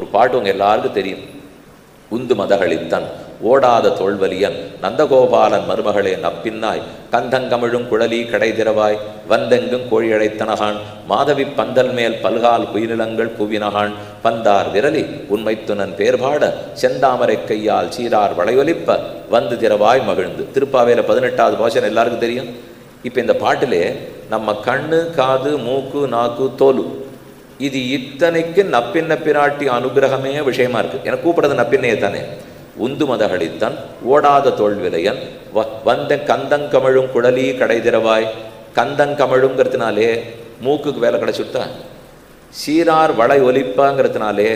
ஒரு பாட்டு உங்க எல்லாருக்கும் தெரியும். உந்து மதகளித்தன் ஓடாத தோல்வலியன் நந்தகோபாலன் மருமகளே நப்பின்னாய் கந்தங்கமிழும் குழலி கடை திறவாய் வந்தெங்கும் கோழி அழைத்தனகான் மாதவி பந்தல் மேல் பல்கால் குயிலிலங்கள் குவினகான் பந்தார் விரலி உண்மைத்துனன் பேர்பாட செந்தாமரை கையால் சீரார் வளையொலிப்ப வந்து திறவாய் மகிழ்ந்து. திருப்பாவையில 18வது போஷன் எல்லாருக்கும் தெரியும். இப்போ இந்த பாட்டிலே நம்ம கண்ணு காது மூக்கு நாக்கு தோலு இது இத்தனைக்கு நப்பின்ன பிராட்டி அனுகிரகமே விஷயமா இருக்கு. எனக்கு கூப்பிடுறது நப்பின்னையே தானே. உந்து மதகளித்தன் ஓடாத தோல்விலையன் வந்த கந்தங்கமிழும் குழலி கடை திறவாய். கந்தங்கமிழுங்கிறதுனாலே மூக்குக்கு வேலை கிடைச்சுட்டா, சீரார் வளை ஒலிப்பாங்கிறதுனாலே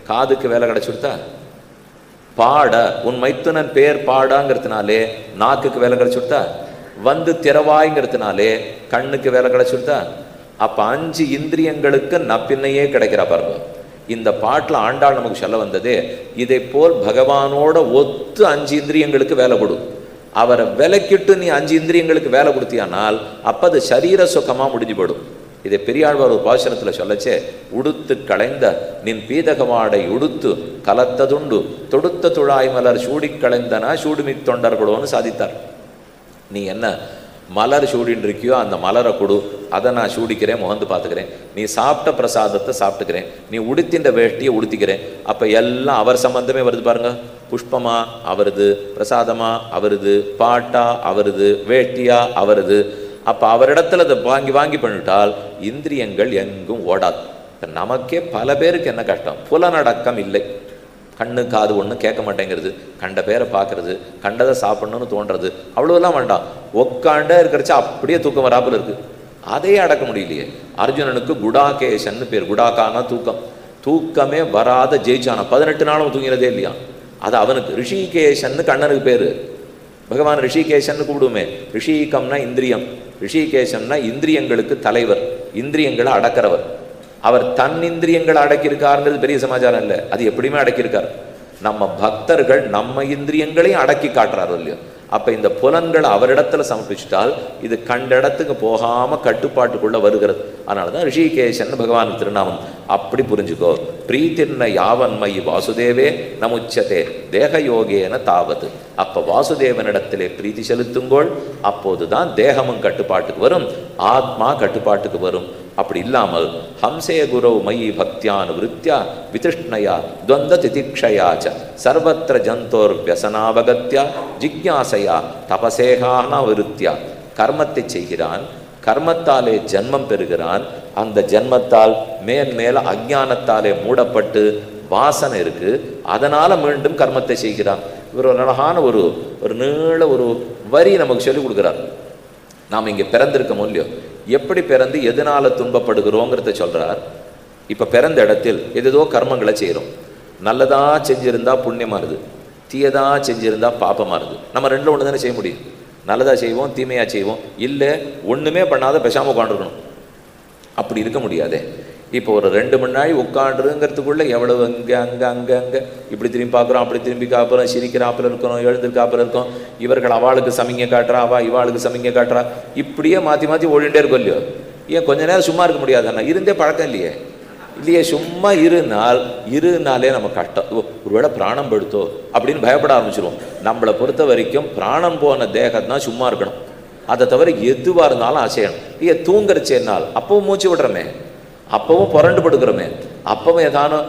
காதுக்கு வேலை கிடைச்சுட்டா, பாட உன் மைத்துனன் பேர் பாடாங்கிறதுனாலே நாக்குக்கு வேலை கிடைச்சுட்டா, வந்து திறவாய்ங்கிறதுனாலே கண்ணுக்கு வேலை கிடைச்சுட்டா. அப்ப 5 இந்திரியங்களுக்கு நப்பின்னையே கிடைக்கிற பாருங்க. இந்த பாட்டில் ஆண்டாள் நமக்கு சொல்ல வந்ததே இதை போல் பகவானோட ஒத்து 5 இந்திரியங்களுக்கு வேலை கொடு. அவரை விலக்கிட்டு நீ 5 இந்திரியங்களுக்கு வேலை கொடுத்தியானால் அப்ப அது சரீர சுகமா முடிஞ்சு போடும். இதை பெரியாழ்வார் ஒரு பாசனத்துல சொல்லச்சே, உடுத்து களைந்த நின் பீதகவாடை உடுத்து கலத்ததுண்டு தொடுத்த துழாய் மலர் சூடி களைந்தனா சூடுமி தொண்டர்களோன்னு சாதித்தார். நீ என்ன மலர் சூடின்னு இருக்கியோ அந்த மலரை கொடு, அதை நான் சூடிக்கிறேன், முகந்து பார்த்துக்கிறேன். நீ சாப்பிட்ட பிரசாதத்தை சாப்பிட்டுக்கிறேன், நீ உடுத்தின்ற வேஷ்டியை உடுத்திக்கிறேன். அப்போ எல்லாம் அவர் சம்பந்தமே வருது பாருங்க. புஷ்பமா அவருது, பிரசாதமா அவருது, பாட்டா அவருது, வேட்டியா அவருது. அப்போ அவரிடத்துல அதை வாங்கி வாங்கி பண்ணிவிட்டால் இந்திரியங்கள் எங்கும் ஓடாது. நமக்கே பல பேருக்கு என்ன கஷ்டம், புலனடக்கம் இல்லை. கண்ணு காது ஒன்றும் கேட்க மாட்டேங்கிறது, கண்ட பேரை பார்க்கறது, கண்டதை சாப்பிடணும்னு தோன்றது, அவ்வளோலாம் வேண்டாம். உட்காண்டே இருக்கிறச்சா அப்படியே தூக்கம் வராமல் இருக்கு, அதையே அடக்க முடியலையே. அர்ஜுனனுக்கு குடாகேஷன்னு பேர். குடாக்கானா தூக்கம். தூக்கமே வராத ஜெயிச்சானா, 18 நாளும் தூங்கினதே இல்லையா. அது அவனுக்கு. ரிஷிகேஷன்னு கண்ணனுக்கு பேரு. பகவான் ரிஷிகேஷன்னு கூப்பிடுமே. ரிஷிகம்னா இந்திரியம், ரிஷிகேஷன்னா இந்திரியங்களுக்கு தலைவர், இந்திரியங்களை அடக்கிறவர். அவர் தன் இந்திரியங்களை அடக்கியிருக்காருங்கிறது பெரிய சமாச்சாரம் இல்லை, அது எப்படியுமே அடக்கியிருக்கார். நம்ம பக்தர்கள் நம்ம இந்திரியங்களையும் அடக்கி காட்டுறாரு இல்லையோ. அப்ப இந்த புலன்களை அவரிடத்துல சமர்ப்பிச்சுட்டால் இது கண்ட இடத்துக்கு போகாம கட்டுப்பாட்டுக்குள்ள வருகிறது. அதனாலதான் ரிஷிகேஷன் பகவானுக்கு திருநாமம். அப்படி புரிஞ்சுக்கோ. பிரீத்திர்ன யாவன்மயி வாசுதேவே நமுச்சதே தேகயோகேன தாவது. அப்ப வாசுதேவனிடத்திலே பிரீத்தி செலுத்துங்கோள், அப்போதுதான் தேகமும் கட்டுப்பாட்டுக்கு வரும், ஆத்மா கட்டுப்பாட்டுக்கு வரும். அப்படி இல்லாமல் ஹம்சே குரோ மயி பக்தியான் விருத்தியா விதிஷ்ணயா துவந்த திதிக்ஷயாச்ச சர்வத்திர ஜந்தோர் வியசனாவகத்யா ஜிக்யாசையா தபசேகான விருத்தியா. கர்மத்தை செய்கிறான், கர்மத்தாலே ஜன்மம் பெறுகிறான், அந்த ஜன்மத்தால் மேல் மேல அஞ்ஞானத்தாலே மூடப்பட்டு வாசனை இருக்கு, அதனால மீண்டும் கர்மத்தை செய்கிறான். இவர் ஒரு அழகான ஒரு நீள ஒரு வரி நமக்கு சொல்லிக் கொடுக்குறார். நாம் இங்கே பிறந்திருக்க முடியும், எப்படி பிறந்து எதனால துன்பப்படுகிறோங்கிறத சொல்றார். இப்ப பிறந்த இடத்தில் ஏதோ கர்மங்களை செய்கிறோம். நல்லதா செஞ்சிருந்தா புண்ணியமா இருது, தீயதா செஞ்சிருந்தா பாப்பமா இருது. நம்ம ரெண்டுல ஒன்று தானே செய்ய முடியும். நல்லதா செய்வோம், தீமையா செய்வோம். இல்லை ஒண்ணுமே பண்ணாத பேசாம உட்காந்துருக்கணும். அப்படி இருக்க முடியாதே. இப்போ ஒரு 2 மணி நாள் உட்காண்டுருங்கிறதுக்குள்ள எவ்வளவு அங்கே அங்கே அங்கே அங்கே இப்படி திரும்பி பார்க்குறோம், அப்படி திரும்பி காப்புறோம், சிரிக்கிறாப்பில் இருக்கணும், எழுந்திருக்காப்பில் இருக்கோம். இவர்கள் அவளுக்கு சமிங்கை காட்டுறா, இவாளுக்கு சமிங்கை காட்டுறா, இப்படியே மாற்றி மாற்றி ஓடிண்டே இருக்கும் இல்லையோ. ஏன் கொஞ்ச நேரம் சும்மா இருக்க முடியாது? அண்ணா இருந்தே பழக்கம் இல்லையே. சும்மா இருனாலே நம்ம கஷ்டம். ஒருவேளை பிராணம் படுத்தோ அப்படின்னு பயப்பட ஆரம்பிச்சிருவோம். நம்மளை பொறுத்த வரைக்கும் பிராணம் போன தேகம் தான் சும்மா இருக்கணும். அதை தவிர எதுவாக இருந்தாலும் அசையணும். தூங்குறச்சேனால் அப்பவும் மூச்சு விடுறோமே, அப்பவும் புரண்டு படுக்கிறோமே, அப்பவும் ஏதானும்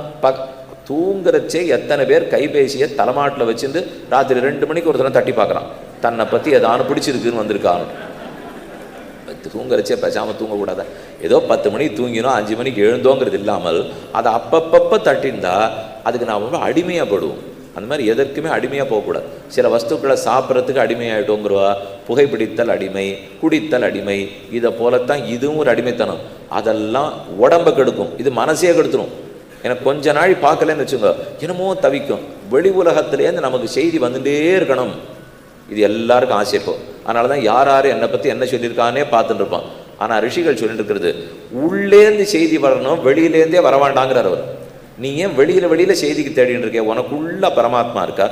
தூங்குறச்சே எத்தனை பேர் கைபேசியை தலைமாட்டில் வச்சுருந்து ராத்திரி 2 மணிக்கு ஒரு தடவை தட்டி பார்க்குறான், தன்னை பற்றி ஏதானும் பிடிச்சிருக்குன்னு வந்திருக்கான்னு. தூங்குறச்சே பேசாமல் தூங்கக்கூடாதா? ஏதோ 10 மணிக்கு தூங்கினோம் 5 மணிக்கு எழுந்தோங்கிறது இல்லாமல் அதை அப்பப்போ தட்டியிருந்தா அதுக்கு நாம் ரொம்ப அடிமையாக படுவோம். அந்த மாதிரி எதற்குமே அடிமையாக போகக்கூடாது. சில வஸ்துக்களை சாப்பிட்றதுக்கு அடிமையாகிட்டோங்கிறவா, புகைப்பிடித்தல் அடிமை, குடித்தல் அடிமை, இதை போலத்தான் இதுவும் ஒரு அடிமைத்தனம். அதெல்லாம் உடம்பை கெடுக்கும், இது மனசையே கெடுத்துரும். எனக்கு கொஞ்ச நாள் பார்க்கலன்னு வச்சுங்க, என்னமோ தவிக்கும். வெளி உலகத்திலேருந்து நமக்கு செய்தி வந்துட்டே இருக்கணும், இது எல்லாருக்கும் ஆசை இருக்கும். அதனால தான் யார் என்னை பற்றி என்ன சொல்லியிருக்கானே பார்த்துட்டு இருப்பான். ஆனால் ரிஷிகள் சொல்லிட்டு இருக்கிறது உள்ளேருந்து செய்தி வரணும், வெளியிலேருந்தே வரவாண்டாங்கிறார் அவர். நீ ஏன் வெளியில செய்திக்கு தேடின்னு இருக்க? உனக்குள்ள பரமாத்மா இருக்கா,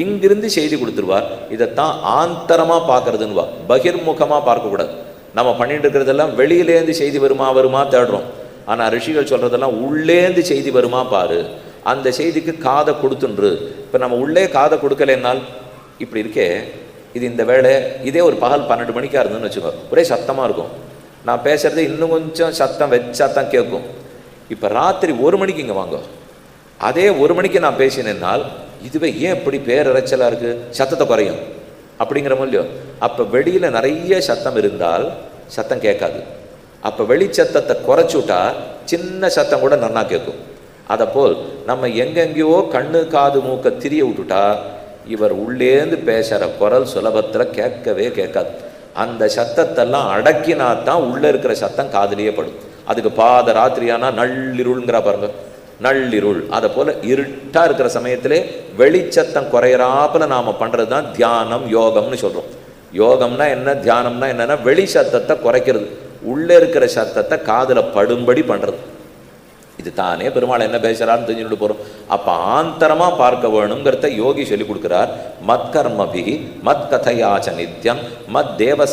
இங்கிருந்து செய்தி கொடுத்துருவார். இதைத்தான் ஆந்தரமா பார்க்கறதுன்னுவா, பகிர்முகமா பார்க்கக்கூடாது. நம்ம பண்ணிட்டு இருக்கிறதெல்லாம் வெளியிலேருந்து செய்தி வருமா தேடுறோம். ஆனால் ரிஷிகள் சொல்றதெல்லாம் உள்ளேந்து செய்தி வருமா பாரு. அந்த செய்திக்கு காதை கொடுத்துன்று. இப்போ நம்ம உள்ளே காதை கொடுக்கலைன்னால் இப்படி இருக்கே, இது இந்த வேலை இதே ஒரு பகல் 12 மணிக்காக இருந்துன்னு வச்சுக்கோ, ஒரே சத்தமாக இருக்கும். நான் பேசுகிறது இன்னும் கொஞ்சம் சத்தம் வச்சா தான் கேட்கும். இப்போ ராத்திரி 1 மணிக்கு இங்கே வாங்க, அதே 1 மணிக்கு நான் பேசினேன்னால் இதுவே ஏன் இப்படி பேரரைச்சலாக இருக்குது, சத்தத்தை குறையும் அப்படிங்கிற மூலியம். அப்போ வெளியில் நிறைய சத்தம் இருந்தால் சத்தம் கேட்காது. அப்போ வெளிச்சத்தத்தை குறைச்சுட்டா சின்ன சத்தம் கூட நன்னா கேட்கும். அதை போல் நம்ம எங்கெங்கேயோ கண்ணு காது மூக்க திரிய விட்டுட்டா இவர் உள்ளேந்து பேசுகிற குரல் சுலபத்தில் கேட்கவே கேட்காது. அந்த சத்தத்தெல்லாம் அடக்கினா தான் உள்ளே இருக்கிற சத்தம் காதுலேயே படும். அதுக்கு பாத ராத்திரியானா நள்ளிருள்ங்கிற பாருங்க, நள்ளிருள். அதை போல் இருட்டாக இருக்கிற சமயத்திலே வெளிச்சத்தம் குறையறாப்புல நாம் பண்ணுறது தான் தியானம் யோகம்னு சொல்கிறோம். யோகம்னா என்ன, தியானம்னா என்னென்னா வெளி சத்தத்தை குறைக்கிறது, உள்ளே இருக்கிற சத்தத்தை காதில் படும்படி பண்ணுறது. இது தானே பெருமாள் என்ன பேசுகிறான்னு தெரிஞ்சுட்டு போகிறோம். அப்போ ஆந்தரமாக பார்க்க வேணுங்கிறத யோகி சொல்லி கொடுக்குறார். மத்கர்மபி மத் கதையாச்ச நித்யம் மத் தேவ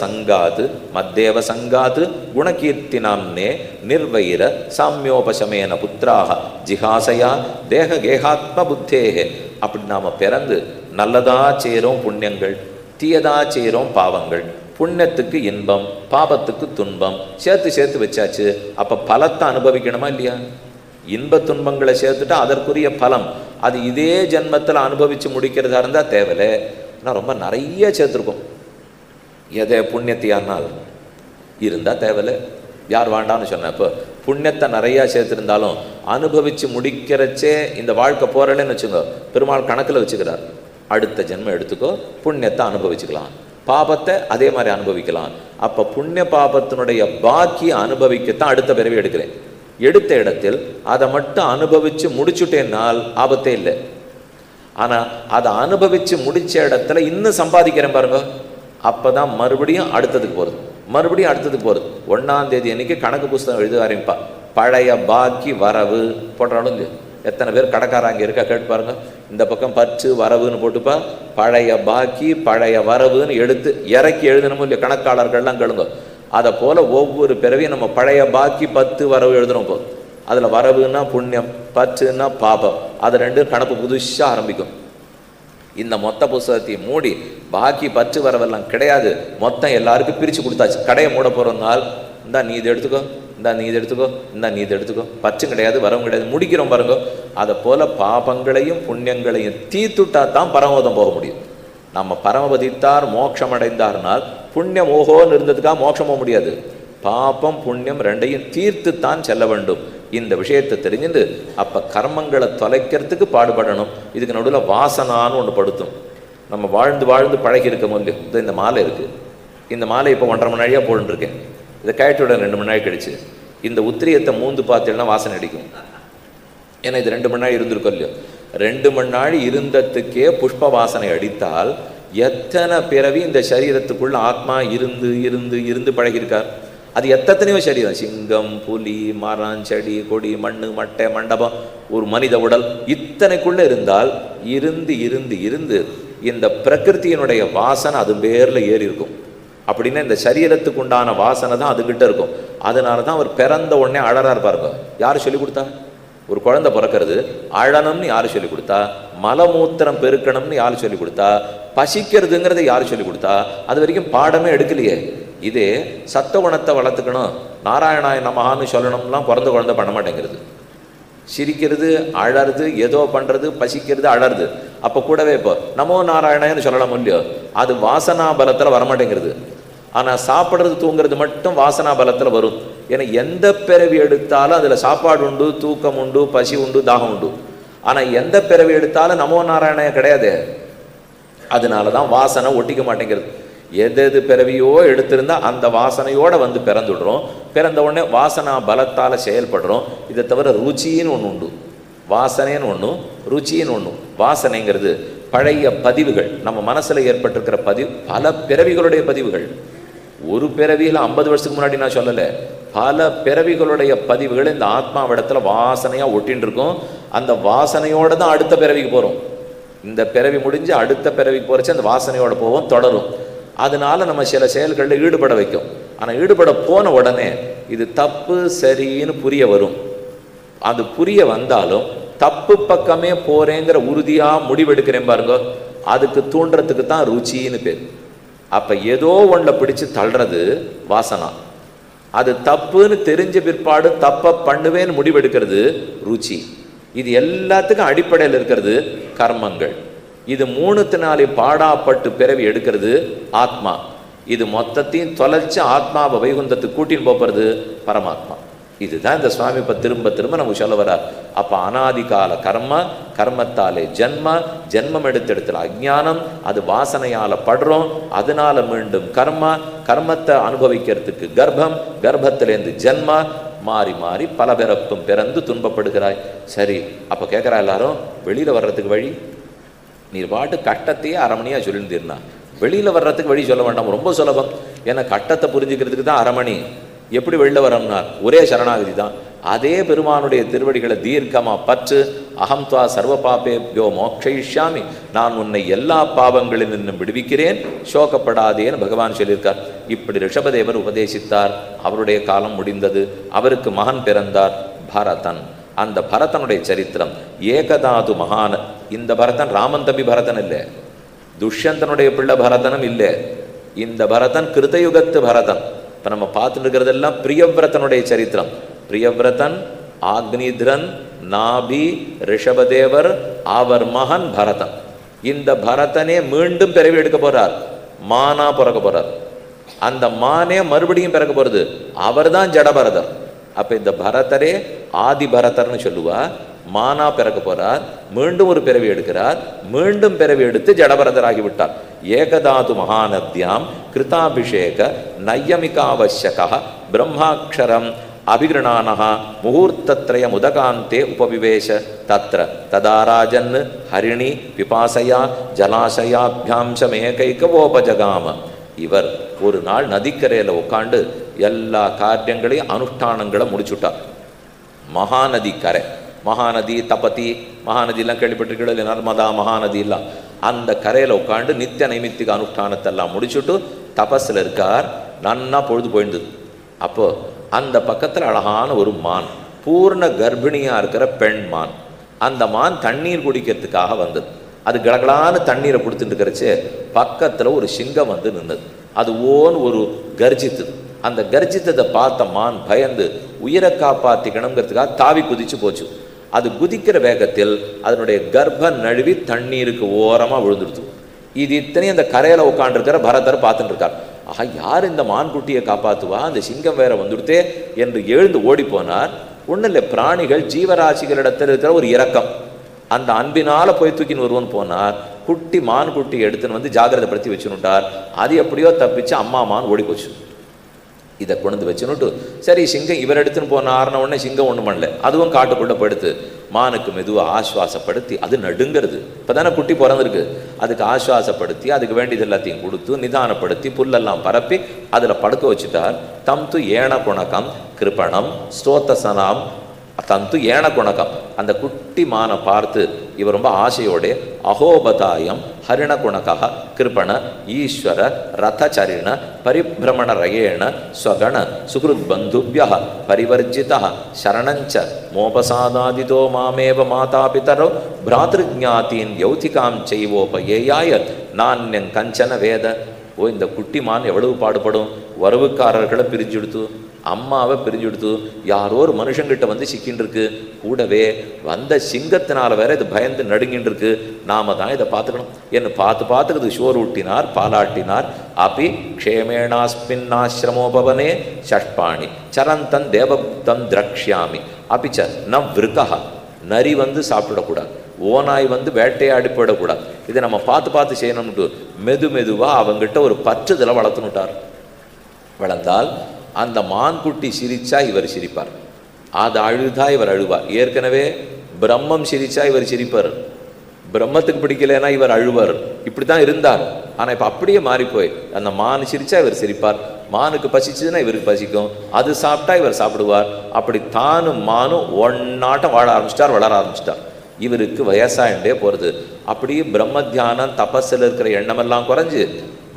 சங்காத்து குணகீர்த்தினாம்னே நிர்வைர சாமியோபசமேன புத்திராக ஜிஹாசையா தேக கேகாத்ம புத்தேகே. அப்படி நாம் பிறந்து நல்லதா செய்கிறோம் புண்ணியங்கள், தீயதா செய்கிறோம் பாவங்கள். புண்ணியத்துக்கு இன்பம், பாபத்துக்கு துன்பம் சேர்த்து சேர்த்து வச்சாச்சு. அப்போ பலத்தை அனுபவிக்கணுமா இல்லையா? இன்ப துன்பங்களை சேர்த்துட்டா அதற்குரிய பலம் அது இதே ஜென்மத்தில் அனுபவித்து முடிக்கிறதா இருந்தால் தேவையில்லை. ஆனால் ரொம்ப நிறைய சேர்த்துருக்கோம். எதை புண்ணியத்தையானால் இருந்தால் தேவையில்லை, யார் வேண்டான்னு சொன்னேன். இப்போ புண்ணியத்தை நிறையா சேர்த்துருந்தாலும் அனுபவித்து முடிக்கிறச்சே இந்த வாழ்க்கை போகிறலன்னு வச்சுக்கோ, பெருமாள் கணக்கில் வச்சுக்கிறார். அடுத்த ஜென்மம் எடுத்துக்கோ, புண்ணியத்தை அனுபவிச்சுக்கலாம், பாபத்தை அதே மாதிரி அனுபவிக்கலாம். அப்போ புண்ணிய பாபத்தினுடைய பாக்கியை அனுபவிக்கத்தான் அடுத்த பிறவி எடுக்கிறேன். எடுத்த இடத்தில் அதை மட்டும் அனுபவித்து முடிச்சுட்டேன்னால் ஆபத்தே இல்லை. ஆனால் அதை அனுபவித்து முடித்த இடத்துல இன்னும் சம்பாதிக்கிறேன் பாருங்க, அப்போ தான் மறுபடியும் அடுத்ததுக்கு போகிறது. 1ஆம் தேதி அன்னைக்கு கணக்கு புஸ்தகம் எழுத ஆரம்பிப்பா. பழைய பாக்கி வரவு போடுறாலும் இல்லையா? எத்தனை பேர் கடைக்காரங்க இருக்கா கேட்டு பாருங்க. இந்த பக்கம் பற்று வரவுன்னு போட்டுப்பா, பழைய பாக்கி பழைய வரவுன்னு எடுத்து இறக்கி எழுதணுமோ இல்லையா? கணக்காளர்கள்லாம் கேளுங்க. அதை போல் ஒவ்வொரு பிறவையும் நம்ம பழைய பாக்கி 10 வரவு எழுதுறோம். போது அதில் வரவுன்னா புண்ணியம், பற்றுன்னா பாபம், அது ரெண்டும் கணக்கு புதுசாக ஆரம்பிக்கும். இந்த மொத்த புஸ்தகத்தையும் மூடி பாக்கி 10 வரவெல்லாம் கிடையாது, மொத்தம் எல்லாருக்கும் பிரித்து கொடுத்தாச்சு. கடையை மூட போகிறதுனால இந்தா நீ இதை எடுத்துக்கோ, இந்தா நீ இதை எடுத்துக்கோ, பச்சும் கிடையாது வரவும் கிடையாது, முடிக்கிறோம் பாருங்க. அதை போல் பாபங்களையும் புண்ணியங்களையும் தீத்துட்டா தான் பரமபதம் போக முடியும். நம்ம பரமபதித்தார் மோட்சம் அடைந்தார்னால் புண்ணியம் ஓஹோன்னு இருந்ததுக்காக மோட்சம் போக முடியாது. பாபம் புண்ணியம் ரெண்டையும் தீர்த்துத்தான் செல்ல வேண்டும். இந்த விஷயத்தை தெரிஞ்சுட்டு அப்போ கர்மங்களை தொலைக்கிறதுக்கு பாடுபடணும். இதுக்கு நடுவில் வாசனான்னு ஒன்று படுத்தும். நம்ம வாழ்ந்து பழகி இருக்க முடியும். இந்த மாலை இருக்குது, இந்த மாலை இப்போ 1.5 மணி நேரம் போட்டுருக்கேன். இதை கயட்டோட 2 மணி நேரம் கழிச்சு இந்த உத்திரியத்தை மூந்து பார்த்தேன்னா வாசனை அடிக்கும். ஏன்னா இது 2 மணி நேரம் இருந்திருக்கோம் இல்லையோ? 2 மணி நாள் இருந்ததுக்கே புஷ்ப வாசனை அடித்தால் எத்தனை பிறவி இந்த சரீரத்துக்குள்ள ஆத்மா இருந்து இருந்து இருந்து பழகியிருக்கார். அது எத்தனையோ சரீரம், சிங்கம், புலி, மரம், செடி, கொடி, மண்ணு, மட்டை, மண்டபம், ஒரு மனித உடல், இத்தனைக்குள்ளே இருந்தால் இருந்து இருந்து இருந்து இந்த பிரகிருத்தியினுடைய வாசனை அது பேரில் ஏறி இருக்கும். அப்படின்னா இந்த சரீரத்துக்கு உண்டான வாசனை தான் அதுகிட்ட இருக்கும். அதனால தான் அவர் பிறந்த உடனே அழறா இருப்பாருங்க. யார் சொல்லி கொடுத்தா? ஒரு குழந்தை பிறக்கிறது அழணும்னு யார் சொல்லி கொடுத்தா? மலமூத்திரம் பெருக்கணும்னு யார் சொல்லி கொடுத்தா? பசிக்கிறதுங்கிறத யார் சொல்லி கொடுத்தா? அது வரைக்கும் பாடமே எடுக்கலையே. இதே சத்தகுணத்தை வளர்த்துக்கணும், நாராயணாய நமஹான்னு சொல்லணும்லாம் பிறந்த குழந்தை பண்ண மாட்டேங்கிறது. சிரிக்கிறது, அழறது, ஏதோ பண்ணுறது, பசிக்கிறது, அழறது. அப்போ கூடவே இப்போ நமோ நாராயணன்னு சொல்லலாம் இல்லையோ? அது வாசனா பலத்தில் வரமாட்டேங்கிறது. ஆனால் சாப்பிட்றது தூங்குறது மட்டும் வாசனா பலத்தில் வரும். ஏன்னா எந்த பிறவி எடுத்தாலும் அதில் சாப்பாடு உண்டு, தூக்கம் உண்டு, பசி உண்டு, தாகம் உண்டு. ஆனால் எந்த பிறவி எடுத்தாலும் நமோ நாராயண கிடையாது. அதனால தான் வாசனை ஒட்டிக்க மாட்டேங்கிறது. எது பிறவியோ எடுத்திருந்தா அந்த வாசனையோடு வந்து பிறந்துடுறோம். பிறந்த உடனே வாசனா பலத்தால் செயல்படுறோம். இதை தவிர ருச்சின்னு ஒன்று உண்டு, வாசனைன்னு ஒன்று, ருச்சின்னு ஒன்று. வாசனைங்கிறது பழைய பதிவுகள், நம்ம மனசில் ஏற்பட்டிருக்கிற பதிவு, பல பிறவிகளுடைய பதிவுகள். ஒரு பிறவியில் 50 வருஷத்துக்கு முன்னாடி நான் சொல்லலை, பல பிறவிகளுடைய பதிவுகள் இந்த ஆத்மாவிடத்தில் வாசனையாக ஒட்டின்னு இருக்கும். அந்த வாசனையோடு தான் அடுத்த பிறவிக்கு போகிறோம். இந்த பிறவி முடிஞ்சு அடுத்த பிறவிக்கு போகிறச்சு அந்த வாசனையோடு போவோம், தொடரும். அதனால நம்ம சில செயல்களில் ஈடுபட வைக்கும். ஆனால் ஈடுபட போன உடனே இது தப்பு சரின்னு புரிய வரும். அது புரிய வந்தாலும் தப்பு பக்கமே போறேங்கிற உறுதியா முடிவெடுக்கிறேன் பாருங்க, அதுக்கு தூண்டுறதுக்கு தான் ருச்சின்னு பேர். அப்ப ஏதோ ஒன்றை பிடிச்சு தள்ளுறது வாசனா, அது தப்புன்னு தெரிஞ்ச பிற்பாடு தப்ப பண்ணுவேன்னு முடிவெடுக்கிறது ருச்சி. இது எல்லாத்துக்கும் அடிப்படையில் இருக்கிறது கர்மங்கள். இது மூணுத்தினாலே பாடாப்பட்டு பிறவி எடுக்கிறது ஆத்மா. இது மொத்தத்தையும் தொலைச்சு ஆத்மாவை வைகுந்தத்துக்கு கூட்டின்னு போறது பரமாத்மா. இதுதான் இந்த சுவாமி இப்ப திரும்ப திரும்ப நமக்கு சொல்ல வர்றார். அப்ப அனாதிகால கர்ம, கர்மத்தாலே ஜென்ம, ஜென்மம் எடுத்தெடுத்துல அஜ்ஞானம், அது வாசனையால படுறோம், அதனால மீண்டும் கர்ம, கர்மத்தை அனுபவிக்கிறதுக்கு கர்ப்பம், கர்ப்பத்திலேருந்து ஜென்ம, மாறி மாறி பல பிறப்பும் பிறந்து துன்பப்படுகிறாய். சரி, அப்ப கேட்கிறா எல்லாரும், வெளியில வர்றதுக்கு வழி? நீர் பாட்டு கட்டத்தையே அரமணியா சொல்லியிருந்தீர்னா வெளியில வர்றதுக்கு வழி சொல்ல வேண்டாம், ரொம்ப சுலபம். ஏன்னா கட்டத்தை புரிஞ்சுக்கிறதுக்கு தான் அரமணி. எப்படி வெளில வரம்னா ஒரே சரணாகதி தான். அதே பெருமானுடைய திருவடிகளை தீர்க்கமா பற்று. அகம் துவா சர்வ பாபேப்யோ மோக்ஷயிஷ்யாமி, நான் உன்னை எல்லா பாவங்களில் நின்றும் விடுவிக்கிறேன், சோகப்படாதேன்னு பகவான் சொல்லியிருக்கார். இப்படி ரிஷபதேவர் உபதேசித்தார். அவருடைய காலம் முடிந்தது. அவருக்கு மகன் பிறந்தார், பரதன். அந்த பரதனுடைய சரித்திரம் ஏகதாது மகான். இந்த பரதன் ராமன் தம்பி பரதன் இல்லை, துஷ்யந்தனுடைய பிள்ளை பரதனும் இல்லை. இந்த பரதன் கிருதயுகத்து பரதன். இப்போ நம்ம பார்த்துட்டு இருக்கிறதெல்லாம் பிரியவிரதனுடைய சரித்திரம். பிரியவிரதன், ஆக்னித்ரன், நாபி, ரிஷபதேவர், அவர் மகன் பரதன். இந்த பரதனே மீண்டும் பிறவி எடுக்க போறார், மானா பிறக்க போறார். அந்த மானே மறுபடியும் பிறக்க போறது, அவர் தான் ஜடபரதர். அப்ப இந்த பரதரே ஆதி பரதர்னு சொல்லுவா. மானா பிறக்க போறார், மீண்டும் ஒரு பிறவி எடுக்கிறார், மீண்டும் பிறவி எடுத்து ஜடபரதர் ஆகிவிட்டார். ஏகதாது மகாநத்யாம் கிருதாபிஷேக நையமிகாவசியக பிரம்மாட்சரம் அபிகிருணானஹ முகூர்த்தத்ரய முதகாந்தே உபவிவேஷ தத்ர ததாராஜன் ஹரிணி பிபாசையா ஜலாசயாபியாம்சமேகைகவோபஜகாம. இவர் ஒரு நாள் நதிக்கரையில் உட்காண்டு எல்லா காரியங்களையும் அனுஷ்டானங்களை முடிச்சுட்டார். மகாநதி கரை, மகாநதி, தபதி, மகாநதியெல்லாம் கேள்விப்பட்டிருக்கீங்களா? நர்மதா மகாநதி எல்லாம். அந்த கரையில் உட்காந்து நித்திய நைமித்திக அனுஷ்டானத்தெல்லாம் முடிச்சுட்டு தபஸில் இருக்கார். நன்னா பொழுது போயிருந்தது. அப்போ அந்த பக்கத்தில் அழகான ஒரு மான், பூர்ண கர்ப்பிணியாக இருக்கிற பெண் மான். அந்த மான் தண்ணீர் குடிக்கிறதுக்காக வந்தது. அது கடகடான்னு தண்ணீரை கொடுத்துட்டு இருக்கிறச்சு பக்கத்தில் ஒரு சிங்கம் வந்து நின்னது. அது ஓன்னு ஒரு கர்ஜித்தது. அந்த கர்ஜித்ததை பார்த்த மான் பயந்து உயிரை காப்பாற்றிக்கணுங்கிறதுக்காக தாவி குதிச்சு போச்சு. அது குதிக்கிற வேகத்தில் அதனுடைய கர்ப்பம் நழுவி தண்ணீருக்கு ஓரமாக விழுந்துடுது. இது இத்தனையும் அந்த கரையில் உட்காண்டிருக்கிற பரதர் பார்த்துட்டு இருக்கார். ஆஹா, யார் இந்த மான்குட்டியை காப்பாற்றுவா, அந்த சிங்கம் வேற வந்துடுத்தே என்று எழுந்து ஓடி போனார். ஒன்றும் இல்லை, பிராணிகள் ஜீவராசிகளிடத்தில் இருக்கிற ஒரு இரக்கம், அந்த அன்பினால போய் தூக்கின்னு வருவோன்னு போனார். குட்டி மான் குட்டி எடுத்துன்னு வந்து ஜாகிரதைப்படுத்தி வச்சுனுட்டார். அது எப்படியோ தப்பிச்சு அம்மா மான் ஓடி போச்சு. இதை கொண்டு வச்சுன்னுட்டு சரி சிங்கம் இவர் எடுத்துன்னு போனார்ன உடனே சிங்கம் ஒன்றும் பண்ணல, அதுவும் காட்டுக்குள்ளே படுத்து மானுக்கு மெதுவாக ஆஸ்வாசப்படுத்தி, அது நடுங்கிறது, இப்போ தானே குட்டி பிறந்திருக்கு, அதுக்கு ஆஸ்வாசப்படுத்தி அதுக்கு வேண்டியது எல்லாத்தையும் கொடுத்து நிதானப்படுத்தி புல்லெல்லாம் பரப்பி அதில் படுக்க வச்சுட்டார். தம்து ஏன குணக்கம் கிருப்பணம் ஸ்தோத்தசனாம் தந்து ஏன குணக்கம். அந்த குட்டி மானை பார்த்து இவர் ரொம்ப ஆசையோட அகோபதாயம் ஹரிண குணக கிருபண ஈஸ்வர ரதச்சரிண பரிபிரமண ரயேண ஸ்வகண சுகிருத் பந்துபிய பரிவர்ஜித சரணஞ்ச மோபசாதாதிதோ மாமேவ மாதாபிதரோ பிராத்ருஜாத்தீன் யௌதிகாம் செய்வோபயேயாய நான்யங் கஞ்சன வேத. ஓ, இந்த குட்டி மான் எவ்வளவு பாடுபடும், உறவுக்காரர்களை பிரிஞ்செடுத்து அம்மாவை பிரிஞ்செடுத்து யாரோ ஒரு மனுஷங்கிட்ட வந்து சிக்கின்னு இருக்கு, கூடவே வந்த சிங்கத்தினால வேற இது பயந்து நடுங்கின்னு இருக்கு, நாம தான் இதை பார்த்துக்கணும் என்று பார்த்துக்கிறது சோறு ஊட்டினார், பாலாட்டினார். அப்படி க்ஷேமேணாஸ்மின்னாசிரமோபவனே ஷஷ்பாணி சரந்தன் தேவபுத்தம் திரக்ஷாமி அப்பிச்ச ந விருக்கா. நரி வந்து சாப்பிடக்கூடாது, ஓநாய் வந்து வேட்டையாடி போயிடக்கூடாது. இதை நம்ம பார்த்து செய்யணும்ட்டு மெதுவாக அவங்ககிட்ட ஒரு பற்றுதலை வளர்த்துனுட்டார். வளர்ந்தால் அந்த மான்குட்டி சிரிச்சா இவர் சிரிப்பார், அது அழுதா இவர் அழுவார். ஏற்கனவே பிரம்மம் சிரிச்சா இவர் சிரிப்பார், பிரம்மத்துக்கு பிடிக்கலைன்னா இவர் அழுவார். இப்படி தான் இருந்தார். ஆனால் இப்போ அப்படியே மாறிப்போய் அந்த மான் சிரிச்சா இவர் சிரிப்பார், மானுக்கு பசிச்சுன்னா இவருக்கு பசிக்கும், அது சாப்பிட்டா இவர் சாப்பிடுவார். அப்படி தானும் மானும் ஒன்னாட்டம் வாழ ஆரம்பிச்சிட்டார், வளர ஆரம்பிச்சிட்டார். இவருக்கு வயசாயிண்டே போகிறது. அப்படியே பிரம்ம தியானம் தபஸில் இருக்கிற எண்ணமெல்லாம் குறைஞ்சு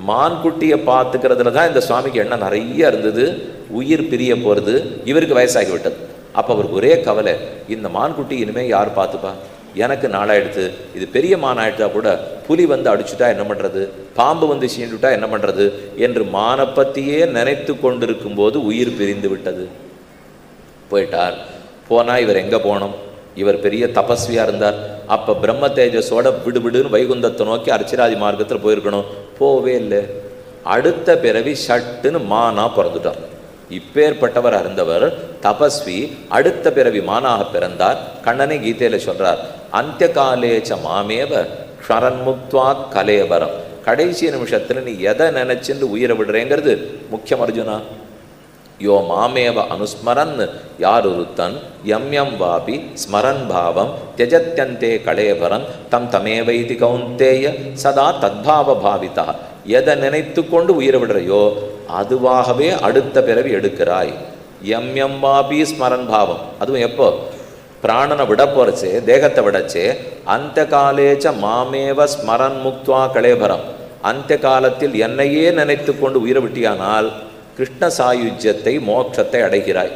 மான்குட்டியை பார்த்துக்கிறதுல தான் இந்த சுவாமிக்கு எண்ணம் நிறைய இருந்தது. உயிர் பிரிய போகிறது, இவருக்கு வயசாகி விட்டது. அப்போ அவருக்கு ஒரே கவலை, இந்த மான்குட்டி இனிமேல் யார் பார்த்துப்பா, எனக்கு நாளாயிடுத்து, இது பெரிய மான் ஆயிடுச்சா கூட புலி வந்து அடிச்சுட்டா என்ன பண்ணுறது, பாம்பு வந்து சீண்டுட்டா என்ன பண்ணுறது என்று மானை பற்றியே நினைத்து கொண்டிருக்கும் போது உயிர் பிரிந்து விட்டது. போயிட்டார். போனால் இவர் எங்கே போனோம், இவர் பெரிய தபஸ்வியாக இருந்தார். அப்போ பிரம்ம தேஜஸோட விடுவிடுன்னு வைகுந்தத்தை நோக்கி அர்ச்சிராதி மார்க்கத்தில் போயிருக்கணும், போவே இல்லை. அடுத்த பிறவி ஷட்டுன்னு மானா பிறந்துட்டார். இப்பேற்பட்டவர் அறிந்தவர் தபஸ்வி அடுத்த பிறவி மானாக பிறந்தார். கண்ணனை கீதையில சொல்றார், அந்திய காலேச்ச மாமேவ க்ஷரன்முக்த்வா கலேபரம். கடைசி நிமிஷத்துல நீ எதை நினைச்சுன்னு உயிரை விடுறேங்கிறது முக்கியம் அர்ஜுனா. யோ மாமேவ அனுஸ்மரன், யார் ஒருத்தன் எம் எம் வாபி ஸ்மரன் பாவம் தியஜத்யந்தே கலேபரன் தம் தமேவைதி கௌந்தேய சதா தத்பாவ பாவிதா. எதை நினைத்து கொண்டு உயிரை விடுறையோ அதுவாகவே அடுத்த பிறவி எடுக்கிறாய். எம் எம் வாபி ஸ்மரன் பாவம், அதுவும் எப்போ, பிராணனை விட போறச்சே, தேகத்தை விடச்சே. அந்த காலேச்ச மாமேவ ஸ்மரன் முக்த்வா கலேபரம், அந்த காலத்தில் என்னையே நினைத்து கொண்டு உயிரை விட்டியானால் கிருஷ்ண சாயுஜ்யத்தை மோட்சத்தை அடைகிறாய்.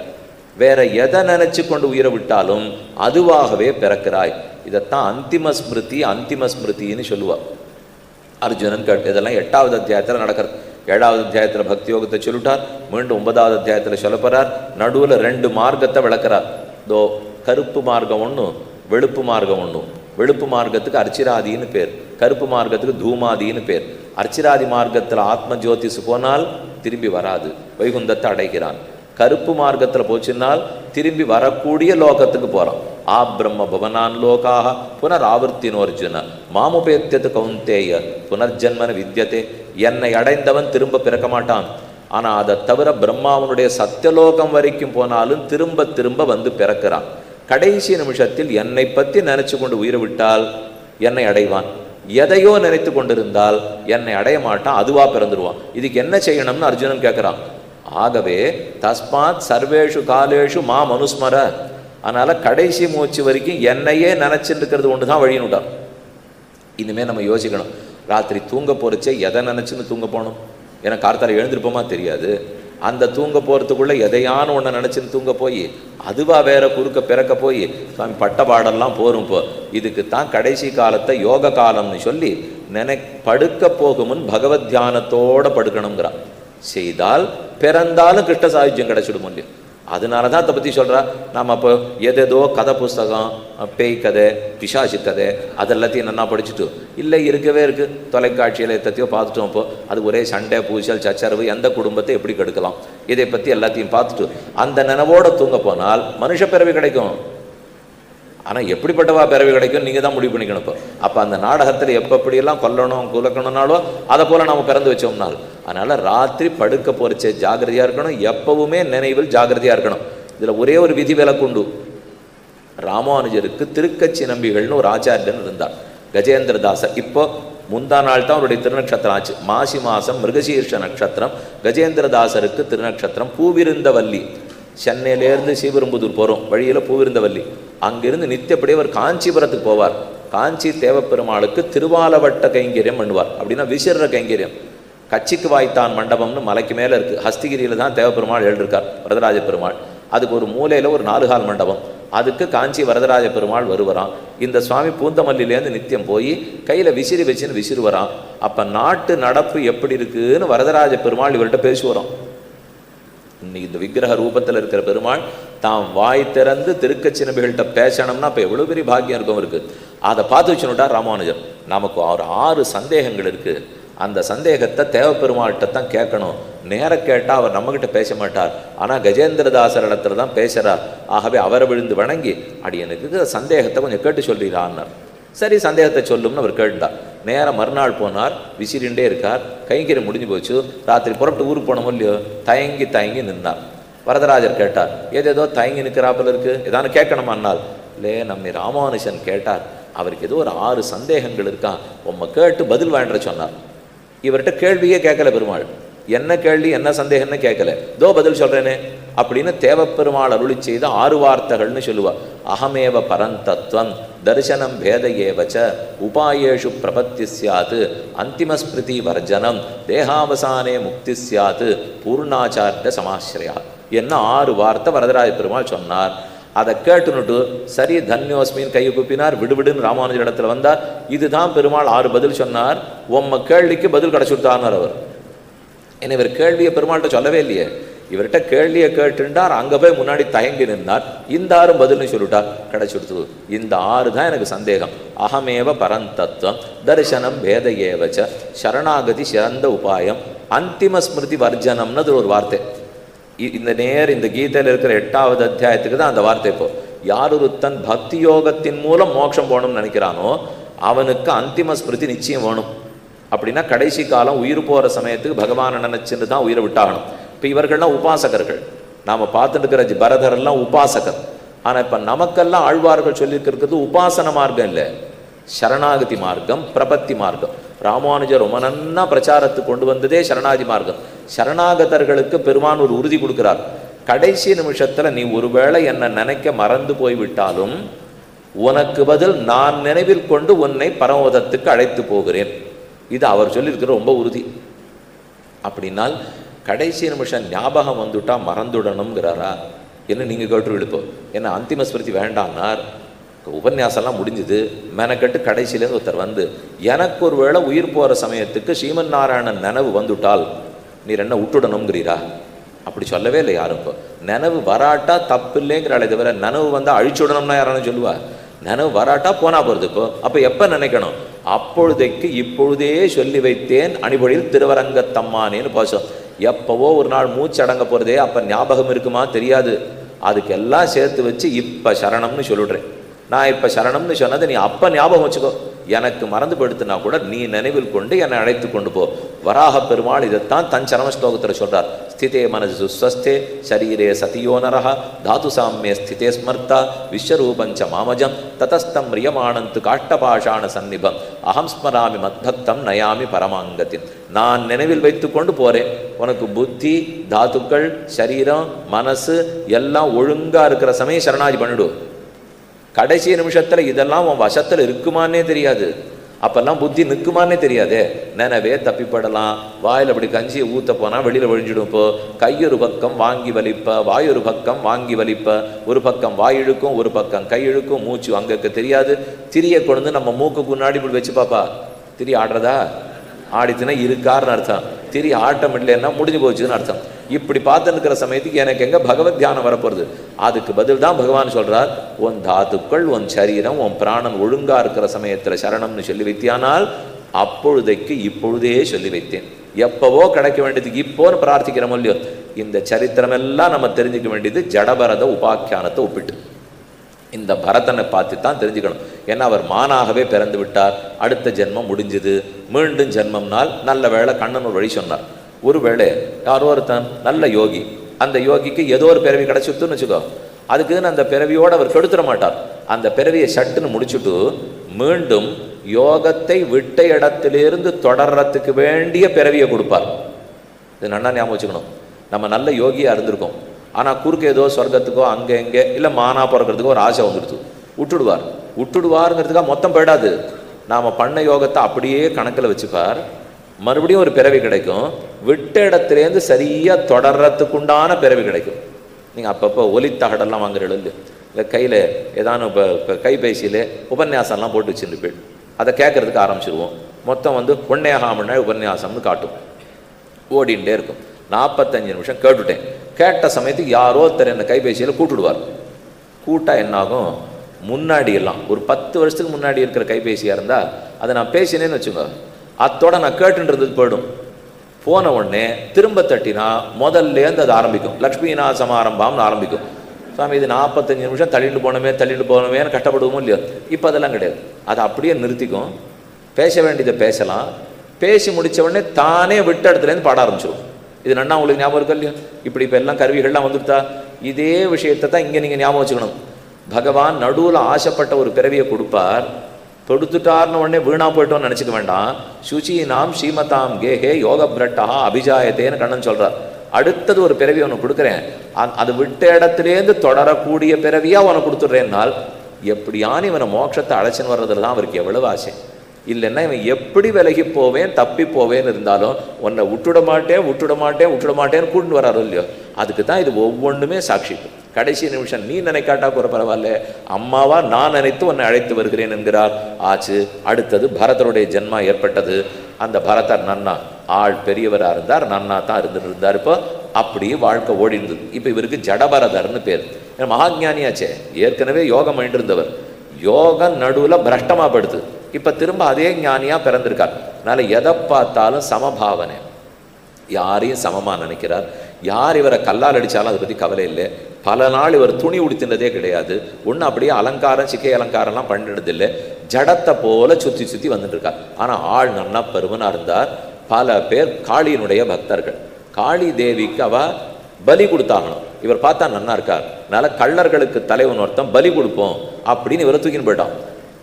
வேற எதை நினைச்சு கொண்டு உயிரை விட்டாலும் அதுவாகவே பிறக்கிறாய். இதைத்தான் அந்திம ஸ்மிருதி அந்திம ஸ்மிருதின்னு சொல்லுவாள். அர்ஜுனன் கேட்டு இதெல்லாம் 8வது அத்தியாயத்தில் நடக்கிறது. 7வது அத்தியாயத்தில் பக்தி யோகத்தை சொல்லிட்டார், மீண்டும் 9வது அத்தியாயத்தில் சொல்ல போறார். நடுவில் 2 மார்க்கத்தை விளக்குறார். தோ கருப்பு மார்க்கம் ஒன்று, வெளுப்பு மார்க்கம் ஒன்று. வெளுப்பு மார்க்கத்துக்கு அர்ச்சிராதின்னு பேர், கருப்பு மார்க்கத்துக்கு தூமாதின்னு பேர். அர்ச்சிராதி மார்க்கத்தில் ஆத்ம ஜோதிஷு போனால் திரும்பி வராது, வைகுந்தத்தை அடைகிறான். கருப்பு மார்க்கத்தில் போச்சுன்னால் திரும்பி வரக்கூடிய லோகத்துக்கு போகிறான். ஆ பிரம்ம பவனான் லோகாக புனராவர்த்தினோர்ஜுன மாமுபேத்தியது கௌந்தேய புனர்ஜன்மன வித்யதே. என்னை அடைந்தவன் திரும்ப பிறக்க மாட்டான். ஆனால் அதை தவிர பிரம்மாவனுடைய சத்தியலோகம் வரைக்கும் போனாலும் திரும்ப திரும்ப வந்து பிறக்கிறான். கடைசி நிமிஷத்தில் என்னை பற்றி நினைச்சு கொண்டு உயிரை விட்டால் என்னை அடைவான். எதையோ நினைத்து கொண்டிருந்தால் என்னை அடைய மாட்டான், அதுவா பிறந்துருவான். இதுக்கு என்ன செய்யணும்னு அர்ஜுனன் கேட்குறான். ஆகவே தஸ்மாத் சர்வேஷு காலேஷு மா மனுஸ்மர. அதனால கடைசி மூச்சு வரைக்கும் என்னையே நினைச்சுட்டு இருக்கிறது ஒன்று தான் வழியினுட்டான். இனிமேல் நம்ம யோசிக்கணும், ராத்திரி தூங்க போறச்சே எதை நினைச்சுன்னு தூங்க போகணும். ஏன்னா கார்த்தால எழுந்திருப்போமா தெரியாது. அந்த தூங்க போகிறதுக்குள்ளே எதையான ஒன்று நினச்சின்னு தூங்க போய் அதுவா வேற குறுக்க பிறக்க போய் சுவாமி பட்டப்பாடெல்லாம் போரும். இப்போ இதுக்கு தான் கடைசி காலத்தை யோக காலம்னு சொல்லி படுக்க போகுமுன் பகவத் தியானத்தோடு படுக்கணுங்கிறான். செய்தால் பிறந்தாலும் கிருஷ்ண சாயுஜ்யம் கிடைச்சிடும் முடியும். அதனால தான் அதை பற்றி சொல்கிறா. நாம் அப்போ எதேதோ கதை புஸ்தகம், பேய் கதை, பிசாசு கதை அதெல்லாத்தையும் நல்லா படிச்சுட்டு இல்லை இருக்கவே இருக்குது. தொலைக்காட்சியில் எத்தையோ பார்த்துட்டோம். அப்போ அது ஒரே சண்டை பூசல் சச்சரவு, எந்த குடும்பத்தை எப்படி கெடுக்கலாம், இதை பற்றி எல்லாத்தையும் பார்த்துட்டு அந்த நினைவோடு தூங்க போனால் மனுஷ பிறவி கிடைக்கும். ஆனால் எப்படிப்பட்டவா பிறவி கிடைக்கும் நீங்கள் தான் முடிவு பண்ணிக்கணும். அப்போ அந்த நாடகத்தில் எப்படியெல்லாம் கொல்லணும் குலக்கணும்னாலோ அதை போல் நாம் பிறந்து வச்சோம்னால். அதனால் ராத்திரி படுக்க போகிறச்சே ஜாகிரதையாக இருக்கணும், எப்பவுமே நினைவில் ஜாகிரதையாக இருக்கணும். இதில் ஒரே ஒரு விதி விலக்குண்டு. ராமானுஜருக்கு திருக்கச்சி நம்பிகள்னு ஒரு ஆச்சாரியன் இருந்தார், கஜேந்திரதாசர். இப்போ முந்தா நாள் தான் அவருடைய திருநக்ஷத்திரம் ஆச்சு. மாசி மாதம் மிருகசீர்ஷ நட்சத்திரம், கஜேந்திரதாசருக்கு திருநக்ஷத்திரம். பூவிருந்தவல்லி, சென்னையிலேருந்து ஸ்ரீபெரும்புதூர் போகிறோம் வழியில் பூவிருந்தவல்லி. அங்கிருந்து நித்தியப்படி அவர் காஞ்சிபுரத்துக்கு போவார். காஞ்சி தேவப்பெருமாளுக்கு திருவாலவட்ட கைங்கரியம் பண்ணுவார். அப்படின்னா விசிற கைங்கரியம். கச்சிக்கு வாய்த்தான் மண்டபம்னு மலைக்கு மேலே இருக்குது. ஹஸ்திகிரியில் தான் தேவப்பெருமாள் எழுதியிருக்கார், வரதராஜ பெருமாள். அதுக்கு ஒரு மூலையில் ஒரு 4 கால் மண்டபம், அதுக்கு காஞ்சி வரதராஜ பெருமாள் வருவரான். இந்த சுவாமி பூந்தமல்லியிலேருந்து நித்தியம் போய் கையில் விசிறி வச்சுன்னு விசிறுவரான். அப்போ நாட்டு நடப்பு எப்படி இருக்குன்னு வரதராஜ பெருமாள் இவர்கிட்ட பேசுவாராம். இன்னைக்கு இந்த விக்கிரக ரூபத்தில் இருக்கிற பெருமாள் தாம் வாய் திறந்து திருக்கச்சி நம்பிகள்கிட்ட பேசணும்னா அப்போ எவ்வளோ பெரிய பாக்கியம் இருக்கும் இருக்குது. அதை பார்த்து வச்சுனுட்டார் ராமானுஜர். நமக்கு ஒரு 6 சந்தேகங்கள் இருக்குது. அந்த சந்தேகத்தை தேவப்பெருமாள்கிட்ட தான் கேட்கணும். நேர கேட்டால் அவர் நம்மகிட்ட பேச மாட்டார். ஆனால் கஜேந்திரதாசர் இடத்துல தான் பேசுகிறார். ஆகவே அவரை விழுந்து வணங்கி அடி எனக்கு சந்தேகத்தை கொஞ்சம் கேட்டு சொல்லிடான்னார். சரி சந்தேகத்தை சொல்லும்னு அவர் கேட்டார். நேரம் மறுநாள் போனார், விசிறிண்டே இருக்கார். கைங்கரி முடிஞ்சு போச்சு. ராத்திரி புறப்பட்டு ஊருக்கு போனோமோ இல்லையோ தயங்கி தயங்கி நின்னார். வரதராஜர் கேட்டார், ஏதேதோ தயங்கி நிற்கிறாப்பில் இருக்குது, ஏதானு கேட்கணுமானால். இல்லை நம்ம ராமானுஜன் கேட்டார், அவருக்கு ஏதோ ஒரு 6 சந்தேகங்கள் இருக்கான், உம்மை கேட்டு பதில் வாங்கிட சொன்னார். இவர்கிட்ட கேள்வியே கேட்கல பெருமாள். என்ன கேள்வி என்ன சந்தேகம்னு கேட்கல, தோ பதில் சொல்கிறேனே அப்படின்னு தேவப்பெருமாள் அருளி செய்த 6 வார்த்தைகள்னு சொல்லுவாள். அகமேவ பரந்தத்வம் தரிசனம் பேத ஏவச்ச உபாயேஷு பிரபத்தி சியாத்து அந்திமஸ்மிருதி வர்ஜனம் தேகாவசானே முக்தி சியாத்து பூர்ணாச்சாரிய சமாசிரயா என்ன 6 வார்த்தை வரதராஜ பெருமாள் சொன்னார். அதை கேட்டுனுட்டு சரி தன்யோஸ்மின் கையை குப்பினார், விடுவிடுன்னு ராமானுஜர் இடத்துல வந்தார். இதுதான் பெருமாள் 6 பதில் சொன்னார். உம்ம கேள்விக்கு பதில் கிடைச்சுட்டார் அவர். ஏன்னா இவர் கேள்வியை பெருமாள்கிட்ட சொல்லவே இல்லையே, இவர்கிட்ட கேள்வியை கேட்டுட்டார், அங்கே போய் முன்னாடி தயங்கி நின்றார். இந்த 6 பதில்னு சொல்லிட்டார், கிடைச்சுடுத்து. இந்த 6 தான் எனக்கு சந்தேகம். அகமேவ பரந்தத்துவம் தரிசனம் பேத ஏவச்ச சரணாகதி சிறந்த உபாயம் அந்திம ஸ்மிருதி வர்ஜனம்னு அது ஒரு வார்த்தை. இந்த கீதையில் இருக்கிற 8வது அத்தியாயத்துக்கு தான் அந்த வார்த்தை. இப்போ யார் ஒருத்தன் பக்தி யோகத்தின் மூலம் மோட்சம் போகணும்னு நினைக்கிறானோ அவனுக்கு அந்திம ஸ்மிருதி நிச்சயம் வேணும். அப்படின்னா கடைசி காலம் உயிர் போகிற சமயத்துக்கு பகவானை நினைச்சுன்னு தான் உயிரை விட்டாகணும். இப்போ இவர்கள்லாம் உபாசகர்கள், நாம் பார்த்துட்டு இருக்கிற பரதரெல்லாம் உபாசகர். ஆனால் இப்போ நமக்கெல்லாம் ஆழ்வார்கள் சொல்லியிருக்கிறது உபாசன மார்க்கம் இல்லை, சரணாகதி மார்க்கம், பிரபத்தி மார்க்கம். ராமானுஜர் ரொம்ப நன்னா பிரச்சாரத்துக்கு கொண்டு வந்ததே சரணாகதி மார்க்கம். சரணாகதர்களுக்கு பெருமான் ஒரு உறுதி கொடுக்கிறார். கடைசி நிமிஷத்தில் நீ ஒருவேளை என்னை நினைக்க மறந்து போய்விட்டாலும் உனக்கு பதில் நான் நினைவில் கொண்டு உன்னை பரமோதத்துக்கு அழைத்து போகிறேன். இது அவர் சொல்லியிருக்கிற ரொம்ப உறுதி. அப்படின்னால் கடைசி நிமிஷம் ஞாபகம் வந்துட்டா மறந்துடணுங்கிறாரா என்ன நீங்கள் கேட்டுருப்போ? ஏன்னா அந்திம ஸ்மிருதி வேண்டான்னார். உபன்யாசம்லாம் முடிஞ்சுது, மெனக்கட்டு கடைசியிலேருந்து ஒருத்தர் வந்து எனக்கு ஒரு வேளை உயிர் போகிற சமயத்துக்கு ஸ்ரீமன் நாராயணன் நினைவு வந்துட்டால் நீர் என்ன விட்டுடணுங்கிறீரா? அப்படி சொல்லவே இல்லை யாரும். இப்போ நினைவு வராட்டா தப்பு இல்லைங்கிறாளே தவிர நினைவு வந்தால் அழிச்சுடணும்னா யாரானு சொல்லுவா? நினைவு வராட்டா போனா போகிறது. இப்போ அப்போ எப்போ நினைக்கணும்? அப்பொழுதைக்கு இப்பொழுதே சொல்லி வைத்தேன் அணிபொழில் திருவரங்கத்தம்மானேன்னு பாசம். எப்போவோ ஒரு நாள் மூச்சு அடங்க போகிறதே, அப்போ ஞாபகம் இருக்குமா தெரியாது. அதுக்கெல்லாம் சேர்த்து வச்சு இப்போ சரணம்னு சொல்லிடுறேன். நான் இப்போ சரணம்னு சொன்னது நீ அப்போ ஞாபகம் வச்சுக்கோ. எனக்கு மறந்து படுத்தினா கூட நீ நினைவில் கொண்டு என்னை அழைத்து கொண்டு போ. வராக பெருமாள் இதைத்தான் தன் சரம ஸ்லோகத்தில் சொல்கிறார். ஸ்திதே மனசு சுஸ்வஸ்தே சரீரே சதியோனரா தாது சாமியே ஸ்திதே ஸ்மர்த்தா விஸ்வரூபஞ்ச மாமஜம் ததஸ்தம் ரியமானந்து காஷ்டபாஷாண சந்நிபம் அகம் ஸ்மராமி மத்பக்தம் நயாமி பரமாங்கத்தின். நான் நினைவில் வைத்து கொண்டு போகிறேன். உனக்கு புத்தி, தாத்துக்கள், சரீரம், மனசு எல்லாம் ஒழுங்காக இருக்கிற சமயம் சரணாஜி பண்ணிடு. கடைசி நிமிஷத்தில் இதெல்லாம் உன் வசத்தில் இருக்குமானே தெரியாது. அப்பெல்லாம் புத்தி நிற்குமானே தெரியாதே. நினைவே தப்பிப்படலாம். வாயில் அப்படி கஞ்சியை ஊற்ற போனால் வெளியில் ஒழிஞ்சிடும். இப்போ கையொரு பக்கம் வாங்கி வலிப்ப, வாயொரு பக்கம் வாங்கி வலிப்ப, ஒரு பக்கம் வாய் இழுக்கும், ஒரு பக்கம் கை இழுக்கும், மூச்சு அங்கே தெரியாது. திரியை கொண்டு நம்ம மூக்குக்கு முன்னாடி இப்படி வச்சு பாப்பா, திரி ஆடுறதா? ஆடித்துனா இருக்காருன்னு அர்த்தம். திரி ஆட்டம் இல்லைன்னா முடிஞ்சு போச்சுன்னு அர்த்தம். இப்படி பார்த்து இருக்கிற சமயத்துக்கு எனக்கு எங்கே பகவத் தியானம் வரப்போகிறது? அதுக்கு பதில் தான் பகவான் சொல்கிறார், உன் தாத்துக்கள், உன் சரீரம், உன் பிராணன் ஒழுங்காக இருக்கிற சமயத்தில் சரணம்னு சொல்லி வைத்தியானால் அப்பொழுதைக்கு இப்பொழுதே சொல்லி வைத்தேன். எப்போவோ கிடைக்க வேண்டியதுக்கு இப்போன்னு பிரார்த்திக்கிறோம் இல்லையோ? இந்த சரித்திரமெல்லாம் நம்ம தெரிஞ்சுக்க வேண்டியது ஜடபரத உபாக்கியானத்தை ஒப்பிட்டு. இந்த பரதனை பார்த்து தான் தெரிஞ்சுக்கணும். ஏன்னா அவர் மானாகவே பிறந்து விட்டார், அடுத்த ஜென்மம் முடிஞ்சுது, மீண்டும் ஜென்மம்னால் நல்ல வேளை கண்ணன் ஒரு வழி சொன்னார். ஒருவேளை யாரோ ஒருத்தன் நல்ல யோகி, அந்த யோகிக்கு ஏதோ ஒரு பிறவி கிடச்சிட்டுன்னு வச்சுக்கோ, அதுக்குன்னு அந்த பிறவியோடு அவர் கெடுத்துட மாட்டார். அந்த பிறவியை சட்டுன்னு முடிச்சுட்டு மீண்டும் யோகத்தை விட்ட இடத்திலிருந்து தொடர்றதுக்கு வேண்டிய பிறவியை கொடுப்பார். இது நல்லா ஞாபகம் வச்சுக்கணும். நம்ம நல்ல யோகியாக இருந்திருக்கோம், ஆனால் குறுக்கு ஏதோ சொர்க்கத்துக்கோ அங்கே எங்கே இல்லை மானா பிறக்கிறதுக்கோ ஒரு ஆசை வந்துடுது, விட்டுடுவாருங்கிறதுக்காக மொத்தம் போயிடாது. நாம் பண்ண யோகத்தை அப்படியே கணக்கில் வச்சுப்பார். மறுபடியும் ஒரு பிறவி கிடைக்கும், விட்ட இடத்துலேருந்து சரியாக தொடர்றதுக்குண்டான பிறவி கிடைக்கும். நீங்கள் அப்பப்போ ஒலித்தகடெல்லாம் வாங்குறீங்க இல்லை, கையில் ஏதானு இப்போ கைபேசியில் உபன்யாசம்லாம் போட்டு வச்சுட்டு போய்ட்டு அதை கேட்குறதுக்கு ஆரம்பிச்சிருவோம். மொத்தம் வந்து 1.5 மணி நேரம் உபன்யாசம்னு காட்டும், ஓடிண்டே இருக்கும். 45 நிமிஷம் கேட்டுட்டேன். கேட்ட சமயத்துக்கு யாரோ ஒருத்தர் என்னை கைபேசியில் கூட்டுடுவார். கூட்டா என்னாகும்? முன்னாடி எல்லாம் ஒரு 10 வருஷத்துக்கு முன்னாடி இருக்கிற கைபேசியாக இருந்தால் அதை நான் பேசினேன்னு வச்சுக்கோ, அத்தோட நான் கேட்டுன்றது போயிடும். போன உடனே திரும்ப தட்டினா முதல்லேருந்து அது ஆரம்பிக்கும். லக்ஷ்மினா சமாரம்பாம்னு ஆரம்பிக்கும். சாமி இது 45 நிமிஷம் தள்ளிட்டு போனோமேன்னு கஷ்டப்படுவோமோ இல்லையோ? இப்போ அதெல்லாம் கிடையாது. அதை அப்படியே நிறுத்திக்கும். பேச வேண்டியதை பேசலாம். பேசி முடித்த உடனே தானே விட்ட இடத்துலேருந்து பாட ஆரம்பிச்சிடும். இது நன்னா உங்களுக்கு ஞாபகம் இருக்கா இல்லையோ? இப்படி இப்போ எல்லாம் கருவிகள்லாம் வந்துட்டா இதே விஷயத்தை தான் இங்கே நீங்கள் ஞாபகம் வச்சுக்கணும். பகவான் நடுவில் ஆசைப்பட்ட ஒரு பிறவியை கொடுப்பார். கொடுத்துட்டார்னு உடனே வீணா போயிட்டோன்னு நினச்சிக்க வேண்டாம். சுச்சி நாம் ஸ்ரீமதாம் கேஹே யோக பிரட்டா அபிஜாயத்தேன்னு கண்ணன் சொல்கிறார். அடுத்தது ஒரு பிறவி உனக்கு கொடுக்குறேன், அது விட்ட இடத்துலேருந்து தொடரக்கூடிய பிறவியாக உனக்கு கொடுத்துட்றேன்னால் எப்படியான இவனை மோட்சத்தை அழைச்சின்னு வர்றதுல தான் அவருக்கு எவ்வளவு ஆசை. இல்லைன்னா இவன் எப்படி விலகி போவேன் தப்பி போவேன்னு இருந்தாலும் உன்னை விட்டுட மாட்டேன்னு கூட்டின்னு வராரோ இல்லையோ? அதுக்கு தான் இது ஒவ்வொன்றுமே சாட்சி. கடைசி நிமிஷம் நீ நினைக்காட்டா கூட பரவாயில்ல, அம்மாவா நான் நினைத்து உன்னை அழைத்து வருகிறேன் என்கிறார். ஆச்சு. அடுத்தது பரதருடைய ஜென்மா ஏற்பட்டது. அந்த பரதர் நன்னா ஆள் பெரியவராக இருந்தார், நன்னா தான் இருந்துட்டு இருந்தார். இப்போ அப்படியே வாழ்க்கை ஓடி இருந்தது. இப்போ இவருக்கு ஜடபரதர்னு பேர். ஏன்னா மகாஜானியாச்சே, ஏற்கனவே யோகம் இருந்தவர். யோகம் நடுவில் பிரஷ்டமாக படுத்து இப்போ திரும்ப அதே ஞானியாக பிறந்திருக்கார். அதனால் எதை பார்த்தாலும் சமபாவனை, யாரையும் சமமாக நினைக்கிறார். யார் இவரை கல்லால் அடித்தாலும் அதை பற்றி கவலை இல்லை. பல நாள் இவர் துணி உடுத்தினதே கிடையாது. ஒன்று அப்படியே அலங்காரம் சிக்கை அலங்காரம்லாம் பண்ணிடுறதில்லை. ஜடத்தை போல சுற்றி சுற்றி வந்துட்டு இருக்கார். ஆனால் ஆள் நன்னா பருவனாக இருந்தார். பல பேர் காளியினுடைய பக்தர்கள். காளி தேவிக்கு அவ பலி கொடுத்தாகணும். இவர் பார்த்தா நன்னா இருக்கார், அதனால கள்ளர்களுக்கு தலைவன் ஒருத்தன் பலி கொடுப்போம் அப்படின்னு இவரை தூக்கின்னு போயிட்டான்.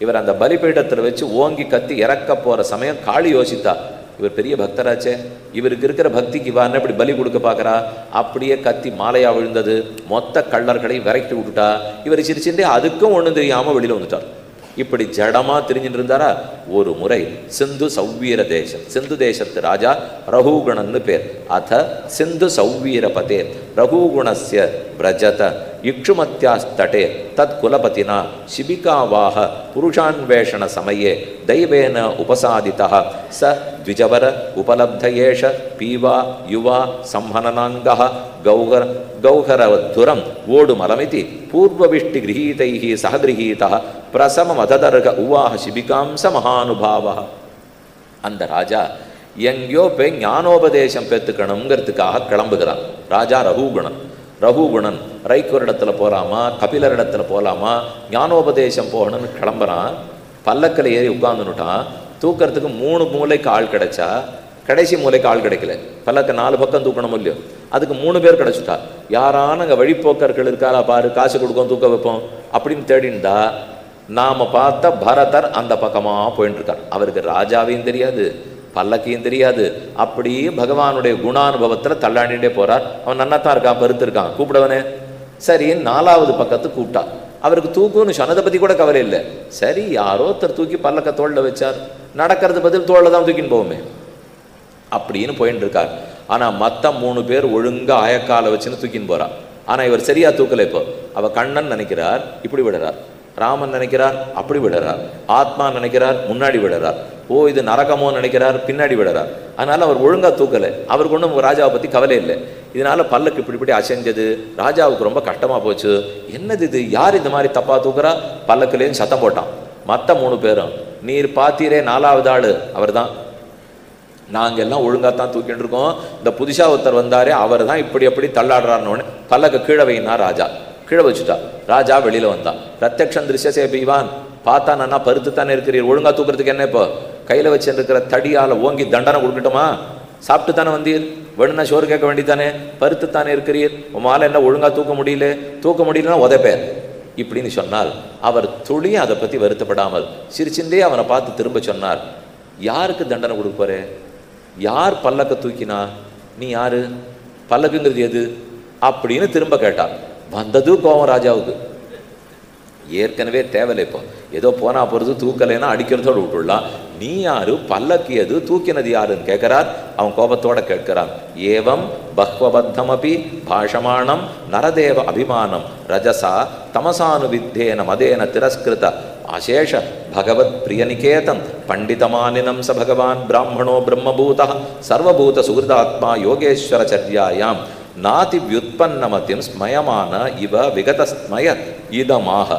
இவர் அந்த பலிபீடத்தில் வச்சு ஓங்கி கத்தி இறக்க போகிற சமயம் காளி யோசித்தா, இவர் பெரிய பக்தராச்சே, இவருக்கு இருக்கிற பக்திக்கு இவான்னு இப்படி பலி கொடுக்க பார்க்குறா. அப்படியே கத்தி மாலையா விழுந்தது. மொத்த கள்ளர்களை விரட்டி விட்டுட்டா. இவர் சிரிச்சுட்டே அதுக்கும் ஒன்றும் தெரியாமல் வெளியில் வந்துட்டார். இப்படி ஜடமாக தெரிஞ்சுட்டு இருந்தாரா. ஒரு முறை சிந்து சௌவீர தேசம், சிந்து தேசத்து ராஜா ரகுகுணன்னு பேர். அத சிந்து சௌவீர பதே ரகுகுணஸ்ய பிரஜத இக்ஷுமத்யாஸ்தடே தத் குலபதினா சிபிகாவாக புருஷான்வேஷண சமயே தெய்வேன உபசாதிதா ச த்விஜவர உபலப்தயேஷ பீவா யுவா சம்ஹனனாங்கः கௌகரவத்துரம் ஓடுமலமிதி பூர்வவிஷ்டி கிரகீதைः சககிரகீதः பிரசமமததர்க உவாஹ சிபிகாம்ச மகானுபாவ. அந்த ராஜா எங்கேயோ போய் ஞானோபதேசம் பெற்றுக்கணுங்கிறதுக்காக கிளம்புகிறான். ராஜா ரகுகுணன். ரகுகுணன் ரைக்கோரிடத்தில் போகலாமா, கபிலரிடத்தில் போகலாமா, ஞானோபதேசம் போகணும்னு கிளம்புறான். பல்லக்கில் ஏறி உட்காந்துனுட்டான். தூக்கிறதுக்கு 3 மூலைக்கு ஆள் கிடைச்சா, கடைசி மூலைக்கு ஆள் கிடைக்கல. பல்லக்க 4 பக்கம் தூக்கணும் இல்லையோ, அதுக்கு 3 பேர் கிடைச்சிட்டா. யாரான அங்கே வழிப்போக்கர்கள் இருக்காரா பாரு, காசு கொடுக்கும் தூக்க வைப்போம் அப்படின்னு தேடிந்தா நாம் பார்த்த பரதர் அந்த பக்கமாக போயின்னு இருக்கார். அவருக்கு ராஜாவையும் தெரியாது, பல்லக்கையும் தெரியாது. அப்படியே பகவானுடைய குணானுபவத்தில் தள்ளாண்டிகிட்டே போகிறார். அவன் நன்னாத்தான் இருக்கான், பருத்து இருக்கான். கூப்பிடவனே சரி 4வது பக்கத்து கூப்பிட்டா. அவருக்கு தூக்குன்னு சொன்னதை பற்றி கூட கவலை இல்லை. சரி யாரோ ஒருத்தர் தூக்கி பல்லக்க தோளில் வச்சார், நடக்கிறது பதில் தோளில் தான் தூக்கின்னு போவோமே அப்படின்னு போயின்னு இருக்கார். ஆனால் மற்ற 3 பேர் ஒழுங்காக ஆயக்காலை வச்சுன்னு தூக்கின்னு போகிறார். ஆனால் இவர் சரியாக தூக்கலை. இப்போ அவள் கண்ணன் நினைக்கிறார், இப்படி விடுறார். ராமன் நினைக்கிறார், அப்படி விடுறார். ஆத்மா நினைக்கிறார், முன்னாடி விடுறார். ஓ இது நரகமோ நினைக்கிறார், பின்னாடி விடுறார். அதனால் அவர் ஒழுங்காக தூக்கலை. அவருக்கு ஒன்றும் ராஜாவை பற்றி கவலை இல்லை. இதனால் பல்லக்கு இப்படி அசைஞ்சது. ராஜாவுக்கு ரொம்ப கஷ்டமாக போச்சு. என்னது இது, யார் இந்த மாதிரி தப்பாக தூக்குறா? பல்லக்குலேருந்து சத்தம் போட்டான். மற்ற 3 பேரும் நீர் பார்த்தீரே 4வது ஆள் அவர் தான், நாங்கள் எல்லாம் ஒழுங்காகத்தான் தூக்கிட்டு இருக்கோம். இந்த புதுசாக ஒருத்தர் வந்தாரே அவர் தான் இப்படி எப்படி தள்ளாடுறாருன்னு பல்லக்க கீழே வைனா. ராஜா கீழே வச்சுட்டா. ராஜா வெளியில் வந்தான். பிரத்யக்ஷம் திருஷ்யசே பீவான், பார்த்தா நன்னா பருத்து தானே இருக்கிறீர், ஒழுங்காக தூக்கிறதுக்கு என்ன? இப்போ கையில் வச்சுருக்கிற தடியால் ஓங்கி தண்டனை கொடுக்கட்டுமா? சாப்பிட்டு தானே வந்தீர், வேணும்னா சோறு கேட்க வேண்டித்தானே, பருத்து தானே இருக்கிறீர், உமால என்ன ஒழுங்காக தூக்க முடியலன்னா உதைப்பேர் இப்படின்னு சொன்னால் அவர் துளியும் அதை பற்றி வருத்தப்படாமல் சிரிச்சுட்டே அவனை பார்த்து திரும்ப சொன்னார், யாருக்கு தண்டனை கொடுக்க போறே? யார் பல்லக்க தூக்கினா? நீ யாரு? பல்லக்குங்கிறது எது அப்படின்னு திரும்ப கேட்டார். வந்தது கோவம் ராஜாவுக்கு. ஏற்கனவே தேவையில்லை. இப்போ ஏதோ போனா போகிறது, தூக்கலைன்னா அடிக்கிறதோடு விட்டுடலாம். நீ யாரு, பல்லக்கு எது, தூக்கினது யாருன்னு கேட்கிறார். அவன் கோபத்தோட கேட்கிறான். ஏவம் பஹ்வபத்தமபி பாஷமானம் நரதேவ அபிமானம் ரஜசா தமசானுவித்தேன மதேன திரஸ்கிருத அசேஷ பகவத் பிரியநிகேதம் பண்டிதமானினம் ச பகவான் பிராமணோ பிரம்மபூதः சர்வபூத சுகிருதாத்மா யோகேஸ்வரச்சர்யாயாம் நாதி வியுத்பன்னமத்தின் ஸ்மயமான இவ விகதஸ்மய இதமாக.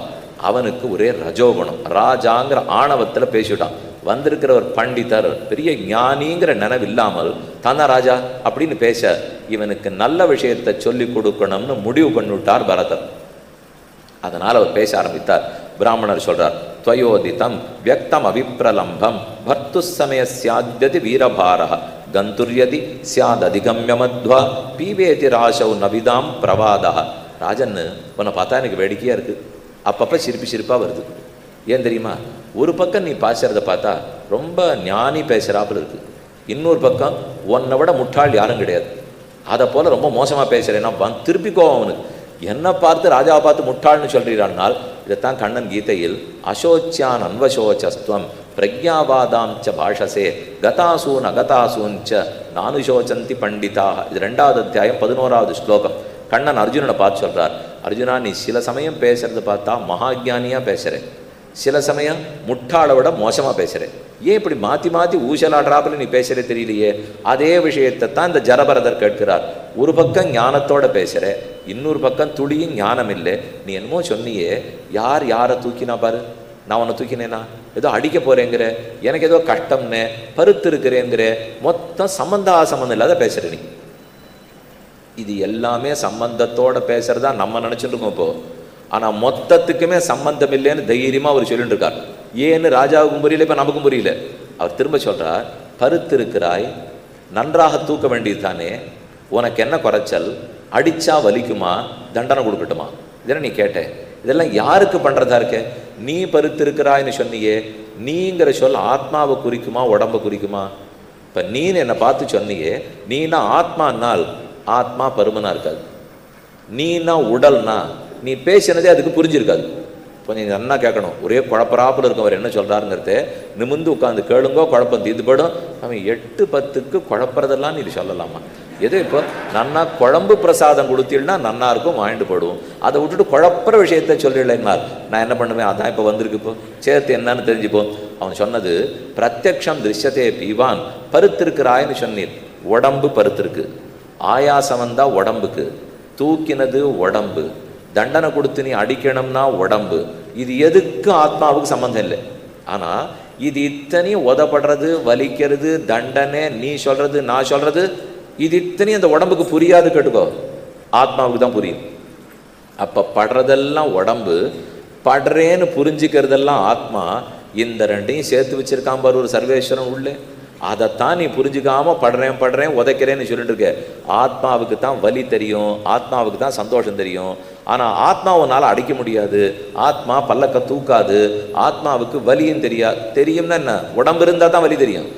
அவனுக்கு ஒரே ரஜோகுணம், ராஜாங்கிற ஆணவத்தில் பேசிவிட்டான். வந்திருக்கிற ஒரு பண்டிதர் பெரிய ஞானிங்கிற நினைவு இல்லாமல் தானா ராஜா அப்படின்னு பேச, இவனுக்கு நல்ல விஷயத்தை சொல்லி கொடுக்கணும்னு முடிவு பண்ணிவிட்டார் பரதர். அதனால் அவர் பேச ஆரம்பித்தார். பிராமணர் சொல்றார், துவயோதிதம் வியக்தம் அபிப்பிரலம்பம் பர்த்து சமய சியாத்யதி வீரபாரஹ கந்துர்யதி சியாத் அதிகம்யமத்வா பீவேதி ராசௌ நவிதாம் பிரவாதா. ராஜன்னு உன்னை பார்த்தா எனக்கு வேடிக்கையாக இருக்குது, அப்பப்போ சிரிப்பாக வருது. ஏன் தெரியுமா? ஒரு பக்கம் நீ பேசுகிறத பார்த்தா ரொம்ப ஞானி பேசுகிறாப்புல இருக்குது, இன்னொரு பக்கம் உன்னை விட முட்டாள் யாரும் கிடையாது, அதை போல் ரொம்ப மோசமாக பேசுகிறேன்னா திருப்பிக்கோ அவனுக்கு. என்ன பார்த்து ராஜாவை பார்த்து முட்டாள்னு சொல்கிறான்னால், இதைத்தான் கண்ணன் கீதையில் அசோச்சியான் அன்வசோச்சஸ்துவம் பிரக்ஞாவாதாம்ச்ச பாஷசே கதாசூன் அகதாசூன்ச்ச நானுசோச்சந்தி பண்டிதாக. இது 2வது அத்தியாயம் 11வது ஸ்லோகம். கண்ணன் அர்ஜுனனை பார்த்து சொல்கிறார், அர்ஜுனா, நீ சில சமயம் பேசுறது பார்த்தா மகாஜானியாக பேசுகிறேன், சில சமயம் முட்டாளை விட மோசமாக பேசுகிறேன். ஏன் இப்படி மாற்றி மாற்றி ஊசலாடுறாப்புல நீ பேசுகிறே தெரியலையே? அதே விஷயத்தை தான் இந்த ஜரபரதர் கேட்கிறார். ஒரு பக்கம் ஞானத்தோடு பேசுகிற, இன்னொரு பக்கம் துளியும் ஞானம் இல்லை. நீ என்னமோ சொன்னியே, யார் யாரை தூக்கினா பாரு, நான் உன்னை தூக்கினேனா, ஏதோ அடிக்க போகிறேங்கிற, எனக்கு ஏதோ கஷ்டம்னு பருத்து இருக்கிறேங்கிற, மொத்தம் சம்மந்தம் இல்லாத பேசுகிற நீ. இது எல்லாமே சம்பந்தத்தோடு பேசுகிறதா நம்ம நினச்சிட்டு இருக்கோம் இப்போது. ஆனால் மொத்தத்துக்குமே சம்பந்தம் இல்லைன்னு தைரியமாக அவர் சொல்லிட்டு இருக்கார். ஏன்னு ராஜாவுக்கும் புரியல, இப்போ நமக்கும் புரியல. அவர் திரும்ப சொல்கிறார், பருத்து இருக்கிறாய், நன்றாக தூக்க வேண்டியது தானே, உனக்கு என்ன குறைச்சல், அடித்தா வலிக்குமா, தண்டனை கொடுக்கட்டுமா, இதெல்லாம் நீ கேட்ட. இதெல்லாம் யாருக்கு பண்ணுறதா இருக்க? நீ பருத்து இருக்கிறாய்னு சொன்னியே, நீங்கிற சொல் ஆத்மாவை குறிக்குமா உடம்பை குறிக்குமா? இப்போ நீன்னு என்னை பார்த்து சொன்னியே, நீனா ஆத்மானால் ஆத்மா பருமனாக இருக்காது, நீனா உடல்னா நீ பேசினதே அதுக்கு புரிஞ்சிருக்காது. கொஞ்சம் நன்னா கேட்கணும். ஒரே குழப்பராப்பில் இருக்கவர் என்ன சொல்கிறாருங்கிறத நிமிந்து உட்காந்து கேளுங்கோ, குழப்பம் தீர்ந்துப்படும். அவன் 8-10க்கு குழப்பறதெல்லாம் நீ சொல்லலாமா? எதோ இப்போ நன்னா குழம்பு பிரசாதம் கொடுத்தீங்கன்னா நன்னா இருக்கும், வாங்கிட்டு போடுவோம். அதை விட்டுட்டு குழப்பற விஷயத்த சொல்லிடலைனால் நான் என்ன பண்ணுவேன்? அதான் இப்போ வந்திருக்கு, இப்போ சேர்த்து என்னன்னு தெரிஞ்சுப்போம். அவன் சொன்னது பிரத்யக்ஷம் திருஷ்யத்தே பீவான், பருத்திருக்கிறாய்னு சொன்னீர், உடம்பு பருத்திருக்கு, ஆயாசம் வந்தால் உடம்புக்கு, தூக்கினது உடம்பு, தண்டனை கொடுத்து நீ அடிக்கணும்னா உடம்பு. இது எதுக்கு ஆத்மாவுக்கு சம்பந்தம் இல்லை. ஆனால் இது இத்தனையும் உதப்படுறது, வலிக்கிறது, தண்டனை, நீ சொல்கிறது நான் சொல்கிறது, இது இத்தனையும் அந்த உடம்புக்கு புரியாது. கேட்டுக்கோ, ஆத்மாவுக்கு தான் புரியும். அப்போ படுறதெல்லாம் உடம்பு, படுறேன்னு புரிஞ்சுக்கிறதெல்லாம் ஆத்மா. இந்த ரெண்டையும் சேர்த்து வச்சிருக்கான் பாரு ஒரு சர்வேஸ்வரன் உள்ளே. அதைத்தான் நீ புரிஞ்சுக்காம படுறேன் உதைக்கிறேன்னு சொல்லிட்டு இருக்க. ஆத்மாவுக்கு தான் வலி தெரியும், ஆத்மாவுக்கு தான் சந்தோஷம் தெரியும். ஆனால் ஆத்மாவனால் அடிக்க முடியாது, ஆத்மா பல்லக்க தூக்காது, ஆத்மாவுக்கு வலியும் தெரியும்னா என்ன? உடம்பு இருந்தால் தான் வலி தெரியும்.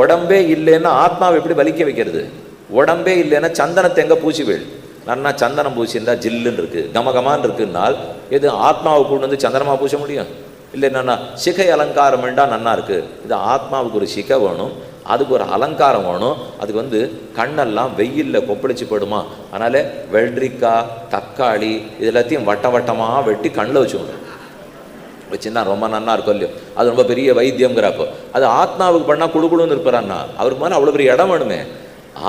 உடம்பே இல்லைன்னா ஆத்மாவை எப்படி வலிக்க வைக்கிறது? உடம்பே இல்லைன்னா சந்தனத்தை எங்கே பூசி வேள், நன்னா சந்தனம் பூசியிருந்தா ஜில்லுன்னு இருக்குது, கமகமான்னு இருக்குன்னால் எது ஆத்மாவை கொண்டு வந்து சந்தனமாக பூச முடியும்? இல்லை என்னன்னா சிகை அலங்காரம் வேண்டாம், நன்னா இருக்குது. இது ஆத்மாவுக்கு ஒரு சிகை வேணும், அதுக்கு ஒரு அலங்காரம் வேணும். அதுக்கு வந்து கண்ணெல்லாம் வெயிலில் கொப்பளிச்சு போயிடுமா, அதனால் வெள்ளரிக்காய், தக்காளி இது எல்லாத்தையும் வட்டமாக வெட்டி கண்ணில் வச்சுன்னா ரொம்ப நன்னா இருக்கும் இல்லையோ? அது ரொம்ப பெரிய வைத்தியங்கிறப்போ அது ஆத்மாவுக்கு பண்ணால் குழுன்னு இருப்பாரான்னா அவருக்கு மேலே அவ்வளோ பெரிய இடம் வேணுமே.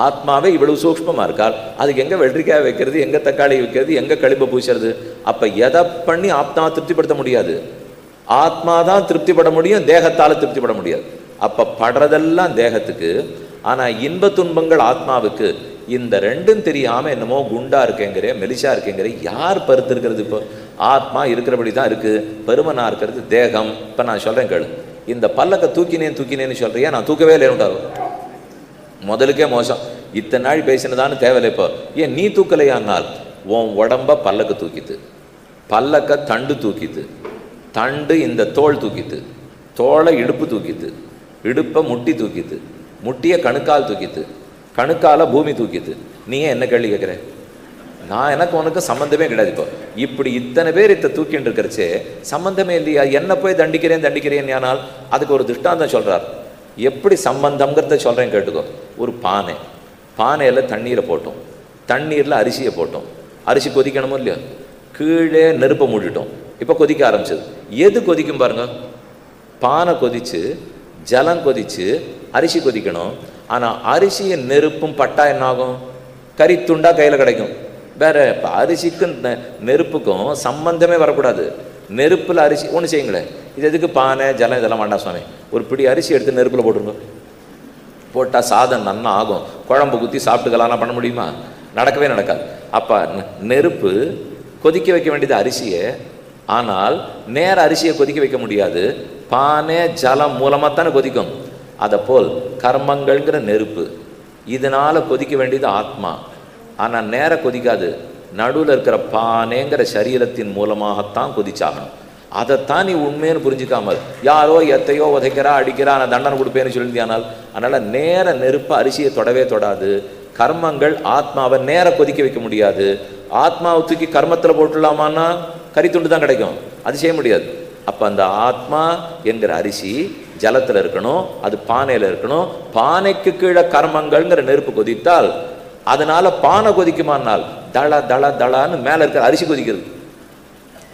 ஆத்மாவே இவ்வளவு சூக்ஷ்மமாக இருக்கார், அதுக்கு எங்கே வெள்ளரிக்காய் வைக்கிறது, எங்கே தக்காளி வைக்கிறது, எங்கே களிம்பை பூசுறது? அப்போ எதை பண்ணி ஆத்மாவை திருப்திப்படுத்த முடியாது. ஆத்மா தான் திருப்திப்பட முடியும், தேகத்தால் திருப்திப்பட முடியாது. அப்போ படுறதெல்லாம் தேகத்துக்கு, ஆனால் இன்ப துன்பங்கள் ஆத்மாவுக்கு. இந்த ரெண்டும் தெரியாமல் என்னமோ குண்டா இருக்கேங்கிற, மெலிசா இருக்கேங்கிற, யார் பருத்து இருக்கிறது? இப்போ ஆத்மா இருக்கிறபடி தான் இருக்குது, பெருமனா இருக்கிறது தேகம். இப்போ நான் சொல்கிறேன் கேளு, இந்த பல்லக்க தூக்கினேன்னு சொல்கிறியா? நான் தூக்கவே இல்லை உண்டாகும். முதலுக்கே மோசம், இத்தனை நாள் பேசினதான்னு தேவையில்லை. இப்போ ஏன் நீ தூக்கலையானால் உன் உடம்ப பல்லக்க தூக்கித்து, பல்லக்க தண்டு தூக்கித்து, தண்டு இந்த தோல் தூக்கித்து, தோலை இடுப்பு தூக்கித்து, இடுப்பை முட்டி தூக்கித்து, முட்டியை கணுக்கால் தூக்கித்து, கணுக்கால பூமி தூக்கித்து. நீ ஏன் என்ன கேள்வி கேட்குற? நான் எனக்கு உனக்கு சம்மந்தமே கிடையாது. இப்போ இப்படி இத்தனை பேர் தூக்கின்னு இருக்கிறச்சே சம்மந்தமே இல்லையா? என்ன போய் தண்டிக்கிறேன் ஆனால் அதுக்கு ஒரு திருஷ்டாந்தம் சொல்கிறார். எப்படி சம்பந்தம்ங்கிறத சொல்கிறேன் கேட்டுக்கோ. ஒரு பானையில் தண்ணீரை போட்டோம், தண்ணீரில் அரிசியை போட்டோம், அரிசி கொதிக்கணுமோ இல்லையோ, கீழே நெருப்பை மூடிட்டோம், இப்போ கொதிக்க ஆரம்பிச்சது. எது கொதிக்கும் பாருங்க? பானை கொதிச்சு, ஜலம் கொதிச்சு, அரிசி கொதிக்கணும். ஆனால் அரிசியை நெருப்பும் பட்டா என்னாகும்? கறித்துண்டா கையில் கிடைக்கும். வேற இப்போ அரிசிக்கும் நெருப்புக்கும் சம்பந்தமே வரக்கூடாது. நெருப்பில் அரிசி ஒன்று செய்யுங்களேன். இது எதுக்கு பானை ஜலம் இதெல்லாம் வேண்டாம் சுவாமி. ஒரு பிடி அரிசி எடுத்து நெருப்பில் போட்டுருங்க, போட்டால் சாதம் நன்னா ஆகும். குழம்பு குத்தி சாப்பிட்டுக்கலாம்னா பண்ண முடியுமா? நடக்கவே நடக்காது. அப்போ நெருப்பு கொதிக்க வைக்க வேண்டியது அரிசியை, ஆனால் நேர அரிசியை கொதிக்க வைக்க முடியாது. பானை ஜலம் மூலமாக தானே கொதிக்கும். அதை போல் கர்மங்கள்ங்கிற நெருப்பு, இதனால் கொதிக்க வேண்டியது ஆத்மா, ஆனால் நேர கொதிக்காது. நடுவில் இருக்கிற பானைங்கிற சரீரத்தின் மூலமாகத்தான் கொதிச்சாகணும். அதைத்தான் நீ உண்மைன்னு புரிஞ்சிக்காமல் யாரோ எத்தையோ உதைக்கிறா அடிக்கிறா நான் தண்டனை கொடுப்பேன்னு சொல்லியிருந்தியானால், அதனால் நேர நெருப்பு அரிசியை தொடவே தொடாது. கர்மங்கள் ஆத்மாவை நேர கொதிக்க வைக்க முடியாது. ஆத்மாவை தூக்கி கர்மத்தில் போட்டுடலாமான்னா கறித்துண்டு தான் கிடைக்கும், அது செய்ய முடியாது. அப்போ அந்த ஆத்மா என்கிற அரிசி ஜலத்தில் இருக்கணும், அது பானையில் இருக்கணும். பானைக்கு கீழே கர்மங்கள்ங்கிற நெருப்பு கொதித்தால் அதனால பானை கொதிக்குமானால் தள தள தளான்னு மேலே இருக்கிற அரிசி கொதிக்கிறது.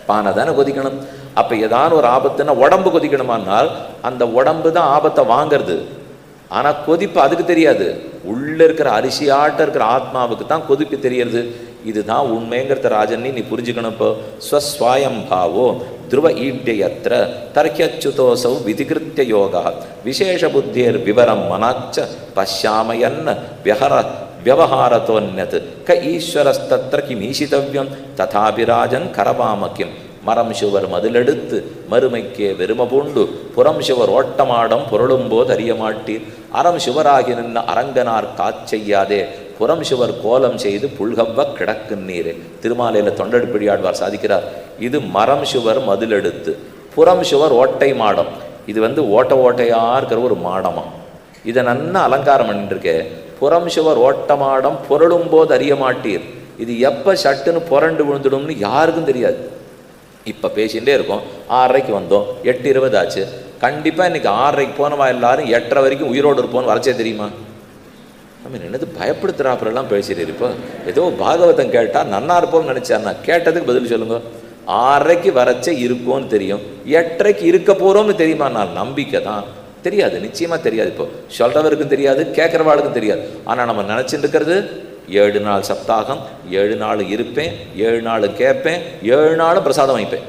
பானை தானே கொதிக்கணும். அப்போ ஏதான ஒரு ஆபத்துன்னா உடம்பு கொதிக்கணுமானால் அந்த உடம்பு தான் ஆபத்தை வாங்கிறது. ஆனால் கொதிப்பு அதுக்கு தெரியாது. உள்ளே இருக்கிற அரிசியாட்ட இருக்கிற ஆத்மாவுக்கு தான் கொதிப்பு தெரியறது. இதுதான் உண்மைங்கிறத ராஜன் நீ புரிஞ்சுக்கணும். இப்போ ஸ்வஸ்வாயம் பாவோ துருவ ஈட்யயத்திர தர்க்கியச்சுதோசௌ விதிகிருத்திய யோகா விசேஷ புத்தியர் விவரம் மனாச்ச பஷ்யாமயன் வியவஹாரத்தோன்யத் க ஈஸ்வரஸ்தத்ர கிமீஷிதவ்யம் ததாபிராஜன் கரவாமக்கிம் மரம் சுவர் மதிலெடுத்து மறுமைக்கே வெறும பூண்டு புறம் சுவர் ஓட்டமாடம் பொருளும்போது அறிய மாட்டீர். அறம் சுவராகி நின்ன அரங்கனார் காச்செய்யாதே புறம் சுவர் கோலம் செய்து புல்கவ்வ கிடக்கு நீரே. திருமாலையில் தொண்டடிப்பிடியாழ்வார் சாதிக்கிறார். இது மரம் சுவர் மதிலெடுத்து, புறம் சுவர் ஓட்டை மாடம். இது ஓட்ட ஓட்டையா இருக்கிற ஒரு மாடமா. இதை நன்னா அலங்காரம் பண்ணிட்டுருக்கே. புறம் சுவர் ஓட்ட மாடம் பொருளும் போது அறிய மாட்டீர். இது எப்போ சட்டுன்னு புரண்டு விழுந்துடும்னு யாருக்கும் தெரியாது. இப்போ பேசிகிட்டே இருக்கோம். 6:30 வந்தோம், 8:20 ஆச்சு. கண்டிப்பாக இன்றைக்கி 6:30 போனவா எல்லாரும் 8:30 வரைக்கும் உயிரோடு இருப்போம்னு வரச்சே தெரியுமா? நம்ம என்னது பயப்படுத்துகிறாப்புறெல்லாம் பேசிடுறீர். இப்போ ஏதோ பாகவதம் கேட்டால் நன்னா இருப்போம்னு நினச்சாருன்னா கேட்டதுக்கு பதில் சொல்லுங்க. 6:30 வரச்சே இருக்கோன்னு தெரியும், 8:30 இருக்க போகிறோம்னு தெரியுமா? நான் நம்பிக்கை தான். தெரியாது, நிச்சயமாக தெரியாது. இப்போ சொல்கிறவருக்கும் தெரியாது, கேட்குறவாளுக்கும் தெரியாது. ஆனால் நம்ம நினச்சிட்டு இருக்கிறது 7 நாள் சப்தாகம், 7 நாள் இருப்பேன், 7 நாள் கேட்பேன், 7 நாளும் பிரசாதம் வைப்பேன்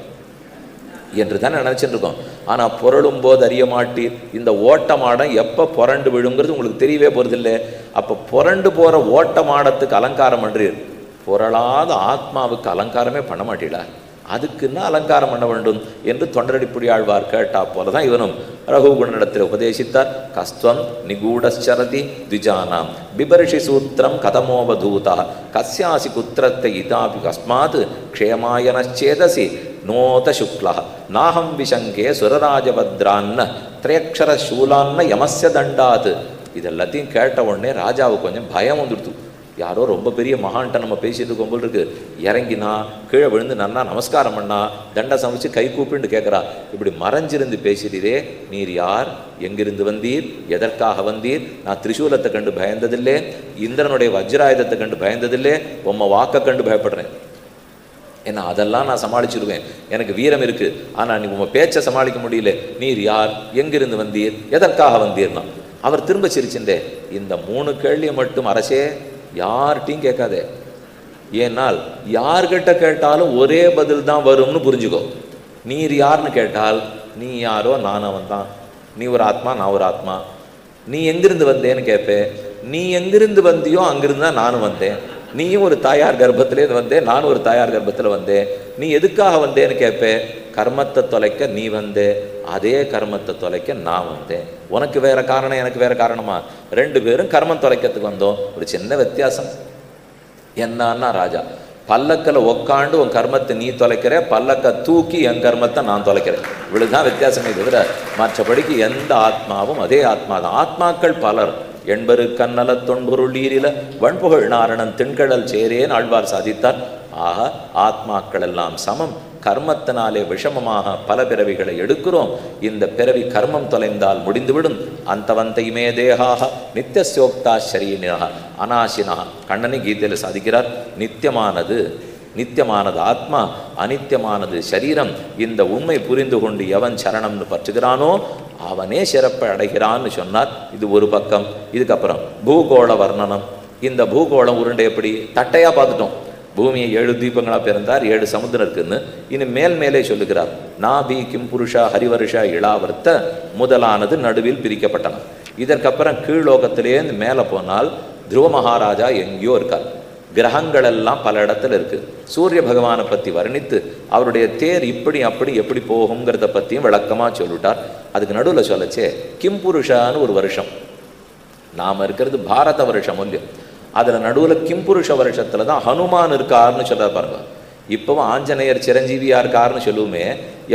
என்று தானே நினச்சிட்டு இருக்கோம். ஆனால் புரளும் போது அறிய மாட்டீர். இந்த ஓட்ட மாடம் எப்போ புரண்டு விழுங்கிறது உங்களுக்கு தெரியவே போகிறதில்லை. அப்போ புரண்டு போகிற ஓட்ட மாடத்துக்கு அலங்காரம் பண்ணுறீர், புரளாத ஆத்மாவுக்கு அலங்காரமே பண்ண மாட்டீடா. அதுக்குன்னா அலங்காரம் பண்ண வேண்டும் என்று தொண்டரடிப்புடியாழ்வார் கேட்டா போல தான் இவனும் ரகுகுணனிடத்தில் உபதேசித்தார். கஸ்துவம் நிகூடச்சரதி த்விஜானாம் பிபர்ஷி சூத்திரம் கதமோவதூதா கஸ்யாசி குத்திரத்தை இதாபி கஸ்மாத் க்ஷேமாயனச்சேதசி நோத சுக்லா நாகம் விஷங்கே சுரராஜபத்ரான்ன திரையக்ஷர சூலான்ன யமஸ்ய தண்டாத். இதெல்லாத்தையும் கேட்ட உடனே ராஜாவுக்கு கொஞ்சம் பயம் வந்துடுத்து. யாரோ ரொம்ப பெரிய மகான்ட்ட நம்ம பேசிட்டு இருக்கும் போல் இருக்கு. இறங்கினா கீழே விழுந்து நன்னா நமஸ்காரம் பண்ணா தண்டை சமைச்சு கை கூப்பிட்டு கேட்குறா. இப்படி மறைஞ்சிருந்து பேசிட்டீரே, நீர் யார், எங்கிருந்து வந்தீர், எதற்காக வந்தீர்? நான் திரிசூலத்தை கண்டு பயந்ததில்லை, இந்திரனுடைய வஜ்ராயுதத்தை கண்டு பயந்ததில்லை, உம்மை வாக்கை கண்டு பயப்படுறேன். ஏன்னா அதெல்லாம் நான் சமாளிச்சிருவேன், எனக்கு வீரம் இருக்குது. ஆனால் நீ உங்கள் பேச்சை சமாளிக்க முடியல. நீர் யார், எங்கிருந்து வந்தீர், எதற்காக வந்தீர்னா அவர் திரும்ப சிரிச்சுட்டே, இந்த 3 கேள்வியை மட்டும் அரசே யார்கிட்டையும் கேட்காதே. ஏன்னால் யார்கிட்ட கேட்டாலும் ஒரே பதில் தான் வரும்னு புரிஞ்சுக்கோ. நீர் யாருன்னு கேட்டால் நீ யாரோ நான் அவன் தான், நீ ஒரு ஆத்மா நான் ஒரு ஆத்மா. நீ எங்கிருந்து வந்தேன்னு கேட்பேன், நீ எங்கிருந்து வந்தியோ அங்கிருந்து தான் நானும் வந்தேன். நீயும் ஒரு தாயார் கர்ப்பத்திலேருந்து வந்தேன், நானும் ஒரு தாயார் கர்ப்பத்தில் வந்தேன். நீ எதுக்காக வந்தேன்னு கேட்பேன், கர்மத்தை தொலைக்க நீ வந்தே, அதே கர்மத்தை தொலைக்க நான் வந்தேன். உனக்கு வேற காரணம், எனக்கு வேற காரணமா? 2 பேரும் கர்மம் தொலைக்கிறதுக்கு வந்தோம். ஒரு சின்ன வித்தியாசம் என்னன்னா, ராஜா பல்லக்கில் உக்காண்டு உன் கர்மத்தை நீ தொலைக்கிற, பல்லக்க தூக்கி என் கர்மத்தை நான் தொலைக்கிறேன். இவ்வளவுதான் வித்தியாசமே தவிர மற்றபடிக்கு எந்த ஆத்மாவும் அதே ஆத்மா தான். ஆத்மாக்கள் பலர் என்பரு கண்ணல தொன்பொருளீரில வன்புகழ் நாரணன் திண்கடல் சேரேன் ஆழ்வார் சாதித்தார். ஆக ஆத்மாக்கள் எல்லாம் சமம். கர்மத்தினாலே விஷமமாக பல பிறவிகளை எடுக்கிறோம். இந்த பிறவி கர்மம் தொலைந்தால் முடிந்துவிடும். அந்தவந்தையுமே தேகாக நித்தியசோக்தா ஷரீரினாக அநாசினா. கண்ணனை கீதையில் சாதிக்கிறார். நித்தியமானது ஆத்மா, அனித்தியமானது சரீரம். இந்த உண்மை புரிந்து கொண்டு எவன் சரணம்னு பற்றுகிறானோ அவனே சிறப்பை அடைகிறான்னு சொன்னார். இது ஒரு பக்கம். இதுக்கப்புறம் பூகோள வர்ணனம். இந்த பூகோளம் உருண்டை எப்படி தட்டையாக பார்த்துட்டோம். பூமியை 7 தீபங்களாக பிறந்தார், 7 சமுத்திரம் இருக்குன்னு இனி மேலே சொல்லுகிறார். நாபி கிம் புருஷா ஹரிவருஷா இளாவர்த்த முதலானது நடுவில் பிரிக்கப்பட்டன. இதற்கப்புறம் கீழ்லோகத்திலேருந்து மேலே போனால் துருவ மகாராஜா எங்கேயோ இருக்கார். கிரகங்கள் எல்லாம் பல இடத்துல இருக்குது. சூரிய பகவானை பற்றி வர்ணித்து அவருடைய தேர் இப்படி அப்படி எப்படி போகுங்கிறத பற்றியும் விளக்கமாக சொல்லிட்டார். அதுக்கு நடுவில் சொல்லச்சே கிம் புருஷான்னு ஒரு வருஷம். நாம் இருக்கிறது பாரத வருஷம் இல்லையோ, அதில் நடுவில் கிம்புருஷ வருஷத்தில் தான் ஹனுமான் இருக்காருன்னு சொல்கிறார் பாருங்க. இப்போவும் ஆஞ்சநேயர் சிரஞ்சீவியாக இருக்காருன்னு சொல்லுவோமே,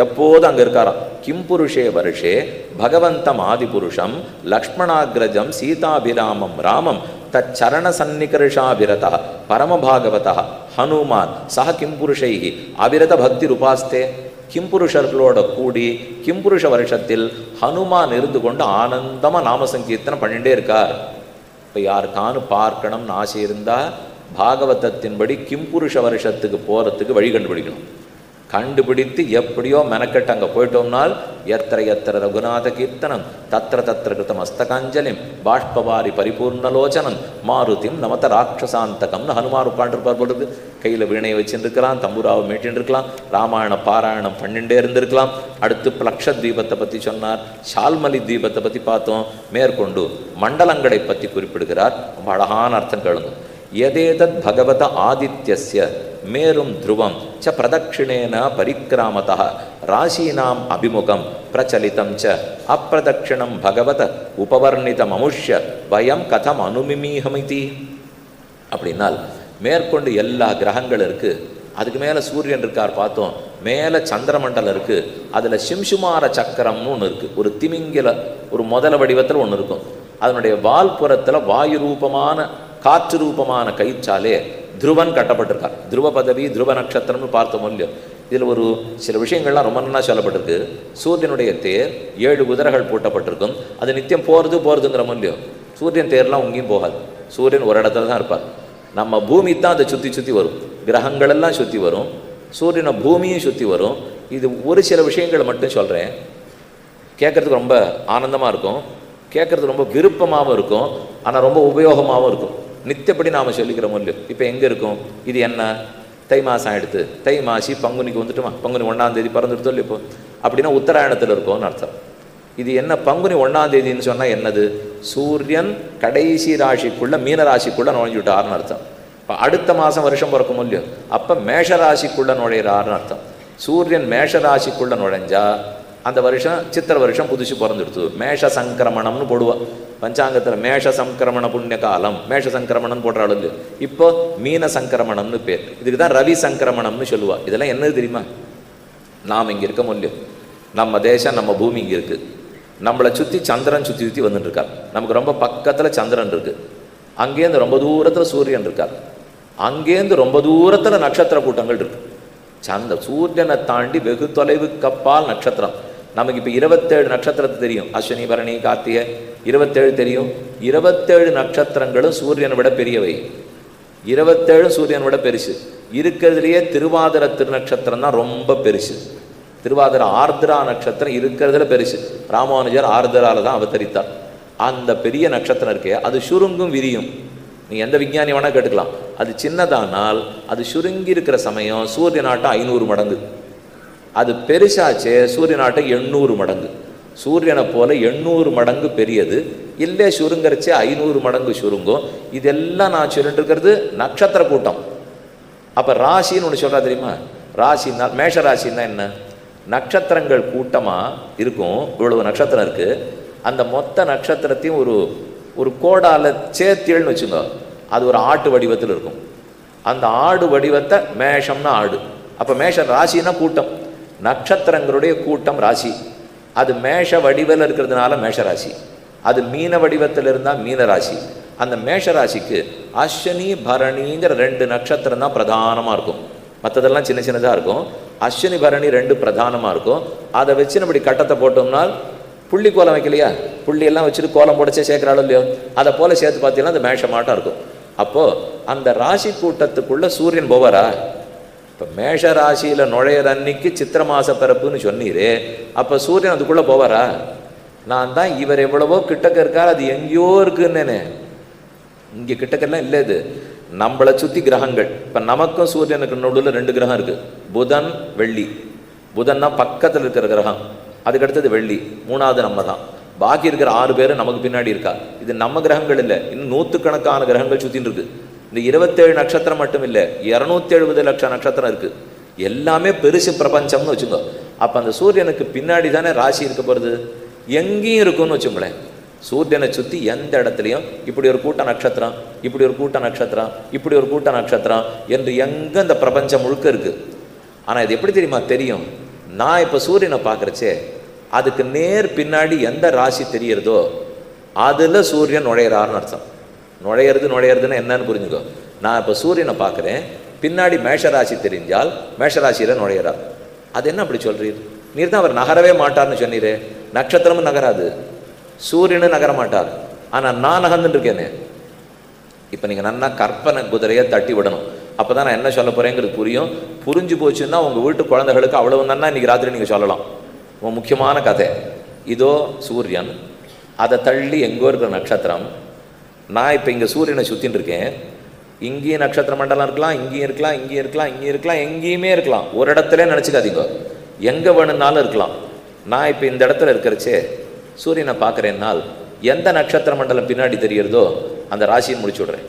எப்போதும் அங்கே இருக்காராம். கிம்புருஷே வருஷே பகவந்தம் ஆதிபுருஷம் லக்ஷ்மணாகிரஜம் சீதாபிராமம் ராமம் தச்சரண சந்நிகர்ஷாபிரதா பரமபாகவதா ஹனுமான் சஹ கிம்புருஷை அபிரத பக்தி ரூபாஸ்தே. கிம்புருஷர்களோட கூடி கிம்புருஷ வருஷத்தில் ஹனுமான் இருந்து கொண்டு ஆனந்தமாக நாம சங்கீர்த்தனம் பண்ணிகிட்டே இருக்கார். இப்போ யாருக்கானு பார்க்கணும்னு ஆசை இருந்தால் பாகவதத்தின்படி கிம்புருஷ வருஷத்துக்கு போகிறதுக்கு வழி கண்டுபிடிக்கணும். கண்டுபிடித்து எப்படியோ மெனக்கெட்டு அங்கே போயிட்டோம்னால் எத்திர எத்திர ரகுநாத கீர்த்தனம் தத்திர தத்திர கிருத்தம் அஸ்தகாஞ்சலிம் பாஷ்பவாரி பரிபூர்ணலோச்சனம் மாருதிம் நமத ராட்சசாந்தகம்னு ஹனுமான் உட்காண்டிருப்பார் பொழுது. கையில் வீணையை வச்சுருக்கலாம், தம்புராவை மீட்டின்னு இருக்கலாம், ராமாயண பாராயணம் பண்ணிண்டே இருந்திருக்கலாம். அடுத்து பிளக்ஷ தீபத்தை பற்றி சொன்னார், ஷால்மலி தீபத்தை பற்றி பார்த்தோம். மேற்கொண்டு மண்டலங்களை பற்றி குறிப்பிடுகிறார். ரொம்ப அழகான அர்த்தம் கேளுங்க. எதேதத் பகவத ஆதித்யஸ்ய மேரும் த்ருவம் ச பிரதட்சிணேன பரிக்கிராமதः ராசீனாம் அபிமுகம் பிரச்சலிதம் ச அப்பிரதட்சிணம் பகவத உபவர்ணிதம் அமுஷ்ய வயம் கதம் அனுமிமீஹமிதி. அப்படின்னால் மேற்கொண்டு எல்லா கிரகங்கள் இருக்குது. அதுக்கு மேலே சூரியன் இருக்கார் பார்த்தோம். மேலே சந்திரமண்டலம் இருக்குது. அதில் சிம்சுமார சக்கரம்னு ஒன்று இருக்குது. ஒரு திமிங்கில ஒரு முதல வடிவத்தில் ஒன்று இருக்கும். அதனுடைய வால்புறத்தில் வாயு ரூபமான காற்று ரூபமான கயிற்றாலே துருவன் கட்டப்பட்டிருக்கார். துருவ பதவி துருவ நட்சத்திரம்னு பார்த்தோம் இல்லையோ. இதில் ஒரு சில விஷயங்கள்லாம் ரொம்ப நல்லா சொல்லப்பட்டிருக்கு. சூரியனுடைய தேர் 7 குதிரைகள் பூட்டப்பட்டிருக்கும். அது நித்தியம் போகிறதுங்கிற இல்லையோ. சூரியன் தேர்லாம் எங்கேயும் போகாது. சூரியன் ஒரு இடத்துல தான் இருப்பார். நம்ம பூமி தான் அதை சுற்றி சுற்றி வரும். கிரகங்கள் எல்லாம் சுற்றி வரும். சூரியனை பூமியும் சுற்றி வரும். இது ஒரு சில விஷயங்களை மட்டும் சொல்கிறேன். கேட்குறதுக்கு ரொம்ப ஆனந்தமாக இருக்கும், கேட்குறதுக்கு ரொம்ப விருப்பமாகவும் இருக்கும், ஆனால் ரொம்ப உபயோகமாகவும் இருக்கும். நித்தியப்படி நாம் சொல்லிக்கிறோம் இல்லையோ. இப்போ எங்கே இருக்கும்? இது என்ன? தை மாதம் ஆகிடுது, தை மாசி பங்குனிக்கு வந்துட்டுமா? பங்குனி 1ஆம் தேதி பிறந்துடுத்தோ இல்லை இப்போ. அப்படின்னா உத்தராயணத்தில் இருக்கும்னு அர்த்தம். இது என்ன? பங்குனி 1ஆம் தேதின்னு சொன்னால் என்னது? சூரியன் கடைசி ராசிக்குள்ளே மீன ராசிக்குள்ளே நுழைஞ்சுட்டார்னு அர்த்தம். இப்போ அடுத்த மாதம் வருஷம் பிறக்கும் இல்லையோ, அப்போ மேஷ ராசிக்குள்ளே நுழையிறாருன்னு அர்த்தம். சூரியன் மேஷ ராசிக்குள்ளே நுழைஞ்சா அந்த வருஷம் சித்திர வருஷம் புதுசு பிறந்துடுத்து. மேஷ சங்கிரமணம்னு போடுவா பஞ்சாங்கத்தில். மேஷ சங்கிரமண புண்ணிய காலம் மேஷ சங்கிரமணம் போடுறாளுங்க. இப்போ மீன சங்கிரமணம்னு பேர். இதுக்கு தான் ரவி சங்கிரமணம்னு சொல்லுவா. இதெல்லாம் என்னது தெரியுமா? நாம் இங்கே இருக்க முடியும். நம்ம தேசம் நம்ம பூமி இங்கே இருக்குது. நம்மளை சுற்றி சந்திரன் சுற்றி சுற்றி வந்துட்டு இருக்கார். நமக்கு ரொம்ப பக்கத்தில் சந்திரன் இருக்குது. அங்கேருந்து ரொம்ப தூரத்தில் சூரியன் இருக்கார். அங்கேருந்து ரொம்ப தூரத்தில் நட்சத்திர கூட்டங்கள் இருக்குது. சூரியனை தாண்டி வெகு தொலைவுக்கு அப்பால் நட்சத்திரம். நமக்கு இப்போ 27 நட்சத்திரத்தை தெரியும். அஸ்வினி பரணி கார்த்திகை 27 தெரியும். 27 நட்சத்திரங்களும் சூரியனை விட பெரியவை. 27 சூரியனை விட பெருசு. இருக்கிறதுலையே திருவாதிர திருநட்சத்திரம் தான் ரொம்ப பெருசு. திருவாதிர ஆர்திரா நட்சத்திரம் இருக்கிறதுல பெருசு. ராமானுஜர் ஆர்திராவில் தான் அவதரித்தார். அந்த பெரிய நட்சத்திரம் இருக்கே, அது சுருங்கும் விரியும். நீ எந்த விஞ்ஞானி வேணால் கேட்டுக்கலாம். அது சின்னதானால் அது சுருங்கி இருக்கிற சமயம் சூரியனாட்டம் 500 மடங்கு. அது பெருசாச்சே சூரியனாட்டம் 800 மடங்கு. சூரியனை போல 800 மடங்கு பெரியது. இல்லை சுருங்கரிச்சே 500 மடங்கு சுருங்கும். இதெல்லாம் நான் சொல்லிட்டு இருக்கிறது நட்சத்திர கூட்டம். அப்போ ராசின்னு ஒன்று சொல்கிறா தெரியுமா? ராசின்னா மேஷ ராசின்னா என்ன? நட்சத்திரங்கள் கூட்டமாக இருக்கும். இவ்வளவு நட்சத்திரம் இருக்குது. அந்த மொத்த நட்சத்திரத்தையும் ஒரு கோடால் சேர்த்தியல்னு வச்சுங்க. அது ஒரு ஆட்டு வடிவத்தில் இருக்கும். அந்த ஆடு வடிவத்தை மேஷம்னா ஆடு. அப்போ மேஷ ராசின்னா கூட்டம். நட்சத்திரங்களுடைய கூட்டம் ராசி. அது மேஷ வடிவில் இருக்கிறதுனால மேஷ ராசி. அது மீன வடிவத்தில் இருந்தால் மீன ராசி. அந்த மேஷ ராசிக்கு அஸ்வினி பரணிங்கிற 2 நட்சத்திரம் தான் பிரதானமாக இருக்கும். மற்றதெல்லாம் சின்ன சின்னதாக இருக்கும். அஸ்வினி பரணி 2 பிரதானமாக இருக்கும். அதை வச்சு நம்ம இப்படி கட்டத்தை போட்டோம்னால் புள்ளி கோலம் வைக்கலையா? புள்ளியெல்லாம் வச்சுட்டு கோலம் போடச்சே சேர்க்குறாளோ இல்லையோ, அதை போல் சேர்த்து பார்த்தீங்கன்னா அந்த மேஷமாட்டம் இருக்கும். அப்போது அந்த ராசி கூட்டத்துக்குள்ளே சூரியன் போவாரா? இப்போ மேஷ ராசியில் நுழையிற அன்னைக்கு சித்திர மாச பிறப்புன்னு சொன்னீரே, அப்போ சூரியன் அதுக்குள்ளே போவாரா? நான் தான் இவர் எவ்வளவோ கிட்டக்க இருக்கார், அது எங்கேயோ இருக்குன்னு. இங்கே கிட்டக்கெல்லாம் இல்லை. இது நம்மளை சுற்றி கிரகங்கள். இப்போ நமக்கும் சூரியனுக்கு நடுவில் 2 கிரகம் இருக்குது. புதன் வெள்ளி. புதன்னா பக்கத்தில் இருக்கிற கிரகம். அதுக்கடுத்தது வெள்ளி. 3வது நம்ம தான். பாக்கி இருக்கிற 6 பேர் நமக்கு பின்னாடி இருக்கா. இது நம்ம கிரகங்கள் இல்லை, இன்னும் 100கணக்கான கிரகங்கள் சுற்றின்னு இருக்கு. இந்த 27 நட்சத்திரம் மட்டும் இல்லை, 270 லட்சம் நட்சத்திரம் இருக்குது. எல்லாமே பெருசு பிரபஞ்சம்னு வச்சுக்கோ. அப்போ அந்த சூரியனுக்கு பின்னாடி தானே ராசி இருக்க போகிறது. எங்கேயும் இருக்குன்னு வச்சுங்களேன். சூரியனை சுற்றி எந்த இடத்துலையும் இப்படி ஒரு கூட்ட நட்சத்திரம், இப்படி ஒரு கூட்ட நட்சத்திரம், இப்படி ஒரு கூட்ட நட்சத்திரம் என்று எங்கே இந்த பிரபஞ்சம் முழுக்க இருக்குது. ஆனால் இது எப்படி தெரியுமா தெரியும்? நான் இப்போ சூரியனை பார்க்குறச்சே அதுக்கு நேர் பின்னாடி எந்த ராசி தெரியறதோ அதில் சூரியன் நுழையிறாருன்னு அர்த்தம். நுழையிறதுன்னு என்னன்னு புரிஞ்சுக்கோ. நான் இப்போ சூரியனை பார்க்குறேன், பின்னாடி மேஷராசி தெரிஞ்சால் மேஷராசியில் நுழையிறார். அது என்ன அப்படி சொல்கிறீர்? நீர் தான் அவர் நகரவே மாட்டார்னு சொன்னீரே. நட்சத்திரமும் நகராது, சூரியனும் நகர மாட்டார். ஆனால் நான் நகர்ந்துட்டு இருக்கேனே. இப்போ நீங்கள் நன்னா கற்பனை குதிரையை தட்டி விடணும். அப்போ தான் நான் என்ன சொல்ல போகிறேங்கிறது புரியும். புரிஞ்சு போச்சுன்னா உங்கள் வீட்டு குழந்தைகளுக்கு அவ்வளவு நன்னா இன்றைக்கி ராத்திரி நீங்கள் சொல்லலாம். முக்கியமான கதை இதோ சூரியன், அதை தள்ளி எங்கோ இருக்கிற நட்சத்திரம். நான் இப்போ இங்கே சூரியனை சுற்றின்னு இருக்கேன். இங்கேயும் நட்சத்திர மண்டலம் இருக்கலாம், இங்கேயும் இருக்கலாம், இங்கேயும் இருக்கலாம், இங்கேயும் இருக்கலாம், எங்கேயுமே இருக்கலாம். ஒரு இடத்துல நினச்சிக்காதீங்க, எங்கே வேணும்னாலும் இருக்கலாம். நான் இப்போ இந்த இடத்துல இருக்கிறச்சே சூரியனை பார்க்குறேன்னால் எந்த நட்சத்திர மண்டலம் பின்னாடி தெரியுறதோ அந்த ராசியை முடிச்சு விடுறேன்.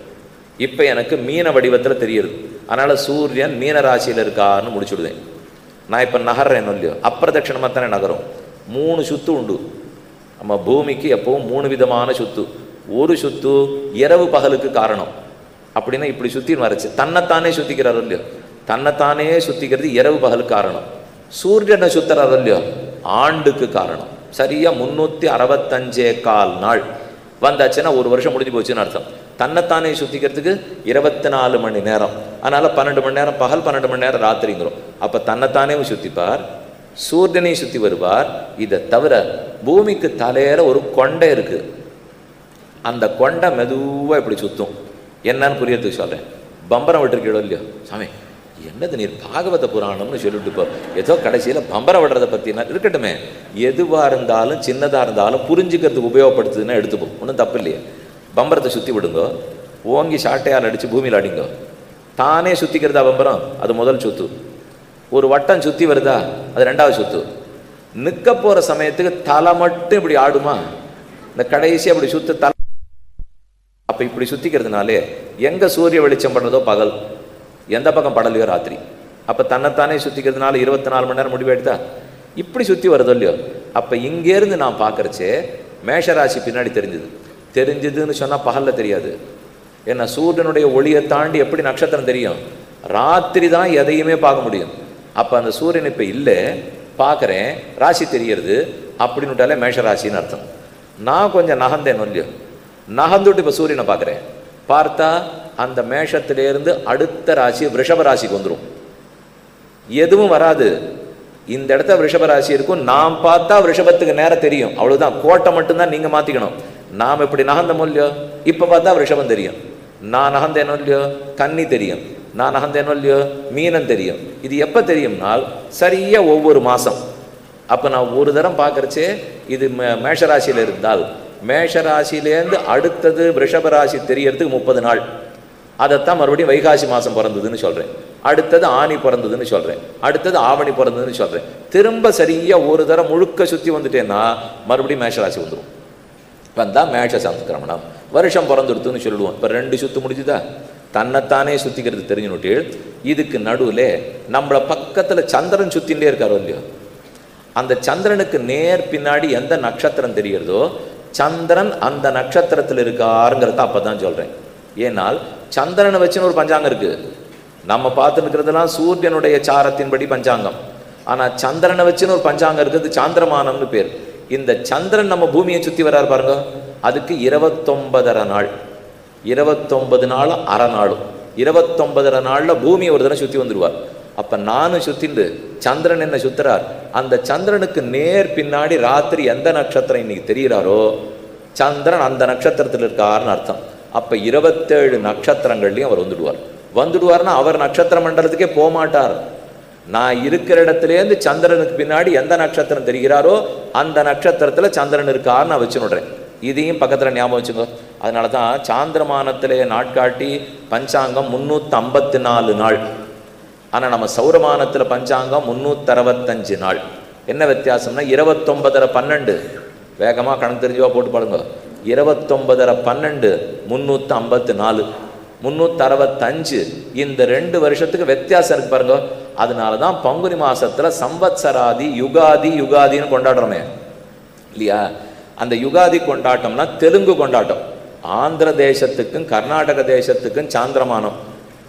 இப்போ எனக்கு மீன வடிவத்தில் தெரியுது, அதனால் சூரியன் மீன ராசியில் இருக்காருன்னு முடிச்சுடுவேன். நான் இப்போ நகர்றேன் இல்லையோ, அப்பிரதட்சணமாக தானே நகரும். 3 சுத்து உண்டு. நம்ம பூமிக்கு எப்பவும் 3 விதமான சுத்து. ஒரு சுத்து இரவு பகலுக்கு காரணம். அப்படின்னா இப்படி சுற்றின்னு வரைச்சு தன்னைத்தானே சுற்றிக்கிறாரோ இல்லையோ, தன்னைத்தானே சுற்றிக்கிறது இரவு பகலுக்கு காரணம். சூரியனை சுற்றுறாரோ இல்லையோ, ஆண்டுக்கு காரணம். சரியாக 365 நாள் வந்தாச்சுன்னா ஒரு வருஷம் முடிஞ்சு போச்சுன்னு அர்த்தம். தன்னைத்தானே சுற்றிக்கிறதுக்கு 24 மணி நேரம். அதனால் 12 மணி நேரம் பகல், 12 மணி நேரம் ராத்திரிங்கிறோம். அப்போ தன்னைத்தானே சுற்றிப்பார், சூரியனையும் சுற்றி வருவார். இதை தவிர பூமிக்கு தலையில ஒரு கொண்டை இருக்குது. அந்த கொண்டை மெதுவாக இப்படி சுற்றும். என்னன்னு புரியறதுக்கு சொல்கிறேன். பம்பரம் விட்டுருக்கீழோ இல்லையோ, சாமி என்னது நீர் பாகவத புராணம்னு சொல்லிட்டு இப்போ ஏதோ கடைசியில் பம்பரம் விடுறதை பற்றினா இருக்கட்டுமே. எதுவாக இருந்தாலும் சின்னதாக இருந்தாலும் புரிஞ்சுக்கிறதுக்கு உபயோகப்படுத்துதுன்னா எடுத்துப்போம், ஒன்றும் தப்பு இல்லையே. பம்பரத்தை சுற்றி விடுங்கோ, ஓங்கி சாட்டையால் அடித்து பூமியில் அடிங்கோ. தானே சுற்றிக்கிறதா பம்பரம், அது முதல் சுத்து. ஒரு வட்டம் சுற்றி வருதா, அது 2வது சுத்து. நிற்க போகிற சமயத்துக்கு தலை மட்டும் இப்படி ஆடுமா, இந்த கடைசி அப்படி சுற்று தலை. அப்போ இப்படி சுற்றிக்கிறதுனாலே எங்கே சூரிய வெளிச்சம் பண்ணுறதோ பகல், எந்த பக்கம் படலையோ ராத்திரி. அப்போ தன்னைத்தானே சுற்றிக்கிறதுனால 24 மணி நேரம் முடிவெடுத்தா இப்படி சுற்றி வருதோ இல்லையோ. அப்போ இங்கேருந்து நான் பார்க்குறச்சே மேஷராசி பின்னாடி தெரிஞ்சுதுன்னு சொன்னால் பகலில் தெரியாது. ஏன்னா சூரியனுடைய ஒளியை தாண்டி எப்படி நட்சத்திரம் தெரியும், ராத்திரி தான் எதையுமே பார்க்க முடியும். அப்போ அந்த சூரியன் இப்போ இல்லை, பார்க்குறேன், ராசி தெரியறது அப்படின்னுட்டாலே மேஷராசின்னு அர்த்தம். நான் கொஞ்சம் நகர்ந்தேன் இல்லையோ, நகர்ந்துட்டு இப்போ சூரியனை பார்க்குறேன். பார்த்தா அந்த மேஷத்திலேருந்து அடுத்த ராசி ரிஷப ராசிக்கு வந்துடும். எதுவும் வராது, இந்த இடத்த ரிஷப ராசி இருக்கும். நாம் பார்த்தா ரிஷபத்துக்கு நேரம் தெரியும், அவ்வளோதான். கோட்டை மட்டும்தான் நீங்கள் மாற்றிக்கணும். நாம் இப்படி நகர்ந்தோம் இல்லையோ, இப்போ பார்த்தா ரிஷபம் தெரியும். நான் நகர்ந்தேனோ இல்லையோ, கன்னி தெரியும். நான் நகர்ந்தேனோ இல்லையோ, மீனம் தெரியும். இது எப்போ தெரியும்னால் சரியாக ஒவ்வொரு மாதம். அப்போ நான் ஒரு தரம் பார்க்குறச்சே இது மேஷராசியில் இருந்தால் மேஷராசிலேருந்து அடுத்தது ரிஷபராசி தெரியறதுக்கு 30 நாள். அதைத்தான் மறுபடியும் வைகாசி மாதம் பிறந்ததுன்னு சொல்கிறேன். அடுத்தது ஆனி பிறந்ததுன்னு சொல்கிறேன். அடுத்தது ஆவணி பிறந்ததுன்னு சொல்கிறேன். திரும்ப சரியாக ஒரு தரம் முழுக்க சுற்றி வந்துட்டேன்னா மறுபடியும் மேஷராசி வந்துடும். வந்தால் மேஷ சங்கிரமணம், வருஷம் பிறந்துடுத்துன்னு சொல்லிடுவோம். இப்போ 2 சுற்று முடிஞ்சுதா, தன்னைத்தானே சுற்றிக்கிறது தெரிஞ்சுனுட்டு இதுக்கு நடுவில் நம்மளை பக்கத்தில் சந்திரன் சுற்றிகிட்டே இருக்காரோ இல்லையோ, அந்த சந்திரனுக்கு நேர் பின்னாடி எந்த நட்சத்திரம் தெரிகிறதோ சந்திரன் அந்த நட்சத்திரத்தில் இருக்காருங்கிறத அப்போ தான் சொல்கிறேன். ஏன்னால் சந்திரனை வச்சுன்னு ஒரு பஞ்சாங்கம் இருக்குது. நம்ம பார்த்துன்னு இருக்கிறதுலாம் சூரியனுடைய சாரத்தின்படி பஞ்சாங்கம். ஆனால் சந்திரனை வச்சுன்னு ஒரு பஞ்சாங்கம் இருக்குது, சாந்திரமானம்னு பேர். இந்த சந்திரன் நம்ம பூமியை சுற்றி வர்றாரு பாருங்க, அதுக்கு 29.5 நாள், 29 நாள் அரை நாளும், 29.5 நாளில் பூமியை ஒரு தடவை சுற்றி வந்துடுவார். அப்போ நானும் சுற்றிண்டு சந்திரன் என்ன சுற்றுறார், அந்த சந்திரனுக்கு நேர் பின்னாடி ராத்திரி எந்த நட்சத்திரம் இன்னைக்கு தெரிகிறாரோ சந்திரன் அந்த நட்சத்திரத்தில் இருக்காருன்னு அர்த்தம். அப்போ 27 நட்சத்திரங்கள்லையும் அவர் வந்துடுவார்னா அவர் நட்சத்திர மண்டலத்துக்கே போக மாட்டார். நான் இருக்கிற இடத்துலேருந்து சந்திரனுக்கு பின்னாடி எந்த நட்சத்திரம் தெரிகிறாரோ அந்த நட்சத்திரத்தில் சந்திரன் இருக்காருன்னு நான் வச்சுனுடுறேன். இதையும் பக்கத்தில் ஞாபகம் வச்சுக்கோ. அதனால தான் சாந்திரமானத்திலே நாட்காட்டி பஞ்சாங்கம் 354 நாள். ஆனால் நம்ம சௌரமானத்தில் பஞ்சாங்கம் 365 நாள். என்ன வித்தியாசம்னா 29.12 வேகமாக கணக்கு தெரிஞ்சுவா போட்டு பாருங்க. 29.12 354 365 இந்த 2 வருஷத்துக்கு வித்தியாசம் இருக்கு பாருங்க. அதனால தான் பங்குனி மாசத்துல சம்பத்சராதி யுகாதின்னு கொண்டாடுறோமே இல்லையா. அந்த யுகாதி கொண்டாட்டம்னா தெலுங்கு கொண்டாட்டம். ஆந்திர தேசத்துக்கும் கர்நாடக தேசத்துக்கும் சாந்திரமானம்,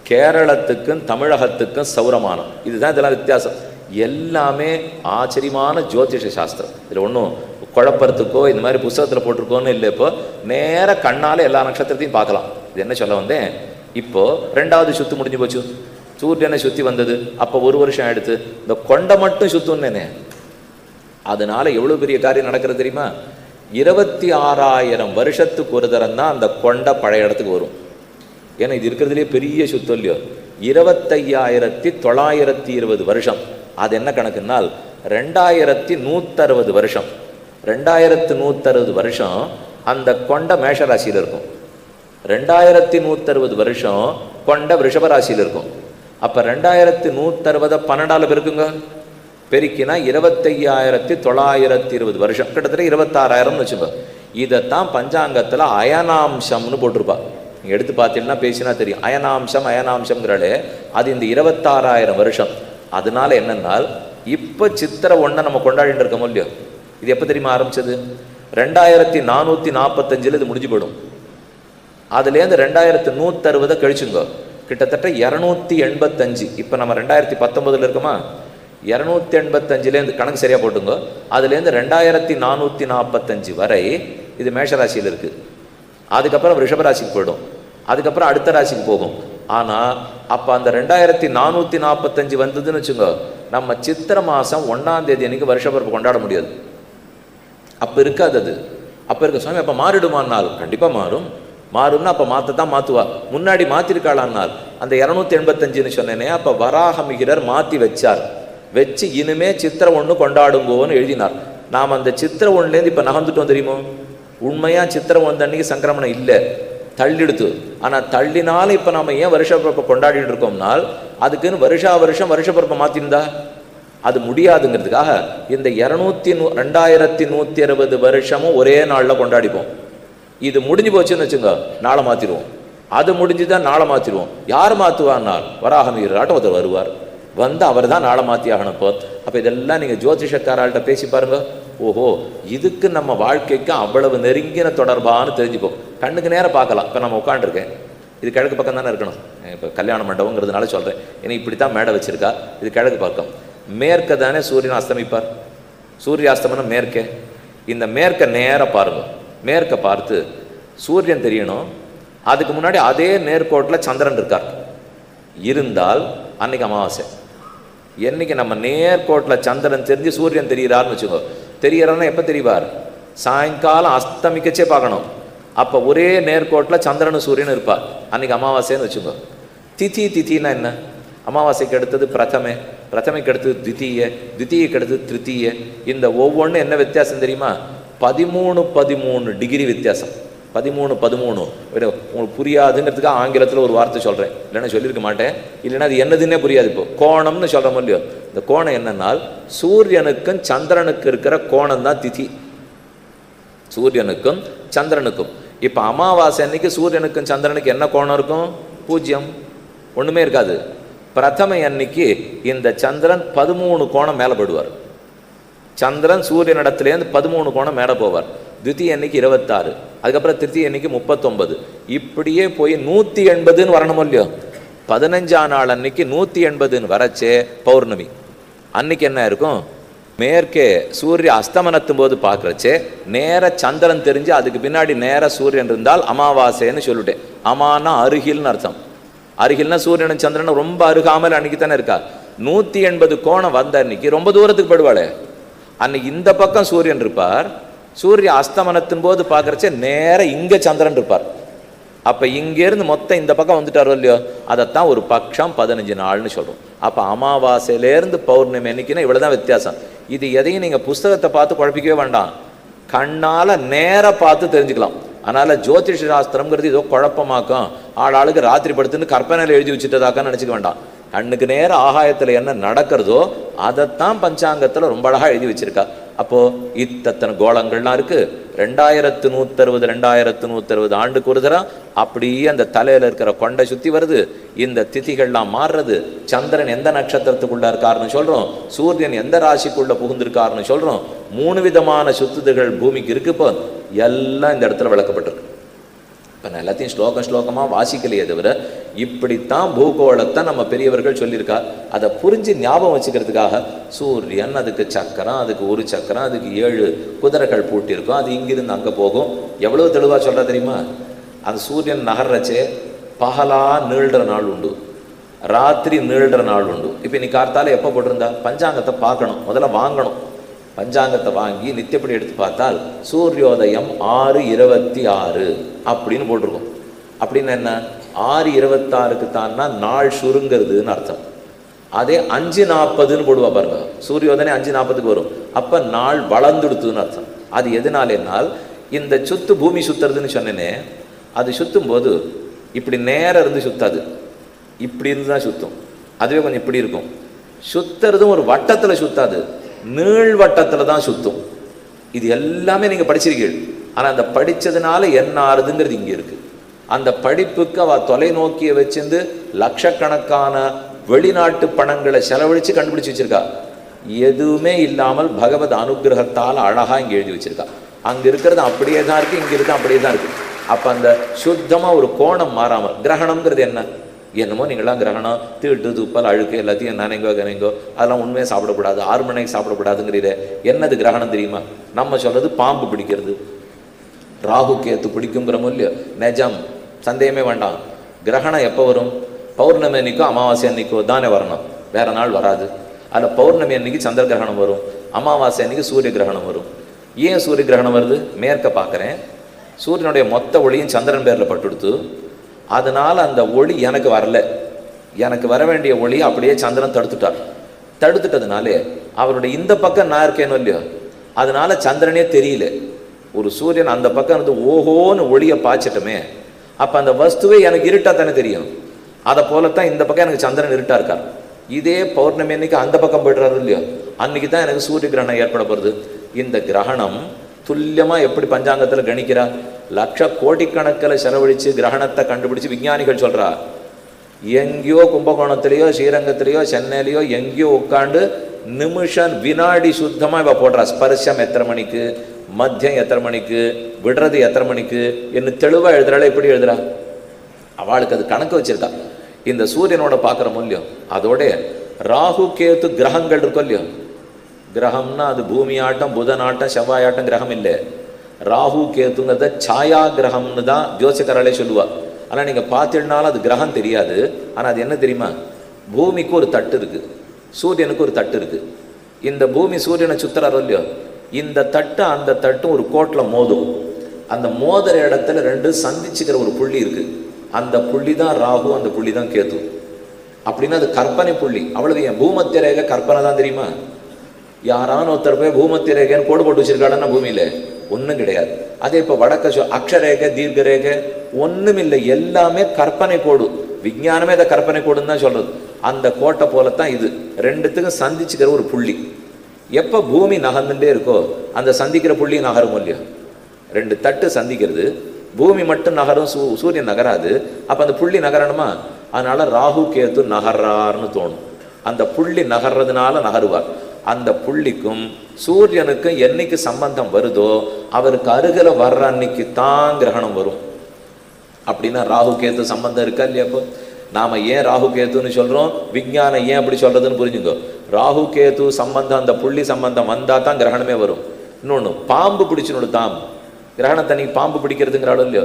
கேரளத்துக்கும் தமிழகத்துக்கும் சௌரமானம். இதுதான் இதெல்லாம் வித்தியாசம். எல்லாமே ஆச்சரியமான ஜோதிஷ சாஸ்திரம். இதில் ஒன்றும் குழப்பறதுக்கோ இந்த மாதிரி புஸ்தகத்தில் போட்டிருக்கோன்னு இல்லை. இப்போ நேர கண்ணால் எல்லா நட்சத்திரத்தையும் பார்க்கலாம். இது என்ன சொல்ல வந்தேன், இப்போது 2வது சுற்று முடிஞ்சு போச்சு. சூரியனை சுற்றி வந்தது, அப்போ 1 வருஷம் எடுத்து இந்த கொண்டை மட்டும் சுற்றுன்னே. அதனால எவ்வளோ பெரிய காரியம் நடக்கிறது தெரியுமா. 26,000 வருஷத்துக்கு ஒரு தரம் தான் அந்த கொண்டை பழைய இடத்துக்கு வரும். ஏன்னா இது இருக்கிறதுலே பெரிய சுத்தம் இல்லையோ. 25,920 வருஷம். அது என்ன கணக்குனால் 2160 வருஷம். 2160 வருஷம் அந்த கொண்ட மேஷராசியில் இருக்கும். 2160 வருஷம் கொண்ட ரிஷபராசியில் இருக்கும். அப்போ 2160 12ஆல் பெருக்குங்க, பெருக்கினா 25,920 வருஷம், கிட்டத்தட்ட 26,000 வச்சுக்கோ. இதைத்தான் பஞ்சாங்கத்தில் அயனாம்சம்னு போட்டிருப்பா. நீங்கள் எடுத்து பார்த்தீங்கன்னா பேசினா தெரியும். அயனாம்சம்ங்கிறாலே அது இந்த 26,000 வருஷம். அதனால என்னன்னால் இப்போ சித்திரை 1 நம்ம கொண்டாடிட்டு இருக்கோம் இல்லையோ. இது எப்போ தெரியுமா ஆரம்பிச்சது? 2445 இது முடிஞ்சு போயிடும். அதுலேருந்து 2160 கழிச்சுங்க, கிட்டத்தட்ட 285. இப்போ நம்ம 2019 இருக்கோமா, 285லேருந்து கணக்கு சரியாக போட்டுங்க. அதுலேருந்து 2445 வரை இது மேஷராசியில் இருக்குது. அதுக்கப்புறம் ரிஷபராசிக்கு போயிடும், அதுக்கப்புறம் அடுத்த ராசிக்கு போகும். ஆனால் அப்போ அந்த 2445 வந்ததுன்னு வச்சுங்க, நம்ம சித்திரை மாதம் 1ஆம் தேதி அன்னைக்கு வருஷ பிறப்பு கொண்டாட முடியாது. அப்போ இருக்காது அது. அப்போ இருக்க சுவாமி அப்போ மாறிடுமானால் கண்டிப்பாக மாறும்னா அப்போ மாற்றத்தான் மாற்றுவா. முன்னாடி மாற்றிருக்காளானால் அந்த 285ன்னு சொன்னேனே, அப்போ வராகமிகிரர் மாற்றி வச்சு இனிமே சித்திரை 1 கொண்டாடுங்கோன்னு எழுதினார். நாம் அந்த சித்திரை 1லேருந்து இப்போ நகர்ந்துட்டோம் தெரியுமோ. உண்மையாக சித்திரை 1 அன்னைக்கு சங்கிரமணம் இல்லை, தள்ளிடுத்து. ஆனால் தள்ளினாலும் இப்போ நம்ம ஏன் வருஷ பிறப்பை கொண்டாடிட்டு இருக்கோம்னால் அதுக்குன்னு வருஷம் வருஷ பிறப்பை மாற்றிருந்தா அது முடியாதுங்கிறதுக்காக இந்த 2160 வருஷமும் ஒரே நாளில் கொண்டாடிப்போம். இது முடிஞ்சு போச்சுன்னு வச்சுங்க, நாளை மாற்றிடுவோம். அது முடிஞ்சுதான் நாளை மாற்றிடுவோம். யார் மாற்றுவார்னால் வராகமிகிரராட்டம் ஒருத்தர் வருவார், வந்து அவர் தான் நாளை மாற்றி ஆகணும். இப்போ அப்போ இதெல்லாம் நீங்கள் ஜோதிஷக்காரால்கிட்ட பேசி பாருங்க. ஓஹோ, இதுக்கு நம்ம வாழ்க்கைக்கு அவ்வளவு நெருங்கின தொடர்பான்னு தெரிஞ்சுப்போம். கண்ணுக்கு நேரம் பார்க்கலாம். இப்போ நம்ம உட்காண்டிருக்கேன், இது கிழக்கு பக்கம் தானே இருக்கணும். இப்போ கல்யாண மண்டபங்கிறதுனால சொல்கிறேன், ஏன்னா இப்படி தான் மேடை வச்சுருக்கா. இது கிழக்கு பக்கம். மேற்க தானே சூரியன் அஸ்தமிப்பார். சூரிய அஸ்தமனம் மேற்கே. இந்த மேற்க நேராக பாருங்க. மேற்க பார்த்து சூரியன் தெரியணும். அதுக்கு முன்னாடி அதே நேர்கோட்டில் சந்திரன் இருக்கார். இருந்தால் அன்னைக்கு அமாவாசை. என்னைக்கு நம்ம நேர்கோட்டில் சந்திரன் தெரிஞ்சு சூரியன் தெரிகிறார்னு வச்சுக்கோ. தெரியறான்னா எப்போ தெரிவார்? சாயங்காலம் அஸ்தமிக்கச்சே பார்க்கணும். அப்போ ஒரே நேர்கோட்டில் சந்திரனும் சூரியனும் இருப்பார். அன்னைக்கு அமாவாசைன்னு வச்சுக்கோ. திதினா என்ன? அமாவாசைக்கு எடுத்தது பிரதமைக்கு எடுத்தது தித்தியைக்கு எடுத்தது திருத்தீய. இந்த ஒவ்வொன்றும் என்ன வித்தியாசம் தெரியுமா? 13 டிகிரி வித்தியாசம். 13 உங்களுக்கு புரியாதுங்கிறதுக்காக ஆங்கிலத்தில் ஒரு வார்த்தை சொல்கிறேன், இல்லைன்னா சொல்லியிருக்க மாட்டேன். இல்லைன்னா அது என்னதுன்னே புரியாது. இப்போ கோணம்னு சொல்கிறோம் இல்லையோ, இந்த கோணம் என்னன்னால் சூரியனுக்கும் சந்திரனுக்கு இருக்கிற கோணம் தான் திதி. சூரியனுக்கும் சந்திரனுக்கும். இப்போ அமாவாசை அன்னைக்கு சூரியனுக்கும் சந்திரனுக்கு என்ன கோணம் இருக்கும்? 0, ஒன்றுமே இருக்காது. பிரதமை அன்னைக்கு இந்த சந்திரன் 13 கோணம் மேலே போடுவார். சந்திரன் சூரியனிடத்துலேருந்து 13 கோணம் மேலே போவார். தித்திய அன்னைக்கு 26, அதுக்கப்புறம் திருத்திய அன்னைக்கு 39, இப்படியே போய் 180ன்னு வரணும் இல்லையோ. 15ஆம் நாள் அன்னைக்கு 180ன்னு வரச்சே பௌர்ணமி. அன்னைக்கு என்ன இருக்கும்? மேற்கே சூரிய அஸ்தமனத்தும் போது பார்க்குறச்சே நேர சந்திரன் தெரிஞ்சு அதுக்கு பின்னாடி நேர சூரியன் இருந்தால் அமாவாசைன்னு சொல்லிட்டேன். அமானா அருகில்னு அர்த்தம். அருகில்னா சூரியனும் சந்திரனும் ரொம்ப அருகாமல் அன்னைக்கு தானே இருக்கா. 180 கோணம் வந்த அன்னைக்கு ரொம்ப தூரத்துக்கு படுவாளே. அன்னைக்கு இந்த பக்கம் சூரியன் இருப்பார். சூரிய அஸ்தமனத்தின் போது பார்க்குறச்சே நேர இங்கே சந்திரன் இருப்பார். அப்போ இங்கேருந்து மொத்தம் இந்த பக்கம் வந்துட்டாரோ இல்லையோ, அதைத்தான் ஒரு பட்சம் 15 நாள்னு சொல்கிறோம். அப்போ அமாவாசையிலேருந்து பௌர்ணமி அன்னைக்குன்னா இவ்வளோ தான் வித்தியாசம். இது எதையும் நீங்கள் புஸ்தகத்தை பார்த்து குழப்பிக்கவே வேண்டாம், கண்ணால் நேராக பார்த்து தெரிஞ்சுக்கலாம். அதனால் ஜோதிஷ சாஸ்திரம்ங்கிறது ஏதோ குழப்பமாக்கும், ஆளுக்கு ராத்திரி படுத்துன்னு கற்பனையில் எழுதி வச்சுட்டதாக்கான்னு நினச்சிக்க வேண்டாம். கண்ணுக்கு நேரம் ஆகாயத்தில் என்ன நடக்கிறதோ அதைத்தான் பஞ்சாங்கத்தில் ரொம்ப அழகாக எழுதி வச்சிருக்கா. அப்போது இத்தனை கோலங்கள்லாம் இருக்குது. 2160 ஆண்டுக்கு ஒரு தரம் அப்படியே அந்த தலையில் இருக்கிற கொண்டை சுற்றி வருது. இந்த திதிகள்லாம் மாறுறது. சந்திரன் எந்த நட்சத்திரத்துக்குள்ளே இருக்காருன்னு சொல்கிறோம், சூரியன் எந்த ராசிக்குள்ளே புகுந்திருக்காருன்னு சொல்கிறோம். 3 விதமான சுத்துதல்கள் பூமிக்கு இருக்கு. இப்போ எல்லாம் இந்த இடத்துல விளக்கப்பட்டிருக்கு. இப்போ நான் எல்லாத்தையும் ஸ்லோகமாக வாசிக்கலையே தவிர இப்படித்தான் பூகோளத்தை நம்ம பெரியவர்கள் சொல்லியிருக்கா. அதை புரிஞ்சு ஞாபகம் வச்சுக்கிறதுக்காக சூரியன், அதுக்கு சக்கரம், அதுக்கு ஒரு சக்கரம், அதுக்கு 7 குதிரைகள் பூட்டியிருக்கும், அது இங்கிருந்து அங்கே போகும். எவ்வளோ தெளிவாக சொல்கிறா தெரியுமா? அந்த சூரியன் நகர்றச்சே பகலாக நீள்ற நாள் உண்டு, ராத்திரி நீள்ற நாள் உண்டு. இப்போ இன்னைக்கு கார்த்தால எப்போ போட்டிருந்தா? பஞ்சாங்கத்தை பார்க்கணும், முதல்ல வாங்கணும். பஞ்சாங்கத்தை வாங்கி நித்தியப்படி எடுத்து பார்த்தால் சூரியோதயம் 6:26 அப்படின்னு போட்டிருக்கோம். அப்படின்னு என்ன? 6:26க்கு தான்னா நாள் சுருங்கிறதுன்னு அர்த்தம். அதே 5:40ன்னு போடுவா பாருங்க, சூரியோதனை 5:40க்கு வரும், அப்போ நாள் வளர்ந்துடுத்துன்னு அர்த்தம். அது எதனாலேனால் இந்த சுத்து பூமி சுத்துறதுன்னு சொன்னேனே, அது சுற்றும் போது இப்படி நேரம் இருந்து சுத்தாது, இப்படி இருந்து தான் சுற்றும். அதுவே கொஞ்சம் இப்படி இருக்கும். சுத்துறதும் ஒரு வட்டத்தில் சுத்தாது, நீள் வட்டத்தில் தான் சுற்றும். இது எல்லாமே நீங்கள் படிச்சிருக்கீர்கள். ஆனால் அந்த படித்ததுனால என்ன ஆறுதுங்கிறது இங்கே இருக்குது. அந்த படிப்புக்கு அவள் தொலைநோக்கியை வச்சிருந்து லட்சக்கணக்கான வெளிநாட்டு பணங்களை செலவழித்து கண்டுபிடிச்சி வச்சிருக்கா. எதுவுமே இல்லாமல் பகவத் அனுகிரகத்தால் அழகாக இங்கே எழுதி வச்சிருக்கா. அங்கே இருக்கிறது அப்படியே தான் இருக்குது, இங்கே இருக்கிறது அப்படியே தான் இருக்குது. அப்போ அந்த சுத்தமாக ஒரு கோணம் மாறாமல், கிரகணம்ங்கிறது என்ன, என்னமோ நீங்களாம் கிரகணம் தீட்டு துப்பல் அழுக்கு எல்லாத்தையும் நினைங்கோ அதெல்லாம் உண்மையாக சாப்பிடக்கூடாது, 6 மணிக்கு சாப்பிடக்கூடாதுங்கிறீரே, என்னது கிரகணம் தெரியுமா? நம்ம சொல்கிறது பாம்பு பிடிக்கிறது, ராகு கேத்து பிடிக்குங்கிற மூல்யம் நிஜம், சந்தேகமே வேண்டாம். கிரகணம் எப்போ வரும்? பௌர்ணமி அன்னைக்கோ அமாவாசை அன்னைக்கோ தானே வரணும், வேற நாள் வராது. அதில் பௌர்ணமி அன்னைக்கு சந்திர கிரகணம் வரும், அமாவாசை அன்னைக்கு சூரிய கிரகணம் வரும். ஏன் சூரிய கிரகணம் வருது? மேற்க பார்க்குறேன், சூரியனுடைய மொத்த ஒளியும் சந்திரன் பேரில் பட்டுடுத்து, அதனால் அந்த ஒளி எனக்கு வரல, எனக்கு வர வேண்டிய ஒளியை அப்படியே சந்திரன் தடுத்துட்டதுனாலே அவருடைய இந்த பக்கம் நான் இருக்கேன்னு இல்லையோ, அதனால சந்திரனே தெரியல. ஒரு சூரியன் அந்த பக்கம் இருந்து ஓஹோன்னு ஒளியை பாய்ச்சிட்டோமே, அப்போ அந்த வஸ்துவே எனக்கு இருட்டா தானே தெரியும். அதை போலத்தான் இந்த பக்கம் எனக்கு சந்திரன் இருட்டா இருக்கார். இதே பௌர்ணமி அன்னைக்கு அந்த பக்கம் போய்டுறாரு இல்லையோ, அன்னைக்கு தான் எனக்கு சூரிய கிரகணம் ஏற்பட போகிறது. இந்த கிரகணம் துல்லியமாக எப்படி பஞ்சாங்கத்தில் கணிக்கிறார்? லட்ச கோடிக்கணக்கில் செலவழித்து கிரகணத்தை கண்டுபிடிச்சு விஞ்ஞானிகள் சொல்கிறா. எங்கேயோ கும்பகோணத்திலேயோ ஸ்ரீரங்கத்திலேயோ சென்னையிலையோ எங்கேயோ உட்காந்து நிமிஷம் வினாடி சுத்தமாக இவ போடுறா. ஸ்பர்ஷம் எத்தனை மணிக்கு, மத்தியம் எத்தனை மணிக்கு, விடுறது எத்தனை மணிக்கு என்ன தெளிவாக எழுதுறாள். எப்படி எழுதுறா? அவளுக்கு அது கணக்கு வச்சிருக்கா. இந்த சூரியனோட பார்க்குற மூல்யம், அதோட ராகு கேத்து கிரகங்கள் இருக்கும் இல்லையோ, கிரகம்னா அது பூமி ஆட்டம் புதன் ஆட்டம் செவ்வாய் ஆட்டம் கிரகம் இல்லை. ராகு கேத்துங்கிறத சாயா கிரகம்னு தான் ஜோசியக்காரர்களே சொல்லுவா. ஆனால் நீங்கள் பார்த்துனாலும் அது கிரகம் தெரியாது. ஆனால் அது என்ன தெரியுமா? பூமிக்கு ஒரு தட்டு இருக்குது, சூரியனுக்கு ஒரு தட்டு இருக்குது. இந்த பூமி சூரியனை சுத்துறாரோ இல்லையோ, இந்த தட்டு அந்த தட்டும் ஒரு கோட்டில் மோதும். அந்த மோதுற இடத்துல ரெண்டு சந்திச்சுக்கிற ஒரு புள்ளி இருக்குது. அந்த புள்ளி தான் ராகு, அந்த புள்ளி தான் கேத்து. அப்படின்னா அது கற்பனை புள்ளி. அவ்வளவு. என் பூமத்திய ரேகை கற்பனை தான் தெரியுமா? யாரான ஒருத்தர் போய் பூமத்திய ரேகைன்னு கோடு போட்டு வச்சிருக்காங்கன்னா பூமியில ஒன்றும் கிடையாது. அதே இப்போ வடக்க அக்ஷரேகை தீர்க்க ரேகை ஒன்றும் இல்லை, எல்லாமே கற்பனை கோடு. விஞ்ஞானமே அதை கற்பனை கோடுன்னு தான் சொல்றது. அந்த கோட்டை போலத்தான் இது, ரெண்டுத்துக்கும் சந்திச்சுக்கிற ஒரு புள்ளி. எப்போ பூமி நகர்ந்துட்டே இருக்கோ அந்த சந்திக்கிற புள்ளி நகரும் இல்லையா? ரெண்டு தட்டு சந்திக்கிறது, பூமி மட்டும் நகரும், சூரியன் நகராது. அப்போ அந்த புள்ளி நகரணுமா? அதனால ராகு கேத்து நகர்றார்னு தோணும். அந்த புள்ளி நகர்றதுனால நகருவார். அந்த புள்ளிக்கும் சூரியனுக்கும் என்னைக்கு சம்பந்தம் வருதோ அவருக்கு அருகில வர்ற அன்னைக்கு தான் கிரகணம் வரும். அப்படின்னா ராகு கேத்து சம்பந்தம் இருக்கா இல்லையா? அப்போ நாம ஏன் ராகு கேத்துன்னு சொல்றோம், விஞ்ஞானம் ஏன் அப்படி சொல்றதுன்னு புரிஞ்சுங்க. ராகு கேத்து சம்பந்தம், அந்த புள்ளி சம்பந்தம் வந்தா தான் கிரகணமே வரும். இன்னொன்று, பாம்பு பிடிச்சுன்னு தான் கிரகணத்தனி பாம்பு பிடிக்கிறதுங்கிறாலும் இல்லையோ.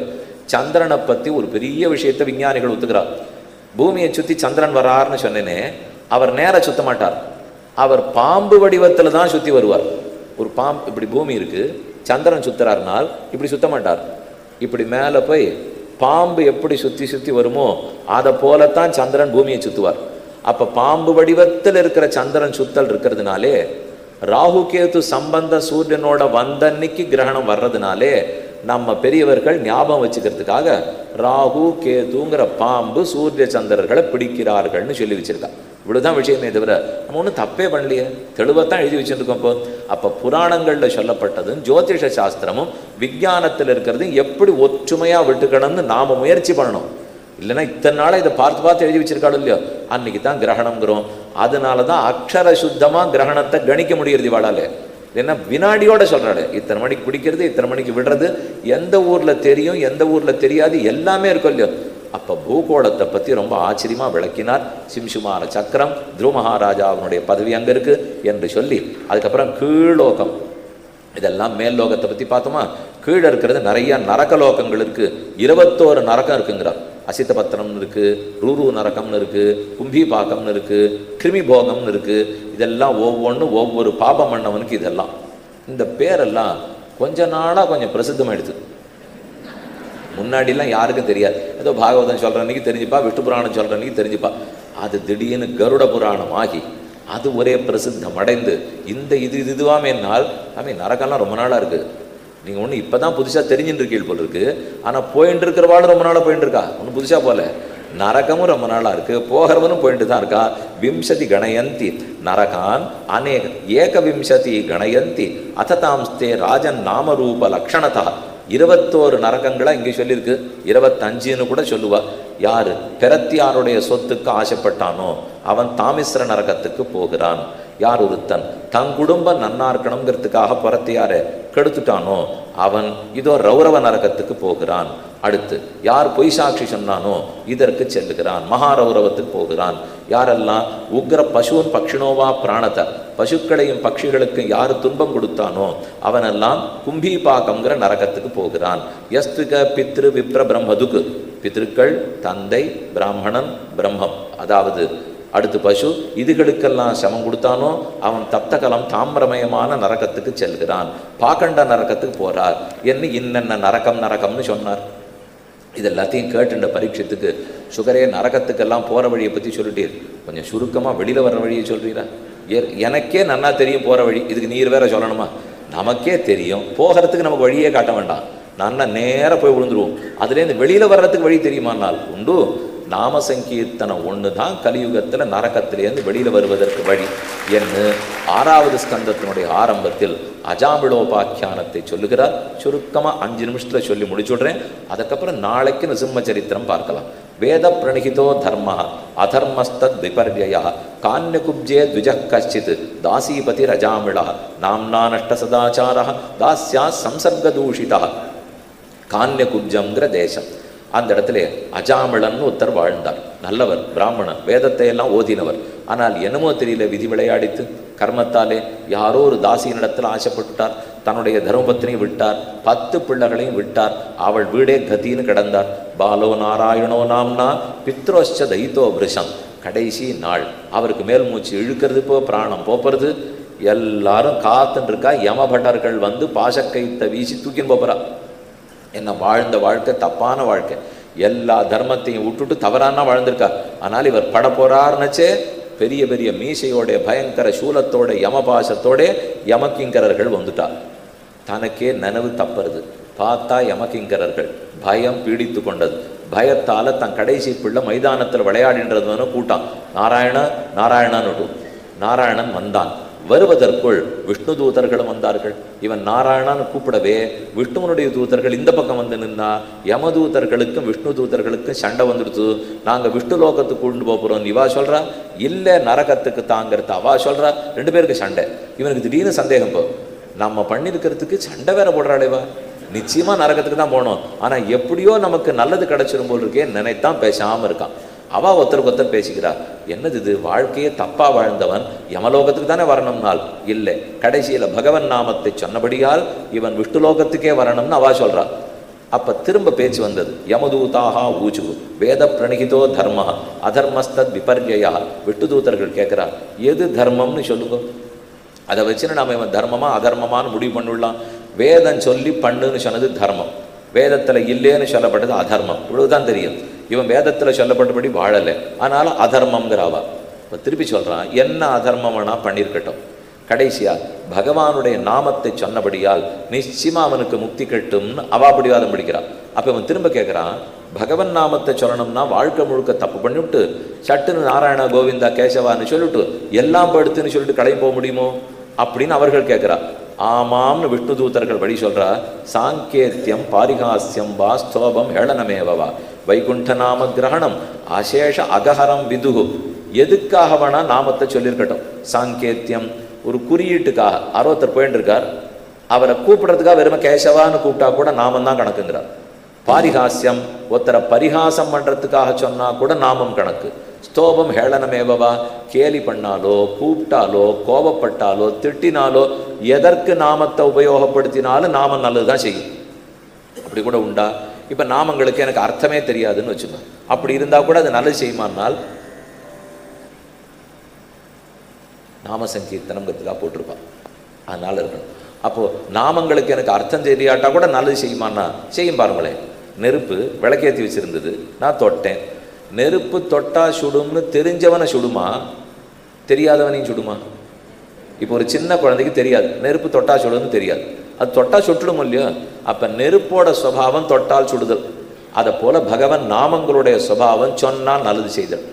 சந்திரனை பற்றி ஒரு பெரிய விஷயத்தை விஞ்ஞானிகள் ஒத்துக்கிறார். பூமியை சுற்றி சந்திரன் வராருன்னு சொன்னேனே, அவர் நேர சுத்த மாட்டார், அவர் பாம்பு வடிவத்தில் தான் சுற்றி வருவார். ஒரு பாம்பு இப்படி பூமி இருக்குது, சந்திரன் சுற்றுறாருனால் இப்படி சுத்த மாட்டார். இப்படி மேலே போய் பாம்பு எப்படி சுற்றி சுற்றி வருமோ அதை போலத்தான் சந்திரன் பூமியை சுற்றுவார். அப்போ பாம்பு வடிவத்தில் இருக்கிற சந்திரன் சுத்தல் இருக்கிறதுனாலே, ராகு கேத்து சம்பந்த சூரியனோட வந்தன்னைக்கு கிரகணம் வர்றதுனாலே நம்ம பெரியவர்கள் ஞாபகம் வச்சுக்கிறதுக்காக ராகு கேதுங்கிற பாம்பு சூரிய சந்திரர்களை பிடிக்கிறார்கள்னு சொல்லி வச்சிருக்கா. இவ்வளவுதான் விஷயமே தவிர நம்ம ஒன்றும் தப்பே பண்ணலையே, தெளிவாத்தான் எழுதி வச்சுருக்கோம். இப்போ அப்போ புராணங்களில் சொல்லப்பட்டதும் ஜோதிஷ சாஸ்திரமும் விஞ்ஞானத்தில் இருக்கிறது எப்படி ஒற்றுமையாக விட்டுக்கணும்னு நாம் முயற்சி பண்ணணும். இல்லைன்னா இத்தனை நாளாக இதை பார்த்து எழுதி வச்சிருக்காள் இல்லையோ, அன்னைக்கு தான் கிரகணம்ங்கிறோம். அதனால தான் அக்ஷர சுத்தமாக கிரகணத்தை கணிக்க முடியறது இவாளாலே. ஏன்னா வினாடியோட சொல்கிறாள், இத்தனை மணிக்கு பிடிக்கிறது, இத்தனை மணிக்கு விடுறது, எந்த ஊரில் தெரியும் எந்த ஊரில் தெரியாது, எல்லாமே இருக்கும் இல்லையோ. அப்போ பூகோளத்தை பற்றி ரொம்ப ஆச்சரியமாக விளக்கினார். சிம்சுமான சக்கரம், துருவ மகாராஜா அவனுடைய பதவி அங்கே இருக்குது என்று சொல்லி, அதுக்கப்புறம் கீழோகம், இதெல்லாம் மேல் லோகத்தை பற்றி பார்த்தோமா. கீழே இருக்கிறது நிறைய நரக லோகங்கள் இருக்குது, 21 நரகம் இருக்குங்கிறார். அசித்த பத்திரம்னு இருக்குது, ரூரு நரகம்னு இருக்குது, கும்பி பாக்கம்னு இருக்குது, கிருமி போகம்னு இருக்குது. இதெல்லாம் ஒவ்வொன்றும் ஒவ்வொரு பாபம் பண்ணவனுக்கு. இதெல்லாம் இந்த பேரெல்லாம் கொஞ்ச நாளாக கொஞ்சம் பிரசித்தமாகிடுது. முன்னாடிலாம் யாருக்கும் தெரியாது. ஏதோ பாகவதம் சொல்கிற அன்றைக்கி தெரிஞ்சுப்பா, விஷ்ணு புராணம் சொல்கிற அன்றைக்கி தெரிஞ்சுப்பா. அது திடீர்னு கருட புராணம் ஆகி அது ஒரே பிரசித்தம் அடைந்து இதுவாமேனால் நரகம்லாம் ரொம்ப நாளாக இருக்குது. நீங்கள் ஒன்று இப்போ தான் புதுசாக தெரிஞ்சுட்டு இருக்கீள் போல் இருக்குது. ஆனால் போயின்னு இருக்கிறவாளும் ரொம்ப நாளாக போயின்னு இருக்கா, ஒன்றும் புதுசாக போல. நரகமும் ரொம்ப நாளாக இருக்குது, போகிறவனும் போயிட்டு தான் இருக்கா. விம்சதி கணயந்தி நரகான் அநேக ஏகவிம்சதி கணயந்தி அததாம்ஸ்தே ராஜன் நாமரூப லக்ஷணதா. 21 நரகங்களை இங்கே சொல்லியிருக்கு, 25ன்னு கூட சொல்லுவா. யார் பெரத்தியாருடைய சொத்துக்கு ஆசைப்பட்டானோ அவன் தாமிஸ்ர நரகத்துக்கு போகிறான். யார் ஒருத்தன் தன் குடும்பம் நன்னா இருக்கணுங்கிறதுக்காக பரத்தியாரை கெடுத்துட்டானோ அவன் இதோ ரௌரவ நரகத்துக்கு போகிறான். அடுத்து யார் பொய் சாட்சி சொன்னானோ இதற்கு செல்லுகிறான், மகாரௌரவத்துக்கு போகிறான். யாரெல்லாம் உக்ர பசுவன் பக்ஷினோவா பிராணத்தை, பசுக்களையும் பட்சிகளுக்கும் யார் துன்பம் கொடுத்தானோ அவனெல்லாம் கும்பீபாக்கம்ங்கிற நரகத்துக்கு போகிறான். யஸ்துக பித்ரு விப்ர பிரம்மதுக்கு, பித்ருக்கள் தந்தை பிராமணன் பிரம்மம் அதாவது அடுத்து பசு இதுகளுக்கெல்லாம் சமம் கொடுத்தானோ அவன் தப்தகலம் தாமிரமயமான நரகத்துக்கு செல்கிறான், பாக்கண்ட நரகத்துக்கு போறார் என்று இன்னென்ன நரகம்னு சொன்னார். இது எல்லாத்தையும் கேட்டுண்ட பரீட்சத்துக்கு சுகரே நரகத்துக்கெல்லாம் போகிற வழியை பற்றி சொல்லிட்டீர், கொஞ்சம் சுருக்கமாக வெளியில் வர்ற வழியை சொல்கிறீரா? எனக்கே நன்னா தெரியும் போகிற வழி, இதுக்கு நீர் வேற சொல்லணுமா? நமக்கே தெரியும், போகிறதுக்கு நமக்கு வழியே காட்ட வேண்டாம், நல்லா நேராக போய் விழுந்துருவோம். அதுலேருந்து வெளியில் வர்றதுக்கு வழி தெரியுமானால் உண்டு. நாம சங்கீர்த்தனம் ஒன்று தான் கலியுகத்தில் நரகத்திலேருந்து வெளியில் வருவதற்கு வழி என்று 6வது ஸ்கந்தத்தினுடைய ஆரம்பத்தில் அஜாமிளோபாக்கியானத்தை சொல்லுகிறார். சுருக்கமாக 5 நிமிஷத்தில் சொல்லி முடிச்சுடுறேன். அதுக்கப்புறம் நாளைக்கு நிசிம்ம சரித்திரம் பார்க்கலாம். வேத பிரணிகிதோ தர்ம அதர்மஸ்தத் விபர்யா கான்யகுப்ஜே த்விஜ கஷ்டித் தாசீபதி ரஜாமிளா நாம்னா நஷ்ட சதாச்சார தாஸ்யா சம்சர்கதூஷிதா. கான்யகுப்ஜங்கிற தேசம், அந்த இடத்துல அஜாமிளன்னு ஒருத்தர் வாழ்ந்தார். நல்லவர், பிராமணன், வேதத்தை எல்லாம் ஓதினவர். ஆனால் என்னமோ தெரியல விதி விளையாடித்து கர்மத்தாலே யாரோ ஒரு தாசியினிடத்தில் ஆசைப்பட்டுட்டார், தன்னுடைய தர்மபத்தினியை விட்டார், 10 பிள்ளைகளையும் விட்டார். அவள் வீடே கத்தின்னு கிடந்தார். பாலோ நாராயணோ நாம்னா பித்ரோஷ்ச தைத்தோ பிருஷம். கடைசி நாள் அவருக்கு மேல் மூச்சு இழுக்கிறது, போ பிராணம் போப்புறது. எல்லாரும் காத்துன்னு இருக்கா. யமபட்டர்கள் வந்து பாசக்கைத்தை வீசி தூக்கின்னு போகிறா. என்ன வாழ்ந்த வாழ்க்கை தப்பான வாழ்க்கை, எல்லா தர்மத்தையும் விட்டுட்டு தவறான வாழ்ந்திருக்கா. ஆனால் இவர் பட போறாருன்னச்சே பெரிய பெரிய மீசையோட பயங்கர சூலத்தோட யமபாசத்தோட யமக்கிங்கரர்கள் வந்துட்டார். தனக்கே நனவு தப்புறது. பார்த்தா யமக்கிங்கரர்கள் பயம் பீடித்து கொண்டது. பயத்தால் தன் கடைசி பிள்ளை மைதானத்தில் விளையாடின்றதுன்னு கூட்டான். நாராயணன்னு நாராயணன் வந்தான். வருவதற்குள் விஷ்ணு தூதர்களும் வந்தார்கள். இவன் நாராயணான்னு கூப்பிடவே விஷ்ணுவனுடைய தூதர்கள் இந்த பக்கம் வந்து நின்னா யமதூதர்களுக்கும் விஷ்ணு தூதர்களுக்கும் சண்டை வந்துடுத்து. நாங்கள் விஷ்ணு லோகத்துக்கு கொண்டு போகிறோம் இவா சொல்கிறா, இல்லை நரகத்துக்கு தாங்கிறது அவா சொல்கிறா. 2 பேருக்கு சண்டை. இவனுக்கு திடீர்னு சந்தேகம், போ நம்ம பண்ணியிருக்கிறதுக்கு சண்டை வேற போடுறாளேவா, நிச்சயமாக நரகத்துக்கு தான் போகணும். ஆனால் எப்படியோ நமக்கு நல்லது கிடைச்சிரும் போல் இருக்கே நினைத்தான் பேசாமல் இருக்கான். அவள் ஒருத்தருக்கு பேசிக்கிறார். என்னது இது, வாழ்க்கையே தப்பா வாழ்ந்தவன் யமலோகத்துக்கு தானே வரணும்னால் இல்லை, கடைசியில் பகவன் நாமத்தை சொன்னபடியால் இவன் விஷ்ணுலோகத்துக்கே வரணும்னு அவா சொல்றா. அப்ப திரும்ப பேச்சு வந்தது. யமதூதாக ஊச்சு வேத பிரணிகிதோ தர்ம அதர்மஸ்தத் விபர்யா. விஷ்ணு தூதர்கள் கேட்கிறார், எது தர்மம்னு சொல்லுங்க, அதை வச்சுன்னு நாம இவன் தர்மமா அதர்மமானு முடிவு பண்ணிடலாம். வேதம் சொல்லி பண்ணுன்னு சொன்னது தர்மம், வேதத்தில் இல்லைன்னு சொல்லப்பட்டது அதர்மம். இவ்வளவுதான் தெரியும். இவன் வேதத்தில் சொல்லப்பட்டபடி வாழலை, ஆனாலும் அதர்மம்ங்கிறாவா. இப்போ திருப்பி சொல்கிறான், என்ன அதர்மம்னா பண்ணியிருக்கட்டும், கடைசியா பகவானுடைய நாமத்தை சொன்னபடியால் நிச்சயமாக அவனுக்கு முக்தி கட்டும்னு அவா பிடிவாதம் பிடிக்கிறான். அப்போ இவன் திரும்ப கேட்குறான், பகவன் நாமத்தை சொல்லணும்னா வாழ்க்கை முழுக்க தப்பு பண்ணிவிட்டு சட்டுன்னு நாராயண கோவிந்தா கேசவான்னு சொல்லிவிட்டு எல்லாம் படுத்துன்னு சொல்லிட்டு கடை போக முடியுமோ அப்படின்னு அவர்கள் கேட்குறா. ஆமாம்னு விஷ்ணு தூதர்கள் வழி சொல்றா. சாங்கேத்தியம் பாரிகாசியம் வா ஸ்தோபம் ஹேளனமேவா வைகுண்ட நாம கிரகணம் அசேஷ அகஹரம் விதுகு. எதுக்காக வேணா நாமத்தை சொல்லியிருக்கட்டும். சாங்கேத்தியம் ஒரு குறியீட்டுக்காக. ஒருத்தர் போயிட்டு இருக்கார், அவரை கூப்பிடுறதுக்காக வெறும கேசவான்னு கூப்பிட்டா கூட நாமம் தான் கணக்குங்கிறார். பாரிகாசியம் ஒருத்தரை பரிகாசம் பண்றதுக்காக சொன்னா கூட நாமம் கணக்கு. ஸ்தோபம் ஹேளனமேவா, கேலி பண்ணாலோ கூப்பிட்டாலோ கோபப்பட்டாலோ திட்டினாலோ எதற்கு நாமத்தை உபயோகப்படுத்தினாலும் நாமம் நல்லதுதான் செய்யும். அப்படி கூட உண்டா? இப்போ நாமங்களுக்கு எனக்கு அர்த்தமே தெரியாதுன்னு வச்சுக்கோங்க, அப்படி இருந்தால் கூட அது நல்லது செய்யுமானால் நாம சங்கீர்த்தனம்ங்கிறதுக்காக போட்டிருப்பான். அதனால இருக்கணும். அப்போது நாமங்களுக்கு எனக்கு அர்த்தம் தெரியாட்டா கூட நல்லது செய்யுமான்னா செய்யும். பாருங்களேன், நெருப்பு விளக்கேற்றி வச்சுருந்தது, நான் தொட்டேன். நெருப்பு தொட்டா சுடும்னு தெரிஞ்சவனை சுடுமா, தெரியாதவனையும் சுடுமா? இப்போ ஒரு சின்ன குழந்தைக்கு தெரியாது நெருப்பு தொட்டா சுடுன்னு தெரியாது, அது தொட்டா சுட்டுடும் இல்லையோ. அப்போ நெருப்போட சுபாவம் தொட்டால் சுடுதல். அதை போல் பகவன் நாமங்களுடைய சுபாவம் சொன்னால் நல்லது செய்தல்.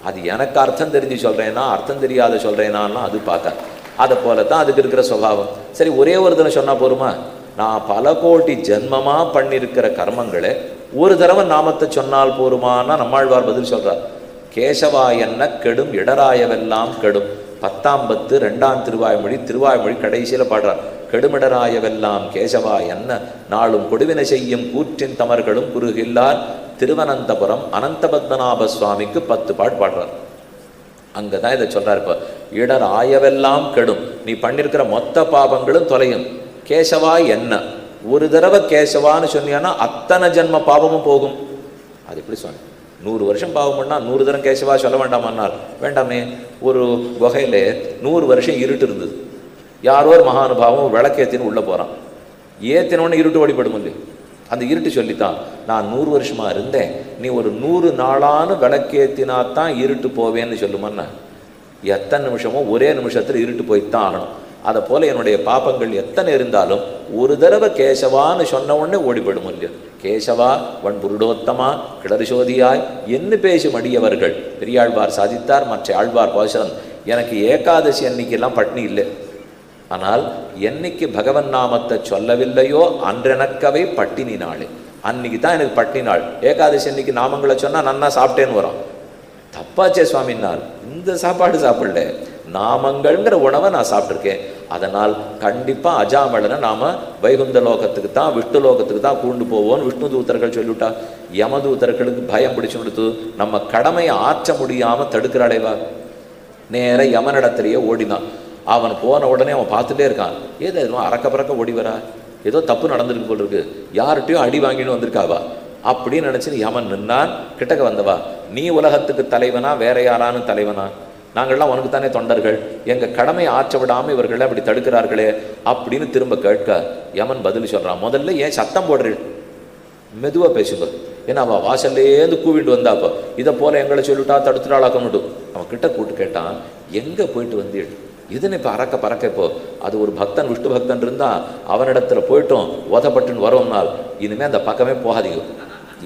அது எனக்கு அர்த்தம் தெரிஞ்சு சொல்கிறேன்னா அர்த்தம் தெரியாத சொல்கிறேனான்னா அது பார்க்க. அதை போல தான் அதுக்கு இருக்கிற சுபாவம். சரி, ஒரே ஒரு தினம் சொன்னால் போருமா? நான் பல கோடி ஜென்மமாக பண்ணியிருக்கிற கர்மங்களை ஒரு தடவை நாமத்தை சொன்னால் போருமானா நம்மாழ்வார் பதில் சொல்கிறார். கேசவா என்ன கெடும் இடராயவெல்லாம் கெடும். 10ஆம் பத்து 2ஆம் திருவாய்மொழி கடைசியில் பாடுறார். கெடுமிடராயவெல்லாம் கேசவா என்ன நாளும் கொடுவினை செய்யும் கூற்றின் தமர்களும் குறுகில்லார் திருவனந்தபுரம் அனந்தபத்மநாப சுவாமிக்கு 10 பாட்டு பாடுறார். அங்கே தான் இதை சொல்கிறார். இப்போ இடர் ஆயவெல்லாம் கெடும், நீ பண்ணியிருக்கிற மொத்த பாபங்களும் தொலையும். கேசவா என்ன ஒரு தடவை கேசவான்னு சொன்னியானா அத்தனை ஜென்ம பாவமும் போகும். அது எப்படி சொன்ன? 100 வருஷம் பாவம் பண்ணால் 100 தரம் கேசவா சொல்ல வேண்டாமான்னார். வேண்டாமே. ஒரு குகையில் 100 வருஷம் இருட்டு இருந்தது. யாரோ ஒரு மகானுபாவம் விளக்கேத்தின்னு உள்ளே போகிறான். ஏத்தினோன்னு இருட்டு வழிபடும் இல்லையோ. அந்த இருட்டு சொல்லித்தான், நான் 100 வருஷமா இருந்தேன், நீ ஒரு 100 நாளானு விளக்கேத்தினாத்தான் இருட்டு போவேன்னு சொல்லுமான்னா எத்தனை நிமிஷமோ ஒரே நிமிஷத்தில் இருட்டு போய்த்தான் ஆகணும். அதை போல் என்னுடைய பாப்பங்கள் எத்தனை இருந்தாலும் ஒரு தடவை கேசவான்னு சொன்ன உடனே ஓடிவிடும் இல்லையோ. கேசவா வன் புருடோத்தமா கிளரிசோதியாய் என்ன பேசும் அடியவர்கள். பெரியாழ்வார் சாதித்தார், மற்ற ஆழ்வார் பாசனம். எனக்கு ஏகாதசி அன்னைக்கெல்லாம் பட்னி இல்லை, ஆனால் என்னைக்கு பகவன் நாமத்தை சொல்லவில்லையோ அன்றெனக்கவே பட்டினி நாள். அன்னைக்கு தான் எனக்கு பட்டினி நாள். ஏகாதசி அன்னைக்கு நாமங்களை சொன்னால் நன்னா சாப்பிட்டேன்னு வரும். தப்பாச்சே சுவாமினால், இந்த சாப்பாடு சாப்பிடல, நாமங்கள்ங்கிற உணவை நான் சாப்பிட்ருக்கேன். அதனால் கண்டிப்பாக அஜாமலனை நாம் வைகுந்த லோகத்துக்கு தான் விஷ்ணு லோகத்துக்கு தான் கூண்டு போவோன்னு விஷ்ணு தூதர்கள் சொல்லிவிட்டா. யமதூதர்களுக்கு பயம் பிடிச்சு கொடுத்து நம்ம கடமையை ஆற்ற முடியாமல் தடுக்கிறாடைவா. நேர யமனிடத்திலேயே ஓடினான். அவன் போன உடனே அவன் பார்த்துட்டே இருக்கான். ஏதோ எதுவும் அறக்க பறக்க ஓடி வரா, ஏதோ தப்பு நடந்திருக்கு போல் இருக்கு, யார்கிட்டையும் அடி வாங்கின்னு வந்திருக்காவா அப்படின்னு நினச்சி யமன் நின்னான். கிட்டக்க வந்தவா, நீ உலகத்துக்கு தலைவனா வேற யாரானு தலைவனா? நாங்கள்லாம் உனக்கு தானே தொண்டர்கள், எங்கள் கடமையை ஆற்ற விடாமல் இவர்கள அப்படி தடுக்கிறார்களே அப்படின்னு திரும்ப கேட்க யமன் பதில் சொல்கிறான். முதல்ல ஏன் சத்தம் போடுறீள், மெதுவாக பேசுங்க. ஏன்னா அவள் வாசல்லேருந்து கூவிட்டு வந்தாப்போ இதை போல் எங்களை சொல்லிட்டா தடுத்துட்டாளாக்க மட்டும். அவன் கிட்ட கூட்டு கேட்டான், எங்கே போயிட்டு வந்தீள்? இதுன்னு இப்போ அறக்க பறக்க. இப்போ அது ஒரு பக்தன் விஷ்ணு பக்தன் இருந்தால் அவனிடத்துல போயிட்டோம் ஓதப்பட்டுன்னு வரோம்னால் இனிமேல் அந்த பக்கமே போகாதீங்க.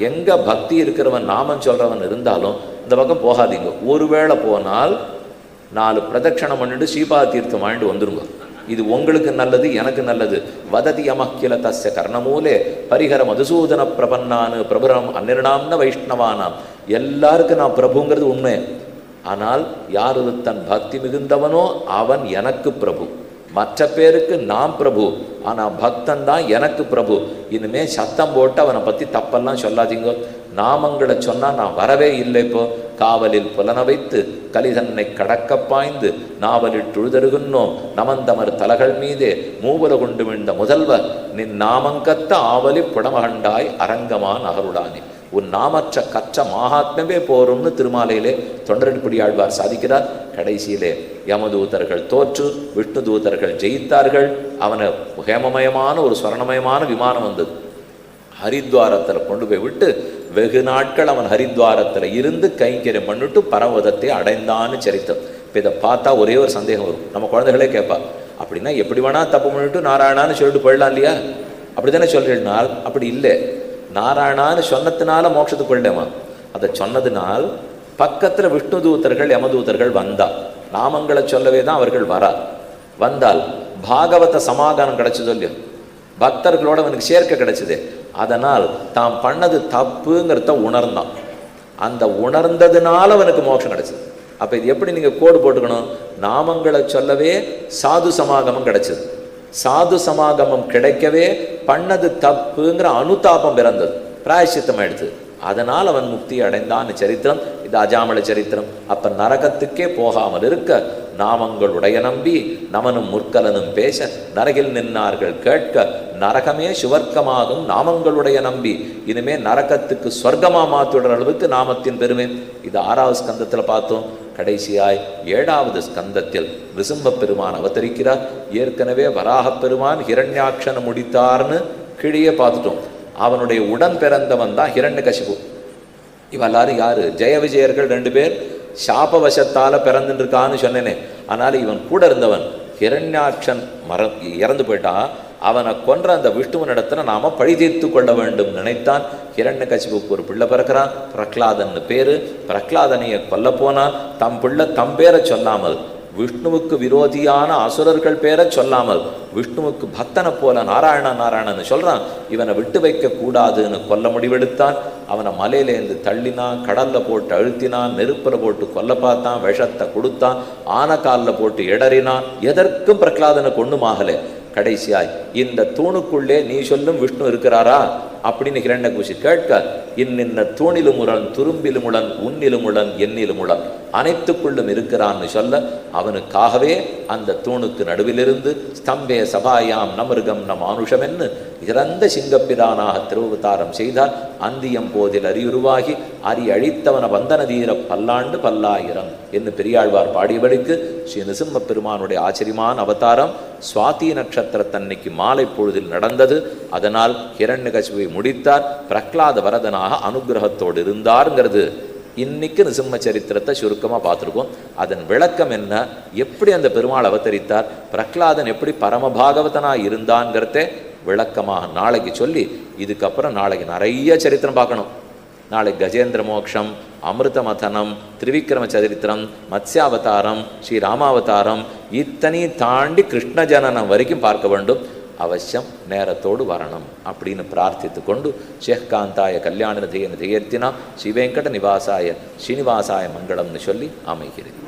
எங்கே பக்தி இருக்கிறவன் நாமன் சொல்கிறவன் இருந்தாலும் இந்த பக்கம் போகாதீங்க. ஒருவேளை போனால் 4 பிரதட்சணம் பண்ணிட்டு ஸ்ரீபா தீர்த்தம் வாங்கிட்டு வந்துருங்க. இது உங்களுக்கு நல்லது, எனக்கு நல்லது. வததி யமக்கில தஸ்ய கர்ணமூலே பரிகர மதுசூதன பிரபன்னானு பிரபுரம் அந்நிர்ணாம்ன வைஷ்ணவானாம். எல்லாருக்கும் நான் பிரபுங்கிறது உண்மை. ஆனால் யார் தன் பக்தி மிகுந்தவனோ அவன் எனக்கு பிரபு, மற்ற பேருக்கு நான் பிரபு, ஆனால் பக்தன் தான் எனக்கு பிரபு. இனிமே சத்தம் போட்டு அவனை பற்றி தப்பெல்லாம் சொல்லாதீங்க. நாமங்களை சொன்னால் நான் வரவே இல்லை. இப்போ காவலில் புலன வைத்து கலிதன்னை கடக்க பாய்ந்து நாவலில் துழுதருகுன்னோம் நமந்தமர் தலகள் மீதே மூவல கொண்டு விழுந்த முதல்வர் நின் நாமங்கத்த ஆவலி புடமகண்டாய் அரங்கமான் அகருளானே. உன் நாமற்ற கற்ற மகாத்மவே போரும்னு திருமாலையிலே தொண்டரடிப்படி ஆழ்வார் சாதிக்கிறார். கடைசியிலே யமதூதர்கள் தோற்று விஷ்ணு தூதர்கள் ஜெயித்தார்கள். அவனை ஹேமமயமான ஒரு ஸ்வர்ணமயமான விமானம் வந்தது. ஹரித்வாரத்தில் கொண்டு போய் விட்டு வெகு நாட்கள் அவன் ஹரித்வாரத்தில் இருந்து கைங்கரியம் பண்ணிட்டு பரவதத்தை அடைந்தான்னு சரித்தம். இப்போ இதை பார்த்தா ஒரே ஒரு சந்தேகம் வரும். நம்ம குழந்தைகளே கேட்பா, அப்படின்னா எப்படி வேணா தப்பு பண்ணிட்டு நாராயணான்னு சொல்லிட்டு போயிடலாம் இல்லையா? அப்படி தானே சொல்லிடனால்? அப்படி இல்லை. நாராயணான்னு சொன்னதுனால மோட்சத்துக்கு போயிடலாமா? அதை சொன்னதுனால் பக்கத்தில் விஷ்ணு தூதர்கள் யமதூதர்கள் வந்தா நாமங்களை சொல்லவே தான் அவர்கள் வரா. வந்தால் பாகவத சமாதானம் கிடைச்சதோ இல்லையோ, பக்தர்களோட அவனுக்கு சேர்க்கை கிடைச்சது. அதனால் தாம் பண்ணது தப்புங்கிறத உணர்ந்தான். அந்த உணர்ந்ததுனால அவனுக்கு மோட்சம் கிடைச்சது. அப்போ இது எப்படி நீங்கள் கோடு போட்டுக்கணும்? நாமங்களை சொல்லவே சாது சமாகமம் கிடைச்சது. சாது சமாகமம் கிடைக்கவே பண்ணது தப்புங்கிற அனுதாபம் பிறந்தது, பிராயசித்தம் எடுத்து. அதனால் அவன் முக்தி அடைந்தான் சரித்திரம். இது அஜாமல சரித்திரம். அப்போ நரகத்துக்கே போகாமல் இருக்க நாமங்களுடைய நம்பி நமனும் முற்கலனும் பேச நரகில் நின்னார்கள் கேட்க நரகமே சுவர்க்கமாகும் நாமங்களுடைய நம்பி. இனிமே நரகத்துக்கு சொர்க்கமா மாற்றிடுற அளவுக்கு நாமத்தின் பெருமை. இது 6வது ஸ்கந்தத்தில் பார்த்தோம். கடைசியாய் 7வது ஸ்கந்தத்தில் விசும்ப பெருமான் அவதரிக்கிறார். ஏற்கனவே வராக பெருமான் ஹிரண்யாட்சனை முடித்தார்னு கீழே பார்த்துட்டோம். அவனுடைய உடன் பிறந்தவன் தான் ஹிரண்யகசிபு. இவெல்லாரும் யாரு? ஜெய விஜயர்கள் 2 பேர் சாபவசத்தால பிறந்துட்டு இருக்கான்னு சொன்னேனே. ஆனால் இவன் கூட இருந்தவன் ஹிரண்யாட்சன் இறந்து போயிட்டா. அவனை கொன்ற அந்த விஷ்ணுவனிடத்துல நாம பழி தீர்த்து கொள்ள வேண்டும் நினைத்தான். ஹிரண்யகசிபுக்கு ஒரு பிள்ளை பிறக்கிறான், பிரகலாதன் பேரு. பிரகலாதனையை கொல்ல போனான். தம் பிள்ளை தம் பேரை சொல்லாமல், விஷ்ணுவுக்கு விரோதியான அசுரர்கள் பேரை சொல்லாமல், விஷ்ணுவுக்கு பக்தனை போல நாராயண நாராயணன்னு சொல்றான். இவனை விட்டு வைக்க கூடாதுன்னு கொல்ல முடிவெடுத்தான். அவனை மலையிலேருந்து தள்ளினான், கடல்ல போட்டு அழுத்தினான், நெருப்புல போட்டு கொல்ல பார்த்தான், விஷத்தை கொடுத்தான், ஆனக்காலில் போட்டு இடறினான். எதற்கும் பிரகலாதனை கொண்டுமாகலே. கடைசியாய் இந்த தூணுக்குள்ளே நீ சொல்லும் விஷ்ணு இருக்கிறாரா அப்படின்னு ஹிரண்யகசிபு கேட்க, இன்னின்ன தூணிலும் உடன், துரும்பிலும் உடன், உன்னிலும் உடன், எண்ணிலும் உடன், அனைத்துக்குள்ளும் இருக்கிறான்னு சொல்ல, அவனுக்காகவே அந்த தூணுக்கு நடுவிலிருந்து ஸ்தம்பே சபாயாம் நமருகம் நம் மானுஷம் என்று இறந்த சிங்கப்பிரானாக திருவதாரம் செய்தார். அந்தியம் போதில் அறியுருவாகி அரி அழித்தவன வந்தன தீர பல்லாண்டு பல்லாயிரம் என்று பெரியாழ்வார் பாடியபடிக்கு ஸ்ரீ நிருசிம்ம பெருமானுடைய ஆச்சரியமான அவதாரம் சுவாதி நட்சத்திரத்தன்னைக்கு மாலை பொழுதில் நடந்தது. அதனால் ஹிரண்யகசிபுவை முடித்தார். பிரகலாத வரதனாக அனுகிரகத்தோடு இருந்தார்ங்கிறது இன்னைக்கு நிருசிம்ம சரித்திரத்தை சுருக்கமாக பார்த்துருக்கோம். அதன் விளக்கம் என்ன, எப்படி அந்த பெருமாள் அவதரித்தார், பிரகலாதன் எப்படி பரமபாகவதனாக இருந்தான்ங்கிறத விளக்கமாக நாளைக்கு சொல்லி, இதுக்கப்புறம் நாளைக்கு நிறைய சரித்திரம் பார்க்கணும். நாளைக்கு கஜேந்திர மோக்ஷம், அமிர்த மதனம், திரிவிக்ரம சரித்திரம், மத்ஸ்யாவதாரம், ஸ்ரீராமாவதாரம், இத்தனை தாண்டி கிருஷ்ண ஜனனம் வரைக்கும் பார்க்க வேண்டும். அவசியம் நேரத்தோடு வரணும் அப்படின்னு பிரார்த்தித்து கொண்டு ஷேக்காந்தாய கல்யாண நிதியர்த்தினா ஸ்ரீ வெங்கட நிவாசாய ஸ்ரீனிவாசாய மங்களம்னு சொல்லி அமைகிறேன்.